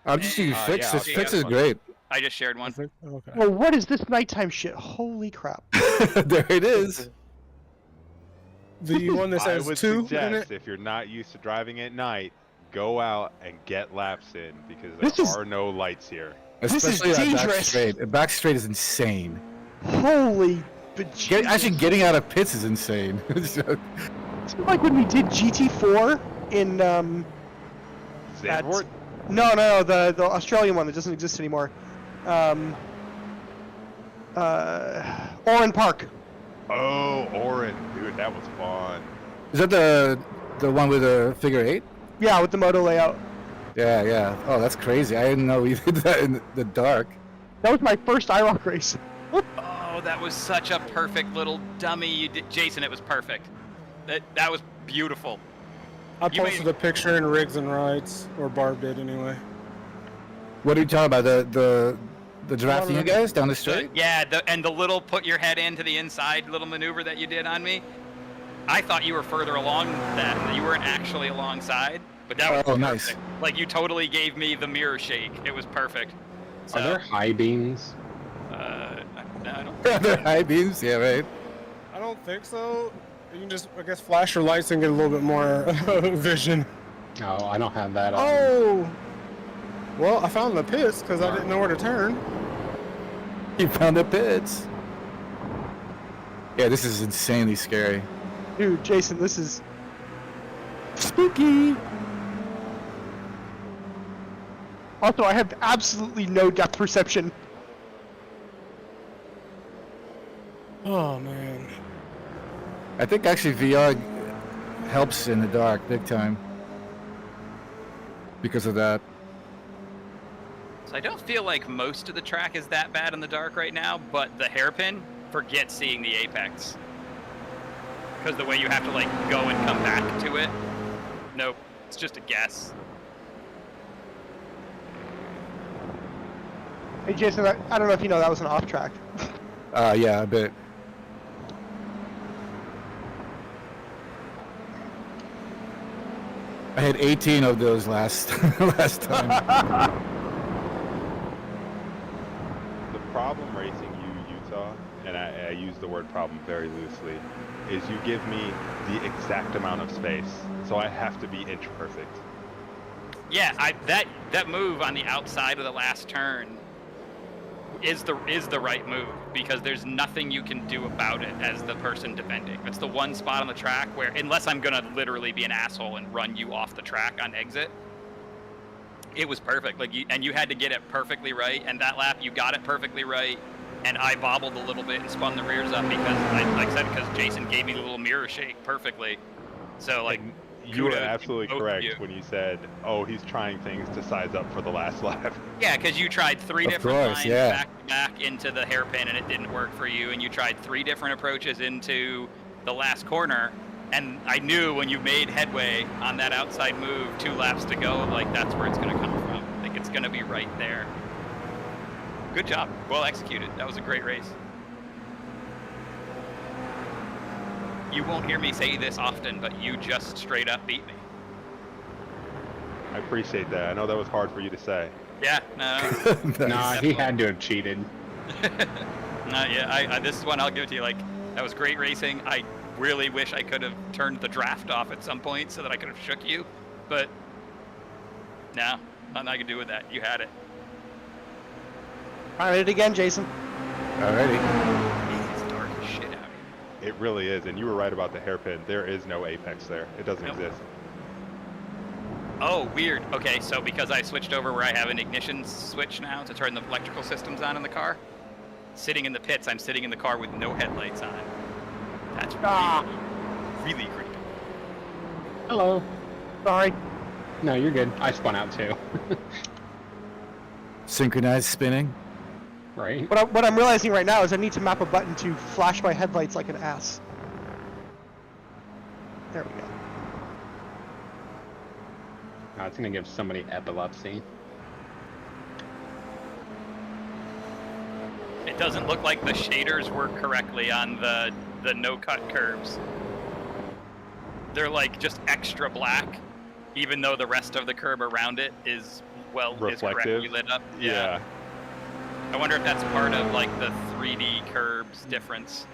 I'm just using Fix. Yeah, Fix is great. I just shared one. Okay. Well, what is this nighttime shit? Holy crap! There it is. The one that says I would 2 in suggest it. if you're not used to driving at night, go out and get laps in because This there are no lights here. Especially is that back dangerous. straight. The back straight is insane. Holy bejesus. Actually, getting out of pits is insane. It's like when we did GT4 in Zandvoort? No, the Australian one that doesn't exist anymore. Oran Park. Oh, Oren, dude, that was fun. Is that the one with the figure 8? Yeah, with the moto layout. Yeah. Oh, that's crazy. I didn't know we did that in the dark. That was my first IROCC race. Oh, that was such a perfect little dummy you did, Jason. It was perfect. That was beautiful. I posted a picture in Rigs and Rides, or Barb did anyway. What are you talking about? The drafting you guys down the street? Yeah, and the little put your head into the inside little maneuver that you did on me. I thought you were further along that. You weren't actually alongside, but that was perfect. Nice. Like you totally gave me the mirror shake. It was perfect. So, Are there high beams? No, I don't. Are there high beams? Yeah, right. I don't think so. You can just, I guess, flash your lights and get a little bit more vision. Oh, I don't have that. Oh! Well, I found the pits because I didn't know where to turn. You found the pits. Yeah, this is insanely scary. Dude, Jason, this is spooky. Also, I have absolutely no depth perception. Oh, man. I think actually VR helps in the dark big time because of that. So I don't feel like most of the track is that bad in the dark right now, but the hairpin, forget seeing the apex. Because the way you have to like go and come back to it, nope, it's just a guess. Hey, Jason, I don't know if you know that was an off track. Yeah, a bit. I had 18 of those last time. The problem racing Utah, and I use the word problem very loosely, is you give me the exact amount of space, so I have to be inch perfect. Yeah, that move on the outside of the last turn is the right move because there's nothing you can do about it as the person defending. It's the one spot on the track where, unless I'm gonna literally be an asshole and run you off the track on exit, it was perfect. Like you had to get it perfectly right, and that lap you got it perfectly right, and I bobbled a little bit and spun the rears up because Jason gave me the little mirror shake perfectly. So like. You were absolutely correct when you said, "Oh, he's trying things to size up for the last lap." Yeah, because you tried three different lines back to back into the hairpin, and it didn't work for you. And you tried 3 different approaches into the last corner, and I knew when you made headway on that outside move, 2 laps to go, like that's where it's going to come from. Like it's going to be right there. Good job, well executed. That was a great race. You won't hear me say this often, but you just straight up beat me. I appreciate that. I know that was hard for you to say. Yeah, no. Nah, he had to have cheated. Yeah, this is one I'll give it to you. Like, that was great racing. I really wish I could have turned the draft off at some point so that I could have shook you, but no, nothing I could do with that. You had it. Try it again, Jason. Alrighty. It's dark as shit out here. It really is, and you were right about the hairpin. There is no apex there. It doesn't exist. Oh, weird. Okay, so because I switched over where I have an ignition switch now to turn the electrical systems on in the car, sitting in the pits, I'm sitting in the car with no headlights on. That's really creepy. Hello. Sorry. No, you're good. I spun out too. Synchronized spinning. Right. What I'm realizing right now is I need to map a button to flash my headlights like an ass. There we go. No, it's gonna give somebody epilepsy. It doesn't look like the shaders work correctly on the no-cut curves. They're like just extra black, even though the rest of the curb around it is correctly lit up. Yeah. I wonder if that's part of like the 3D curbs difference.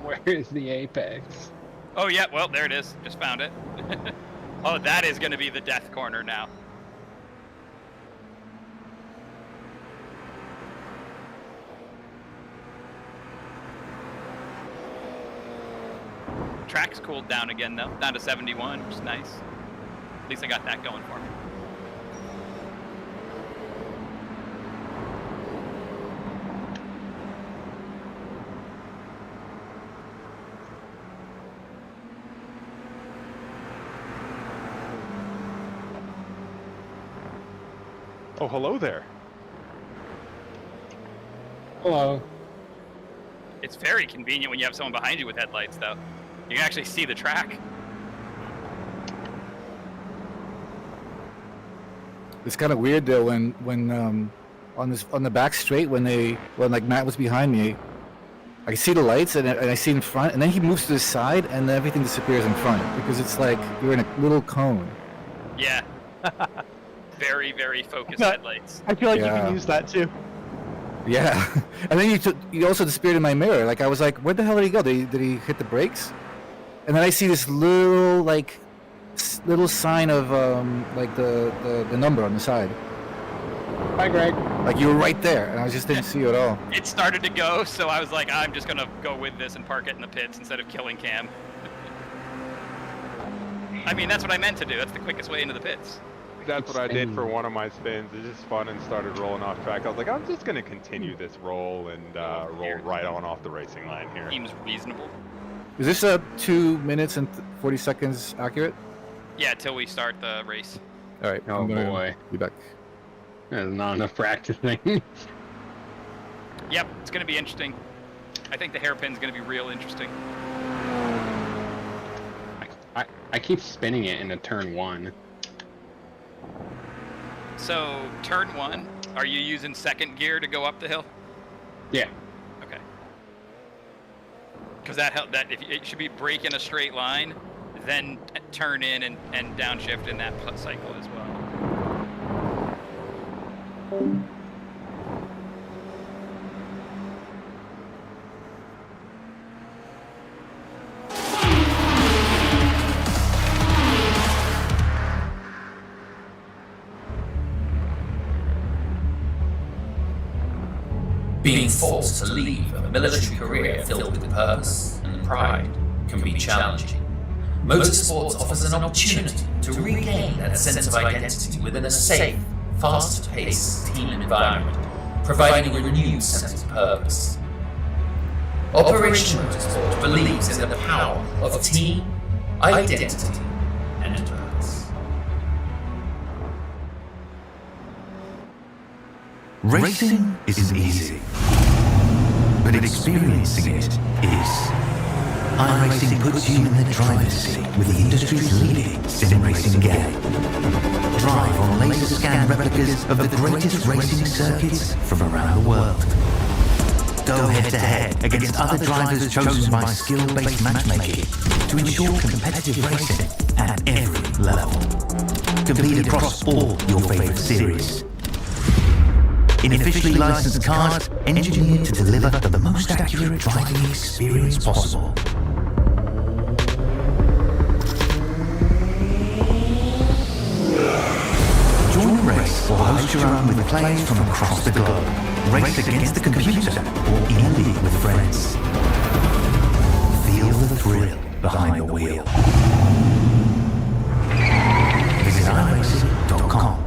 Where is the apex? Oh yeah, well there it is. Just found it. Oh, that is going to be the death corner now. Track's cooled down again though, down to 71, which is nice. At least I got that going for me. Oh, hello there. Hello. It's very convenient when you have someone behind you with headlights though. You can actually see the track. It's kind of weird though when on the back straight when like Matt was behind me, I see the lights and I see in front, and then he moves to the side and then everything disappears in front because it's like you're in a little cone. Yeah. Very, very focused headlights. I feel like you can use that too. Yeah, and then you also disappeared in my mirror. Like I was like, where the hell did he go? Did he hit the brakes? And then I see this little sign of like the number on the side. Hi, Greg. Like you were right there, and I just didn't see you at all. It started to go, so I was like, I'm just gonna go with this and park it in the pits instead of killing Cam. I mean, that's what I meant to do. That's the quickest way into the pits. That's what I did for one of my spins. It just spun and started rolling off track. I was like, I'm just going to continue this roll and roll right on off the racing line here. Seems reasonable. Is this 2 minutes and 40 seconds accurate? Yeah, till we start the race. All right. Oh boy. Be back. There's not enough practicing. Yep, it's going to be interesting. I think the hairpin's going to be real interesting. I keep spinning it into turn 1. So, turn 1, are you using second gear to go up the hill? Yeah. Okay. Because that if it should be brake in a straight line, then turn in and downshift in that cycle as well. Being forced to leave a military career filled with purpose and pride can be challenging. Motorsports offers an opportunity to regain that sense of identity within a safe, fast-paced team environment, providing a renewed sense of purpose. Operation Motorsport believes in the power of team, identity, and purpose. Racing isn't easy, but experiencing it is. iRacing puts you in the driver's seat with the industry's leading sim racing game. Drive on laser scan replicas of the greatest racing circuits from around the world. Go head to head against other drivers chosen by skill-based matchmaking to ensure competitive racing at every level. Compete across all your favorite series. In officially licensed cars, engineered to deliver the most accurate driving experience possible. Join the race or host your own with players from across the globe. Race against the computer or in a league with friends. Feel the thrill behind the wheel. Visit iRacing.com.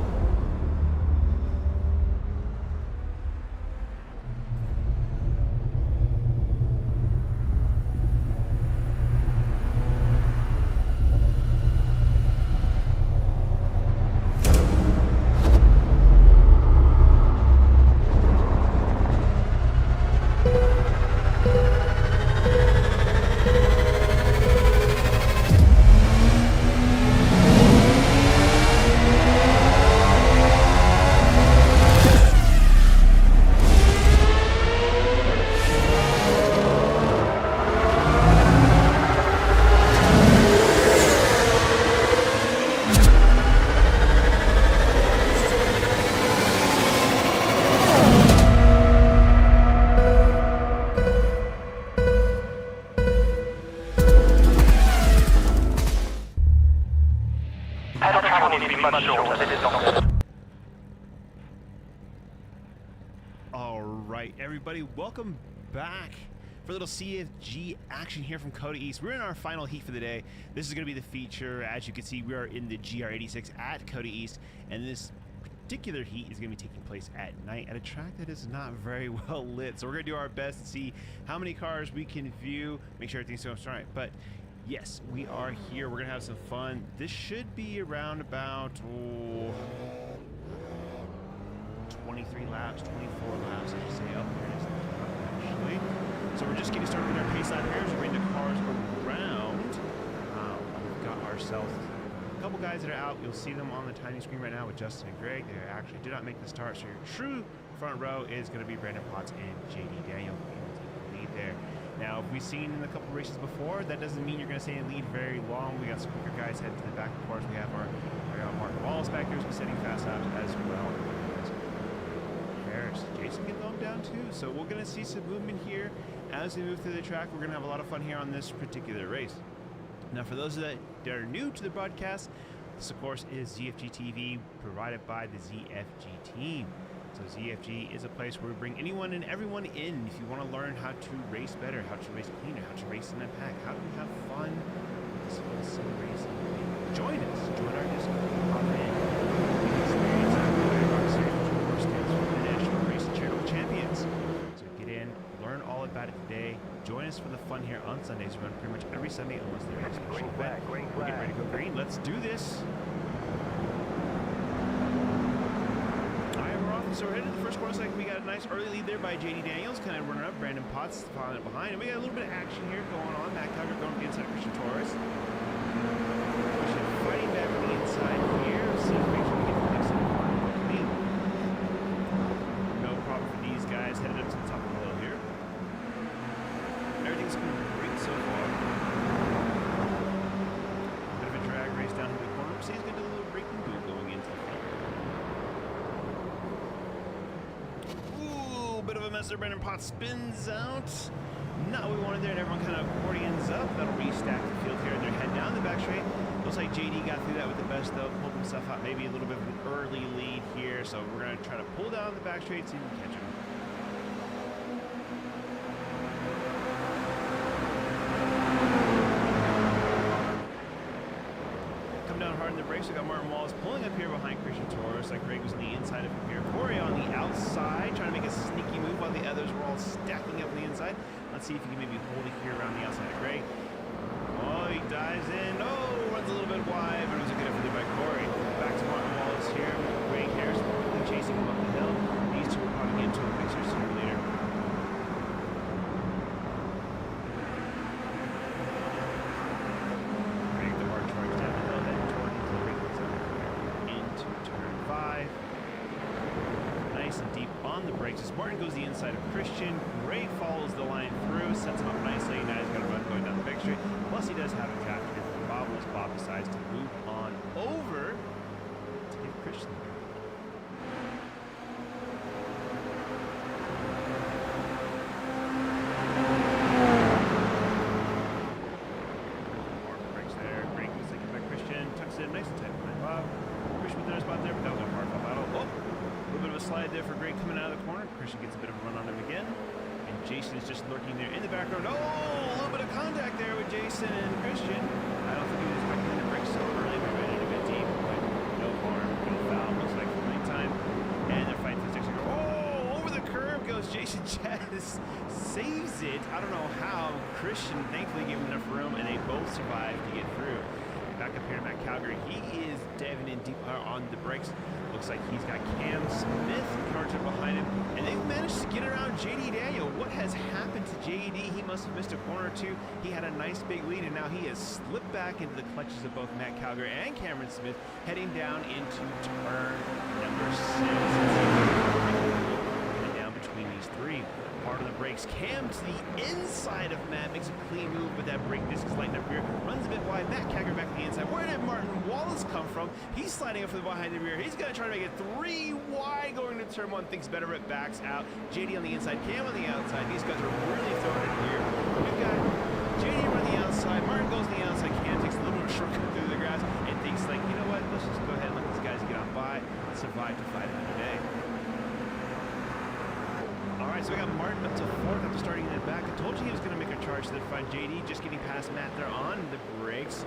much shorter. It is not. All right, everybody, welcome back for a little CFG action here from COTA East. We're in our final heat for the day. This is going to be the feature. As you can see, we are in the GR86 at COTA East, and this particular heat is going to be taking place at night at a track that is not very well lit. So we're going to do our best to see how many cars we can view, make sure everything's going right. But yes, we are here. We're going to have some fun. This should be around about 23 laps, 24 laps, I should say. Oh, there it is. Actually. So we're just getting started with our pace lap here. So we're bringing the cars around. We've got ourselves a couple guys that are out. You'll see them on the tiny screen right now with Justin and Greg. They actually did not make the start. So your true front row is going to be Brandon Potts and JD Daniel in the lead there. Now, if we've seen in a couple races before, that doesn't mean you're going to stay in the lead very long. We got some quicker guys heading to the back. Of course, we have our Mark Wallace back there who's setting fast laps as well. Jason can low him down too, so we're going to see some movement here as we move through the track. We're going to have a lot of fun here on this particular race. Now, for those that are new to the broadcast, this of course is ZFG TV provided by the ZFG team. So ZFG is a place where we bring anyone and everyone in. If you want to learn how to race better, how to race cleaner, how to race in a pack, how do we have fun with this whole sim racing, join us. Join our Discord. Hop in. Experience our IROCC series, which of course stands for the National Race Charitable Champions. So get in, learn all about it today. Join us for the fun here on Sundays. We run pretty much every Sunday unless there is a special event. We're getting ready to go green. Let's do this. So we're headed to the first corner second. We got a nice early lead there by JD Daniels, kind of running up. Brandon Potts following it behind. And we got a little bit of action here going on. Matt Tucker going to the inside of Christian Torres. Christian fighting back from the inside here. See if we can get the next in clean. No problem for these guys headed up to the top of the hill here. Everything's going great so far. Bit of a drag race down to the corner. So he's going to do a little braking boot going into the front. Bit of a mess there. Brandon Potts spins out. Not what we wanted there, and everyone kind of accordions up. That'll restack the field here. They're heading down the back straight. Looks like JD got through that with the best, though. Pulled himself out, maybe a little bit of an early lead here. So we're going to try to pull down the back straight, see if we can catch him. Come down hard in the brakes. We got Martin Wallace pulling up here behind Christian Torres. Like Greg was on the inside of him here. Corey on the outside, trying to make a sneaky move while the others were all stacking up on the inside. Let's see if he can maybe hold it here around the outside of Greg. Oh, he dives in. Oh, runs a little bit wide, but it was a good effort there by Corey. Back to Martin Wallace here. Greg Harris quickly chasing him up the hill. These two are probably into a picture sooner or later. Greg, the hard charge down the hill, then toward the brake zone into turn 5. Nice and deep on the brakes as Martin goes the inside of Christian. Greg follows the line through, sets him up nicely. Now he's got to run going down the back straight. Plus he does have a gap here for Bob, as Bob decides to move on over to give Christian the lead. More brakes there. Greg goes taken by Christian. Tucks it in nice and tight behind Bob. Christian with another spot there, but that was a hard battle. Oh! A little bit of a slide there for Greg coming out of the corner. Christian gets a bit of a run on him again. And Jason is just lurking there in the background. Oh, a little bit of contact there with Jason and Christian. I don't think he was expecting the brakes so early. They're ready to get deep, but no harm, no foul. Looks like for the time. And they're fighting for the 6. Oh, over the curb goes Jason Chaz. Saves it. I don't know how. Christian thankfully gave him enough room, and they both survived to get through. Back up here to Matt Calgary. He is diving in deep on the brakes. Looks like he's got Cam Smith charging behind him. And they've managed to get around JD Daniel. What has happened to JD? He must have missed a corner or two. He had a nice big lead, and now he has slipped back into the clutches of both Matt Calgary and Cameron Smith, heading down into turn number 6. And down between these three. Hard on the brakes. Cam to the inside of Matt. Makes a clean move, but that brake disc is lighting up here. Runs a bit wide. Matt Calgary back to the inside. Where did Martin Wallace come from? He's sliding up from behind the rear. He's going to try to make it 3 wide going to turn 1. Thinks better, but backs out. JD on the inside. Cam on the outside. These guys are really throwing it here. We've got JD on the outside. Martin goes on the outside. Cam takes a little bit of a shortcut through the grass and thinks, like, you know what? Let's just go ahead and let this guy to the front. JD just getting past Matt. They're on the brakes.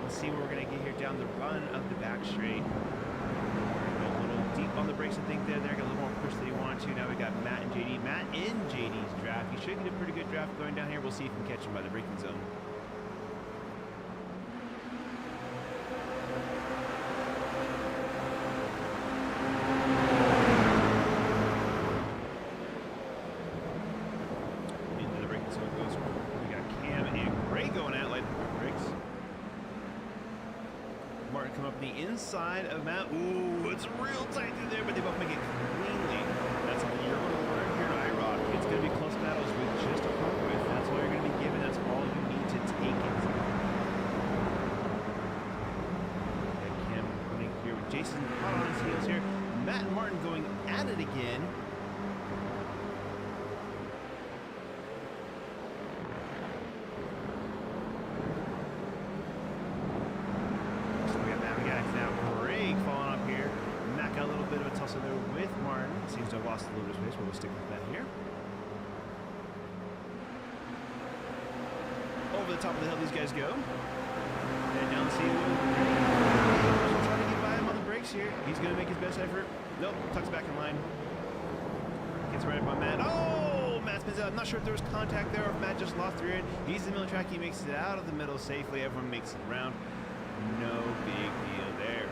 Let's see what we're going to get here down the run of the back straight. A little deep on the brakes, I think there. Got a little more push than he wanted to. Now we got Matt and JD. Matt in JD's draft. He should get a pretty good draft going down here. We'll see if we can catch him by the braking zone. Inside of Matt. Ooh, it's real tight through there, but they both make it cleanly. That's all you're going to learn here at IROCC. It's going to be close battles with just a front width. That's all you're going to be given. That's all you need to take it. And Cam running here with Jason hot on his heels here. Matt and Martin going at it again. Seems to have lost a little bit of space, but we'll stick with that here. Over the top of the hill, these guys go. And down the seaway. Trying to get by him on the brakes here. He's going to make his best effort. Nope, tucks back in line. Gets right up on Matt. Oh, Matt spins out. I'm not sure if there was contact there or if Matt just lost the rear end. He's in the middle track. He makes it out of the middle safely. Everyone makes it around. No big deal there.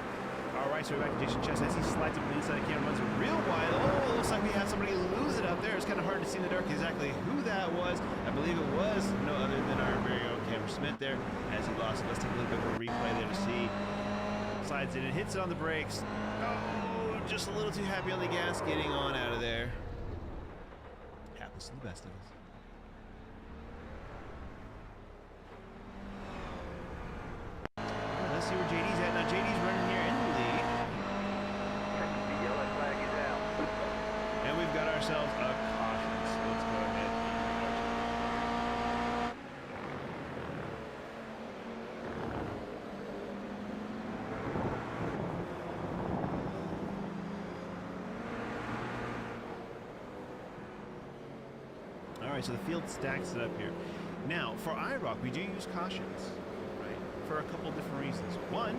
All right, so we're back to Jason Chess as he slides up the inside of camera, runs real wide. Oh, looks like we had somebody lose it out there. It's kind of hard to see in the dark exactly who that was. I believe it was no other than our very own Cameron Smith there as he lost it. Let's take a little bit of a replay there to see. Slides in and hits it on the brakes. Oh, just a little too happy on the gas, getting on out of there. Happens to the best of us. Let's see where JD's at. Now JD's running here in the lead. The yellow flag is out. And we've got ourselves a caution. So let's go ahead. All right, so the field stacks it up here. Now, for IROCC, we do use cautions. For a couple different reasons. One,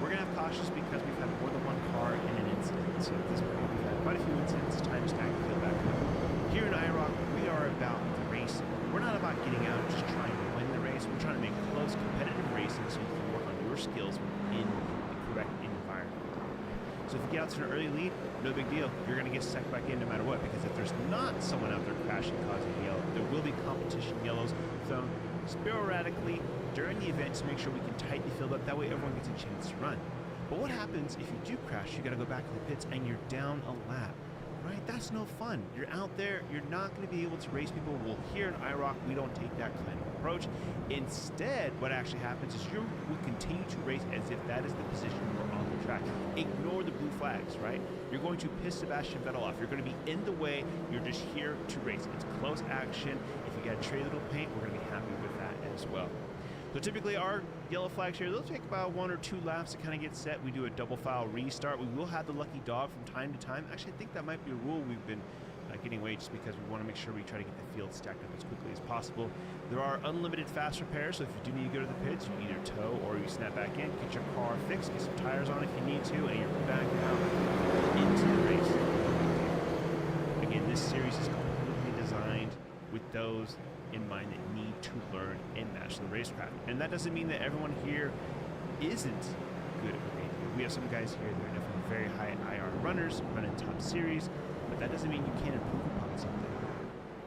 we're going to have cautions because we've had more than one car in an incident. So at this point, we've had quite a few incidents. It's time to stack the field back up. Here in IROCC, we are about the racing. We're not about getting out and just trying to win the race. We're trying to make close, competitive racing so you can work on your skills within the correct environment. So if you get out to an early lead, no big deal. You're going to get stuck back in no matter what, because if there's not someone out there crashing, causing yellow, there will be competition yellows thrown sporadically during the event to make sure we can tighten the field up. That way everyone gets a chance to run. But what happens if you do crash? You got to go back to the pits and you're down a lap, right? That's no fun. You're out there. You're not going to be able to race people. Well, here in IROCC, we don't take that kind of approach. Instead, what actually happens is you will continue to race as if that is the position you're on the track. Ignore the blue flags, right? You're going to piss Sebastian Vettel off. You're going to be in the way. You're just here to race. It's close action. If you got a trade little paint, we're going to be happy with that as well. So typically our yellow flags here, they'll take about 1 or 2 laps to kind of get set. We do a double file restart. We will have the lucky dog from time to time. Actually, I think that might be a rule we've been getting away just because we want to make sure we try to get the field stacked up as quickly as possible. There are unlimited fast repairs, so if you do need to go to the pits, you either tow or you snap back in, get your car fixed, get some tires on if you need to, and you're back out into the race. Again, this series is completely designed with those in mind that need to learn and master the racecraft. And that doesn't mean that everyone here isn't good at what they do. We have some guys here that are definitely very high IR runners, running top series, but that doesn't mean you can't improve upon something.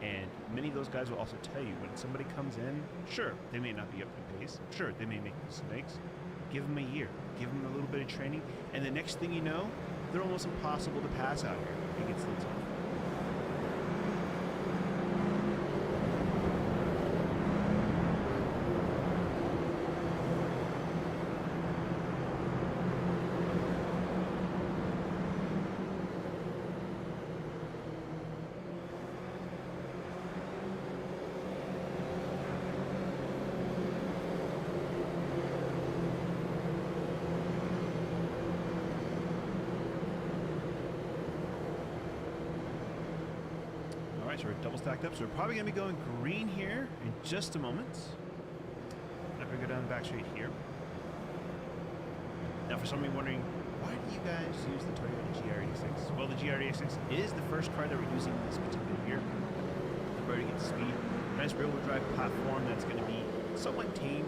And many of those guys will also tell you when somebody comes in, sure, they may not be up to pace, sure, they may make mistakes, give them a year, give them a little bit of training, and the next thing you know, they're almost impossible to pass out here. It gets things off. lights are double stacked up, so we're probably going to be going green here in just a moment. I'm going to go down the back straight here. Now, for some of you wondering, why do you guys use the Toyota GR86? Well, the GR86 is the first car that we're using this particular year. We're ready to get speed. Nice rear-wheel drive platform that's going to be somewhat tame.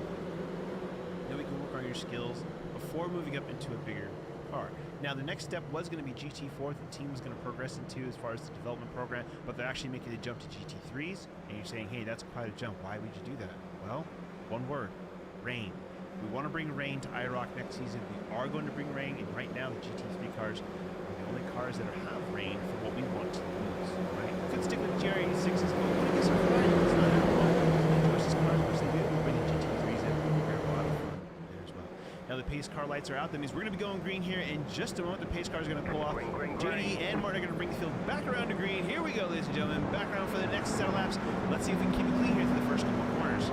Then we can work on your skills before moving up into a bigger car. Now, the next step was going to be GT4 that the team was going to progress into as far as the development program, but they're actually making the jump to GT3s, and you're saying, hey, that's quite a jump. Why would you do that? Well, one word, rain. We want to bring rain to IROCC next season. We are going to bring rain, and right now the GT3 cars are the only cars that have rain for what we want to use. Right? We could stick with GR86s, but we want to get some variety. It's not everyone enjoys this car as much as they do. We're bringing GT3s in. We're a lot of fun there as well. Now the pace car lights are out. That means we're going to be going green here in just a moment. The pace car is going to pull off. JD and Martin are going to bring the field back around to green. Here we go, ladies and gentlemen. Back around for the next set of laps. Let's see if we can keep it clean here through the first couple of corners.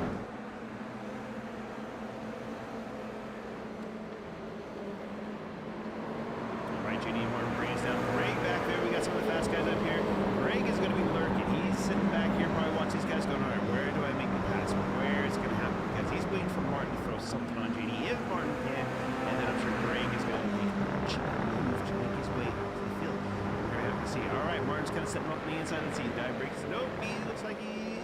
JD and Martin brings down Greg back there. We got some of the fast guys up here. Greg is going to be lurking. He's sitting back here, probably watching these guys going, all right, where do I make the pass? Where is it going to happen? Because he's waiting for Martin to throw something on JD if Martin can. And then I'm sure Greg is going to make a move to make his way to the field. We're going to have to see. All right, Martin's kind of setting up on the inside. Let's see. Dive brakes. Nope. He looks like he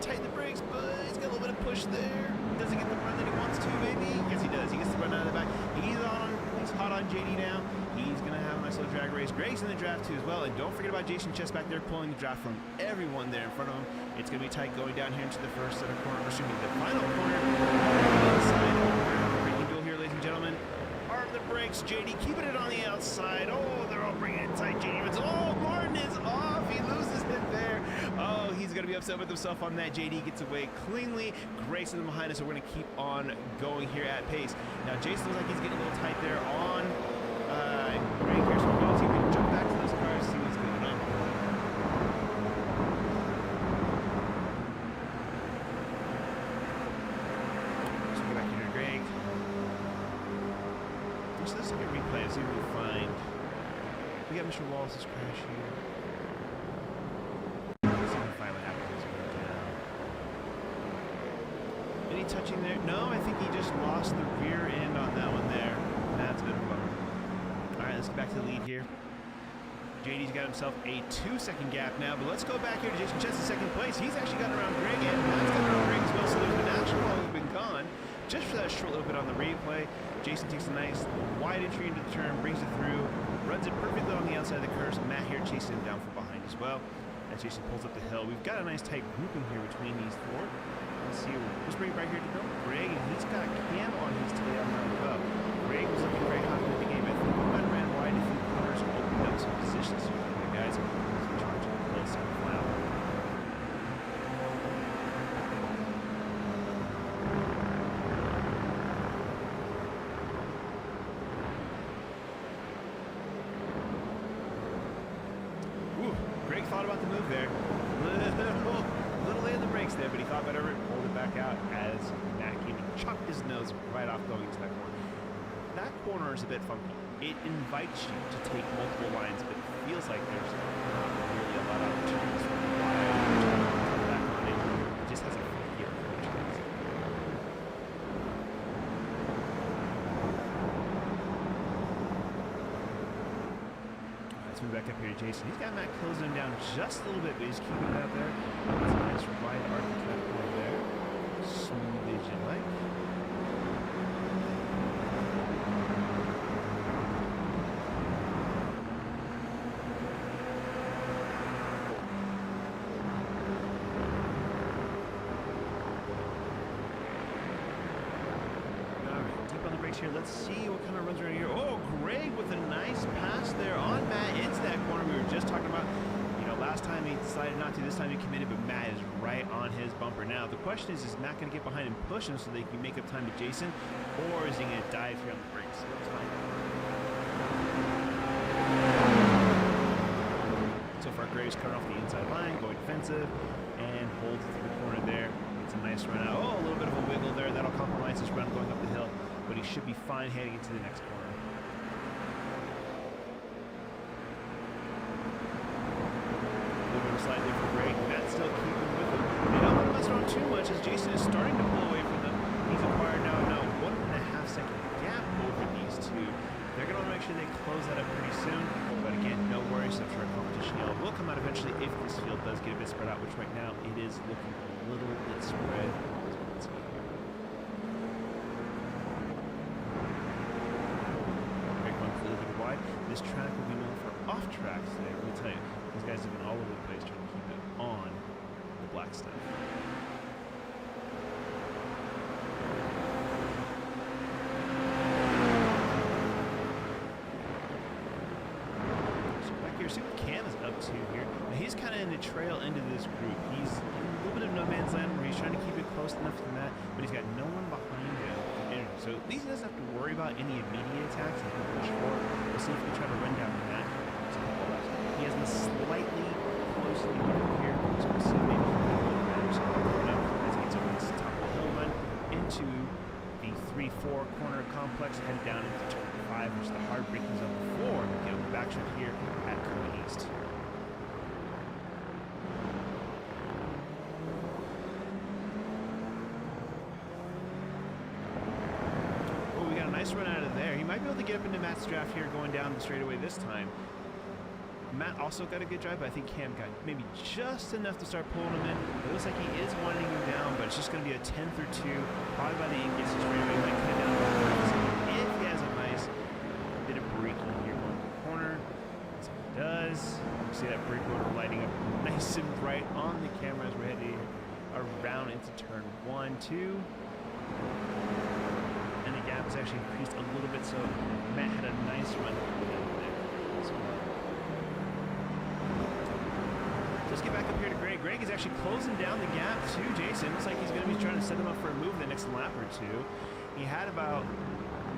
tightened the brakes, but he's got a little bit of push there. Does he get the run that he wants to, maybe? Yes, he does. He gets the run out of the back. He's hot on JD now. He's going to have a nice little drag race. Greg's in the draft too as well. And don't forget about Jason Chess back there pulling the draft from everyone there in front of him. It's going to be tight going down here into the first set of corners. Excuse me, the final corner. Inside. We're having a breaking duel here, ladies and gentlemen. Arm the brakes. JD keeping it on the outside. Oh, they're all bringing it tight. JD wins. Oh, Martin is off. He loses it there. Oh, he's going to be upset with himself on that. JD gets away cleanly. Grayson behind us, so we're going to keep on going here at pace. Now, Jason looks like he's getting a little tight there on Greg here, so we're going to see if we can jump back to those cars, see what's going on. So go back here to Greg. So let's look at replay, see what we find. We got Mr. Wallace's crash here. Let's see if we find what happens as we go down. Any touching there? No, I think he just lost the rear end on that one there. That's a bit of a bummer. Alright, let's get back to the lead here. JD's got himself a 2-second gap now, but let's go back here to Jason Chess in second place. He's actually gotten around Greg, and Matt's gotten around Greg as well, so there's been action while we've been gone. Just for that short little bit on the replay, Jason takes a nice wide entry into the turn, brings it through, runs it perfectly on the outside of the curves. Matt here chasing him down from behind as well. As Jason pulls up the hill, we've got a nice tight grouping here between these four. Let's see, let's bring it right here to Greg, and he's got Cam on his tail now as well. Greg was looking very hot in the game. I think we might have ran wide a few corners and opened up some positions here for the guys. He's in charge of the hill, second flat. Ooh, Greg thought about the move there. Little late in the brakes there, but he thought better of it, pulled it back out as Matt came and chopped his nose right off going into that corner. That corner is a bit funky. It invites you to take multiple lines, but it feels like there's not really a lot of opportunities for the wide back on it. It just has a funky approach. Let's move back up here to Jason. He's got Matt closing him down just a little bit, but he's keeping it out there. That's a nice wide arc to that point there. Smooth as you like. Here. Let's see what kind of runs are in here. Oh, Greg with a nice pass there on Matt into that corner we were just talking about. You know, last time he decided not to, this time he committed, but Matt is right on his bumper now. The question is Matt going to get behind and push him so they can make up time to Jason, or is he going to dive here on the brakes? Let's find out. So far, Greg's cutting off the inside line, going defensive, and holds it to the corner there. It's a nice run out. Oh, a little bit of a wiggle there. That'll compromise his run going up the hill, but he should be fine heading into the next corner. The little bit of slide there for Greg. Matt still keeping with him. They don't want to mess around too much as Jason is starting to pull away from them. He's acquired now 1.5 second gap over these two. They're going to make sure they close that up pretty soon. But again, no worries. I'm sure a competition yellow will come out eventually if this field does get a bit spread out, which right now it is looking a little bit spread. Let's see here. Greg runs a little bit wide. This track will be known for off tracks today. Let me tell you, these guys have been all over the place trying to keep it on the black stuff. See what Cam is up to here. Now he's kind of in the trail end of this group. He's in a little bit of no man's land where he's trying to keep it close enough to that, but he's got no one behind him. So at least he doesn't have to worry about any immediate attacks. He can push forward. We'll see if we can try to run down that. He has been slightly close to the end here. So we'll see maybe as he gets over this top of the hill run into the 3-4 corner complex, head down into turn 5, which is the hard braking zone before we get over the backstretch here at COTA East. Oh, we got a nice run out of there. He might be able to get up into Matt's draft here going down the straightaway this time. Matt also got a good drive, but I think Cam got maybe just enough to start pulling him in. It looks like he is winding him down, but it's just going to be a 10th or 2. Probably by the end gets his straightaway, might cut it down. If he has a nice bit of braking here going to the corner, as he does. You see that brake rotor lighting up nice and bright on the camera as we're heading around into turn 1, 2. And the gap is actually increased a little bit, so Matt had a nice run down there. Let's get back up here to Greg. Greg is actually closing down the gap to Jason. Looks like he's going to be trying to set him up for a move the next lap or two. He had about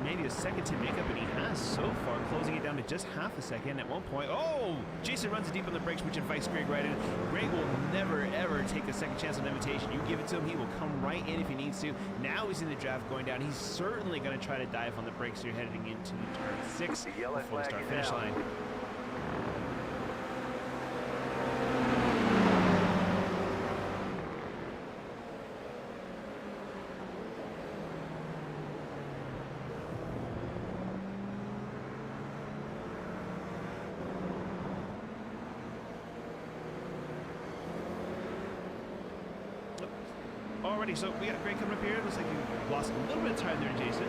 maybe a second to make up, and he has so far, closing it down to just half a second at one point. Oh! Jason runs deep on the brakes, which invites Greg right in. Greg will never, ever take a second chance on invitation. You give it to him, he will come right in if he needs to. Now he's in the draft going down. He's certainly going to try to dive on the brakes here heading into turn 6 before the start-finish line. Alrighty, so we got Greg coming up here. Looks like we lost a little bit of time there, Jason.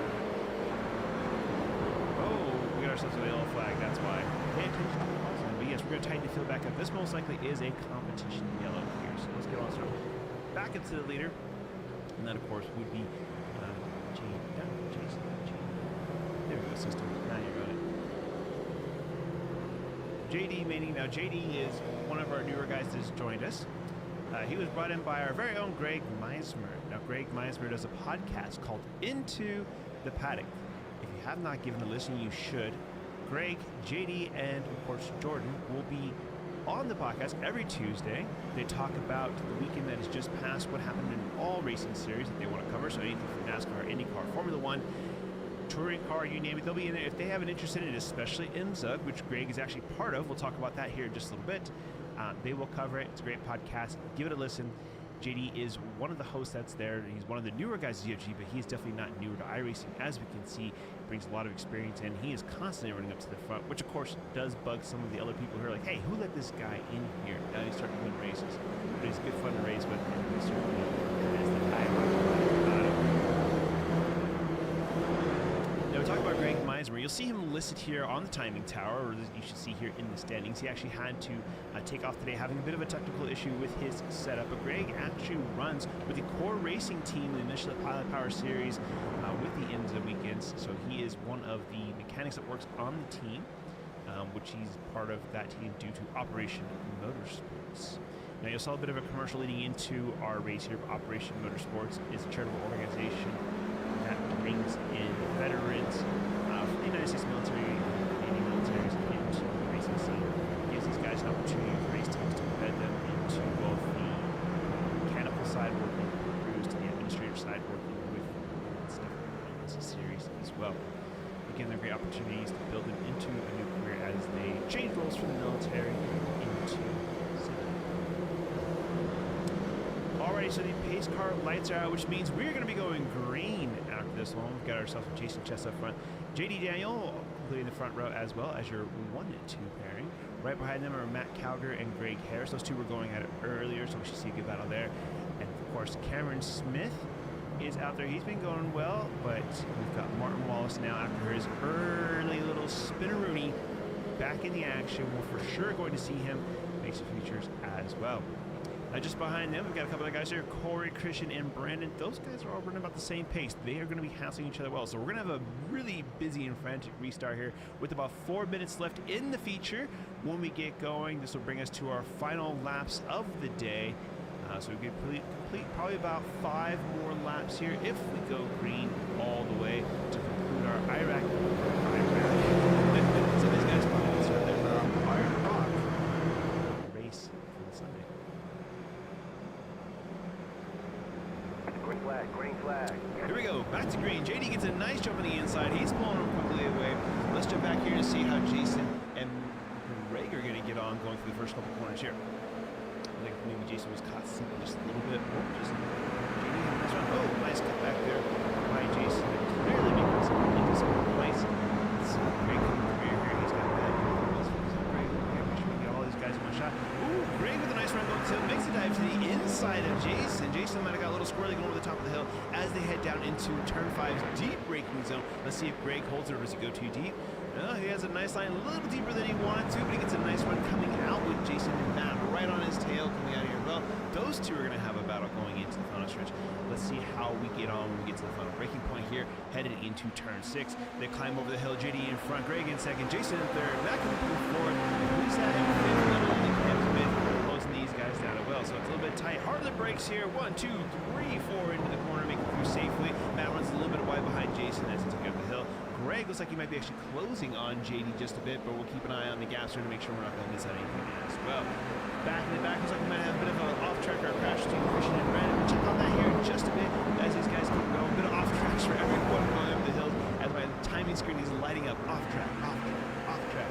Oh, we got ourselves a yellow flag, that's why. Pay attention to the call sign. But yes, we're going to tighten the field back up. This most likely is a competition yellow here, so let's get on started. Back into the leader. And that, of course, would be Jason. There we go, system. Now you got it. JD Manning. Now, JD is one of our newer guys that's joined us. He was brought in by our very own Greg Meismer. Now, Greg Meismer does a podcast called Into the Paddock. If you have not given a listen, you should. Greg, JD, and of course Jordan will be on the podcast every Tuesday. They talk about the weekend that has just passed, what happened in all racing series that they want to cover. So anything from NASCAR, IndyCar, Formula One, touring car, you name it, they'll be in there. If they have an interest in it, especially in Zug, which Greg is actually part of, we'll talk about that here in just a little bit. They will cover it. It's a great podcast. Give it a listen. JD is one of the hosts that's there. He's one of the newer guys at ZFG, but he's definitely not newer to iRacing. As we can see, brings a lot of experience in. He is constantly running up to the front, which of course does bug some of the other people who are like, hey, who let this guy in here? Now he's starting to win races. But he's good fun to race with, and he certainly is the guy about it. Now we talk about Greg Meismer. You'll see him listed here on the timing tower, or you should see here in the standings. He actually had to take off today, having a bit of a technical issue with his setup. But Greg actually runs with the core racing team in the Michelin Pilot Power Series with the IMSA weekends. So he is one of the mechanics that works on the team, which he's part of that team due to Operation Motorsports. Now you'll saw a bit of a commercial leading into our race here. Operation Motorsports is a charitable organization that brings in veterans from the United States military, Canadian militaries into the racing scene. It gives these guys an opportunity for race teams to embed them into both the mechanical side working with crews to the administrative side working with stuff around this series as well. Again, they're great opportunities to build them into a new career as they change roles from the military into civilian. Alrighty, so the pace car lights are out, which means we're going to be going green after this one. We've got ourselves a Jason Chess up front. JD Daniel completing the front row as well as your 1 and 2 pairing. Right behind them are Matt Calger and Greg Harris. Those two were going at it earlier, so we should see a good battle there. And of course, Cameron Smith is out there. He's been going well, but we've got Martin Wallace now after his early little spinneroony back in the action. We're for sure going to see him make some features as well. Just behind them, we've got a couple of guys here, Corey, Christian, and Brandon. Those guys are all running about the same pace. They are going to be hassling each other well. So we're going to have a really busy and frantic restart here with about 4 minutes left in the feature. When we get going, this will bring us to our final laps of the day. So we can complete probably about 5 more laps here if we go green all the way to conclude our IROCC. So these guys probably start there for our IROCC race for the Sunday. Green flag, green flag. Here we go, back to green. JD gets a nice jump on the inside. He's pulling him quickly away. Let's jump back here to see how Jason and Greg are going to get on going through the first couple corners here. I think maybe Jason was caught slipping just a little bit. Oh, just JD had a nice run. Oh, nice cut back there by Jason. Clearly making some points. Let's see, Greg coming through here. He's got bad movements. Greg, okay, make sure we get all these guys in one shot. Ooh, Greg with a nice run going to makes a dive to the inside of Jason. Jason might have got a little squirrely going over the top of the hill as they head down into turn 5's deep braking zone. Let's see if Greg holds it or does he go too deep. He has a nice line, a little deeper than he wanted to, but he gets a nice run coming out with Jason and Matt right on his tail coming out of here. Well, those two are going to have a battle going into the final stretch. Let's see how we get on when we get to the final braking point here, headed into turn 6. They climb over the hill, JD in front, Greg in second, Jason in third, Matt can move forward. Who's that in fifth? Only Cam Smith closing these guys down as well. So it's a little bit tight. Hard the brakes here. 1, 2, 3, 4 into the corner, making through safely. Matt runs a little bit wide behind Jason as he took up the hill. Greg looks like he might be actually closing on JD just a bit, but we'll keep an eye on the gas here to make sure we're not going to miss out anything as well. Back in the back, looks like we might have a bit of an off-track or a crash between Christian and Brandon. We'll check on that here in just a bit as these guys keep going. A bit of off-tracks for everyone going up the hill as my timing screen is lighting up. Off-track, off-track, off-track.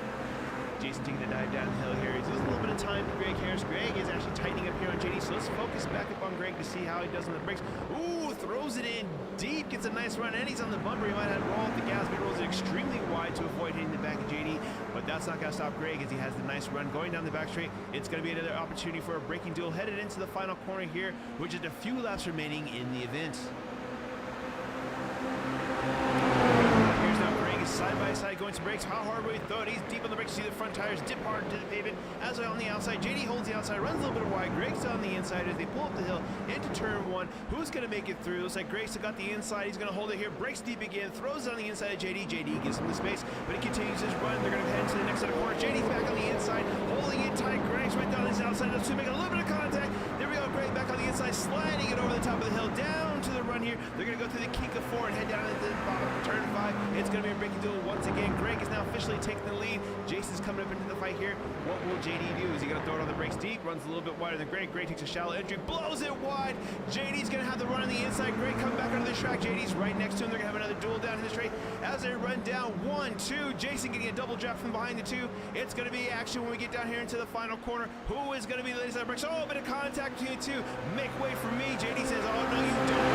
Jason taking the dive down the hill here. He's losing a little bit of time for Greg Harris. Greg is actually tightening up here on JD, so let's focus back up on Greg to see how he does on the brakes. Ooh, throws it in deep, gets a nice run, and he's on the bumper. He might have to roll off the gas, but he rolls it extremely wide to avoid hitting the back of JD, but that's not going to stop Greg as he has the nice run going down the back straight. It's going to be another opportunity for a braking duel headed into the final corner here, with just a few laps remaining in the event. Side by side going to brakes. How hard will he throw it? He's deep on the brakes. See the front tires dip hard to the pavement. As on the outside, JD holds the outside, runs a little bit wide. Greg's on the inside as they pull up the hill into turn 1. Who's going to make it through? Looks like Greg's got the inside. He's going to hold it here. Brakes deep again. Throws it on the inside of JD. JD gives him the space, but he continues his run. They're going to head into the next set of corners. JD's back on the inside, holding it tight. Greg's right down his outside. Those two make a little bit of contact. There we go. Greg back on the inside, sliding it over the top of the hill down to the run here. They're going to go through the kink of 4 and head down into the bottom of turn 5. It's going to be a braking duel once again. Greg is now officially taking the lead. Jason's coming up into the fight here. What will JD do? Is he going to throw it on the brakes deep? Runs a little bit wider than Greg. Greg takes a shallow entry, blows it wide. JD's going to have the run on the inside. Greg coming back onto the track. JD's right next to him. They're going to have another duel down in the straight. As they run down 1, 2. Jason getting a double drop from behind the 2. It's going to be action when we get down here into the final corner. Who is going to be the latest on the brakes? Oh, a bit of contact between the 2. Make way for me. JD says, oh, no, you don't.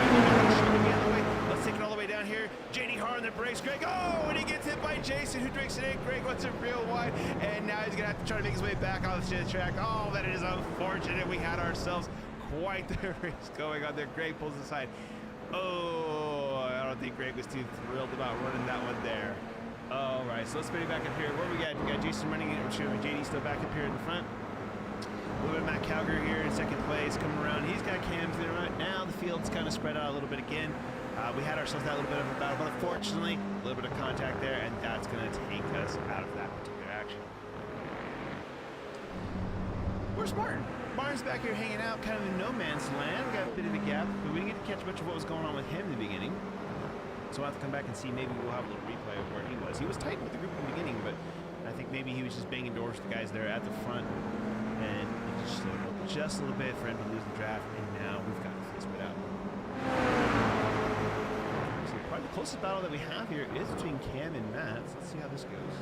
Let's take it all the way down here. JD hard on the brakes. Greg, oh, and he gets hit by Jason, who drinks it in. Greg wants it real wide, and now he's going to have to try to make his way back on the track. Oh, that is unfortunate. We had ourselves quite the race going on there. Greg pulls aside. Oh, I don't think Greg was too thrilled about running that one there. All right, so let's spin it back up here. What do we got? We got Jason running it. JD still back up here in the front. A little bit of Matt Calgary here in second place, coming around. He's got Cam's in right now. The field's kind of spread out a little bit again. We had ourselves that little bit of a battle, but unfortunately, a little bit of contact there, and that's going to take us out of that particular action. Where's Martin? Martin's back here hanging out, kind of in no man's land. We got a bit of a gap, but we didn't get to catch much of what was going on with him in the beginning. So we'll have to come back and see. Maybe we'll have a little replay of where he was. He was tight with the group in the beginning, but I think maybe he was just banging doors with the guys there at the front, and just a little bit for him to lose the draft, and now we've got to split out. So probably the closest battle that we have here is between Cam and Matt. So let's see how this goes.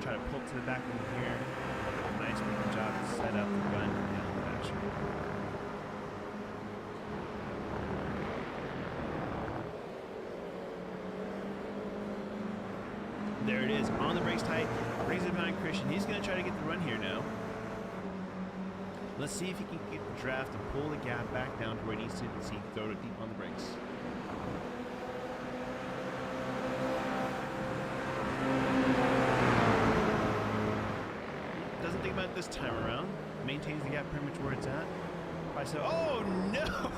try to pull to the back of here. Nice working job to set up the gun down the back straight. There it is, on the brakes tight, brings it behind Christian. He's going to try to get the run here now. Let's see if he can get the draft and pull the gap back down to where it needs to be. See, throw it deep on the brakes. Doesn't think about it this time around. Maintains the gap pretty much where it's at. So, oh no!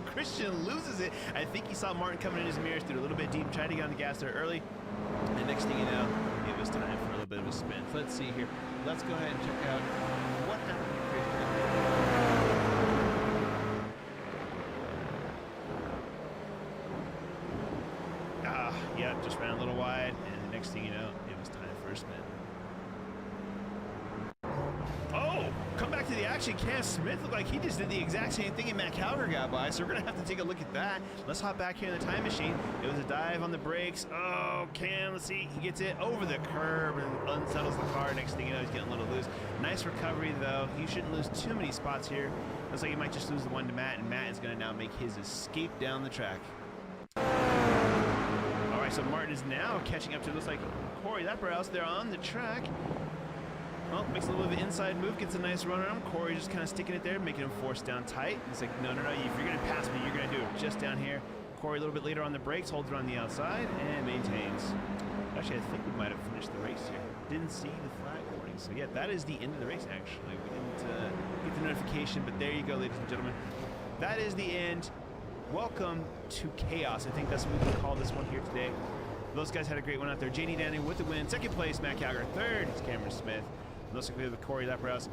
Christian loses it. I think he saw Martin coming in his mirrors, threw a little bit deep, tried to get on the gas there early. And next thing you know, it was time for a little bit of a spin. So let's see here. Let's go ahead and check out what happened to Christian. Yeah, just ran a little wide, and the next thing you know, it was time for a spin. Oh, come back to the action. Cam Smith looked like he just did the exact same thing and Matt Calgar got by, so we're going to have to take a look at that. Let's hop back here in the time machine. It was a dive on the brakes. Oh, Cam, let's see. He gets it over the curb and unsettles the car. Next thing you know, he's getting a little loose. Nice recovery, though. He shouldn't lose too many spots here. Looks like he might just lose the one to Matt, and Matt is going to now make his escape down the track. All right, so Martin is now catching up to, looks like Corey Leperhouse there on the track. Well, makes a little bit of an inside move, gets a nice run on him. Corey just kind of sticking it there, making him force down tight. He's like, no, if you're going to pass me, you're going to do it just down here. Corey a little bit later on the brakes, holds it on the outside, and maintains. Actually, I think we might have finished the race here. Didn't see the flag warning. So, yeah, that is the end of the race, actually. We didn't get the notification, but there you go, ladies and gentlemen. That is the end. Welcome to Chaos. I think that's what we can call this one here today. Those guys had a great one out there. J.D. Daniel with the win. Second place, Matt Calgar. Third is Cameron Smith. Looks like we have Corey Leperhouse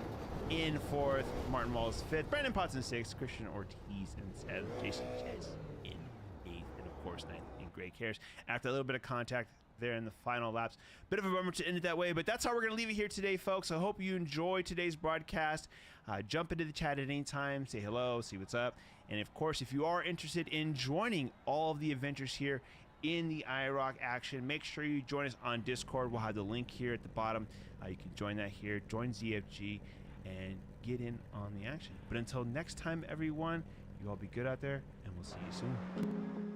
in fourth, Martin Wallace fifth, Brandon Potts in sixth, Christian Ortiz in seventh, Jason Ches in eighth, and of course ninth in Gray Cares. After a little bit of contact there in the final laps. Bit of a bummer to end it that way, but that's how we're going to leave it here today, folks. I hope you enjoyed today's broadcast. Jump into the chat at any time, say hello, see what's up. And of course, if you are interested in joining all of the adventures here in the IROCC action, make sure you join us on Discord. We'll have the link here at the bottom. You can join that here, join ZFG, and get in on the action. But until next time, everyone, you all be good out there, and we'll see you soon.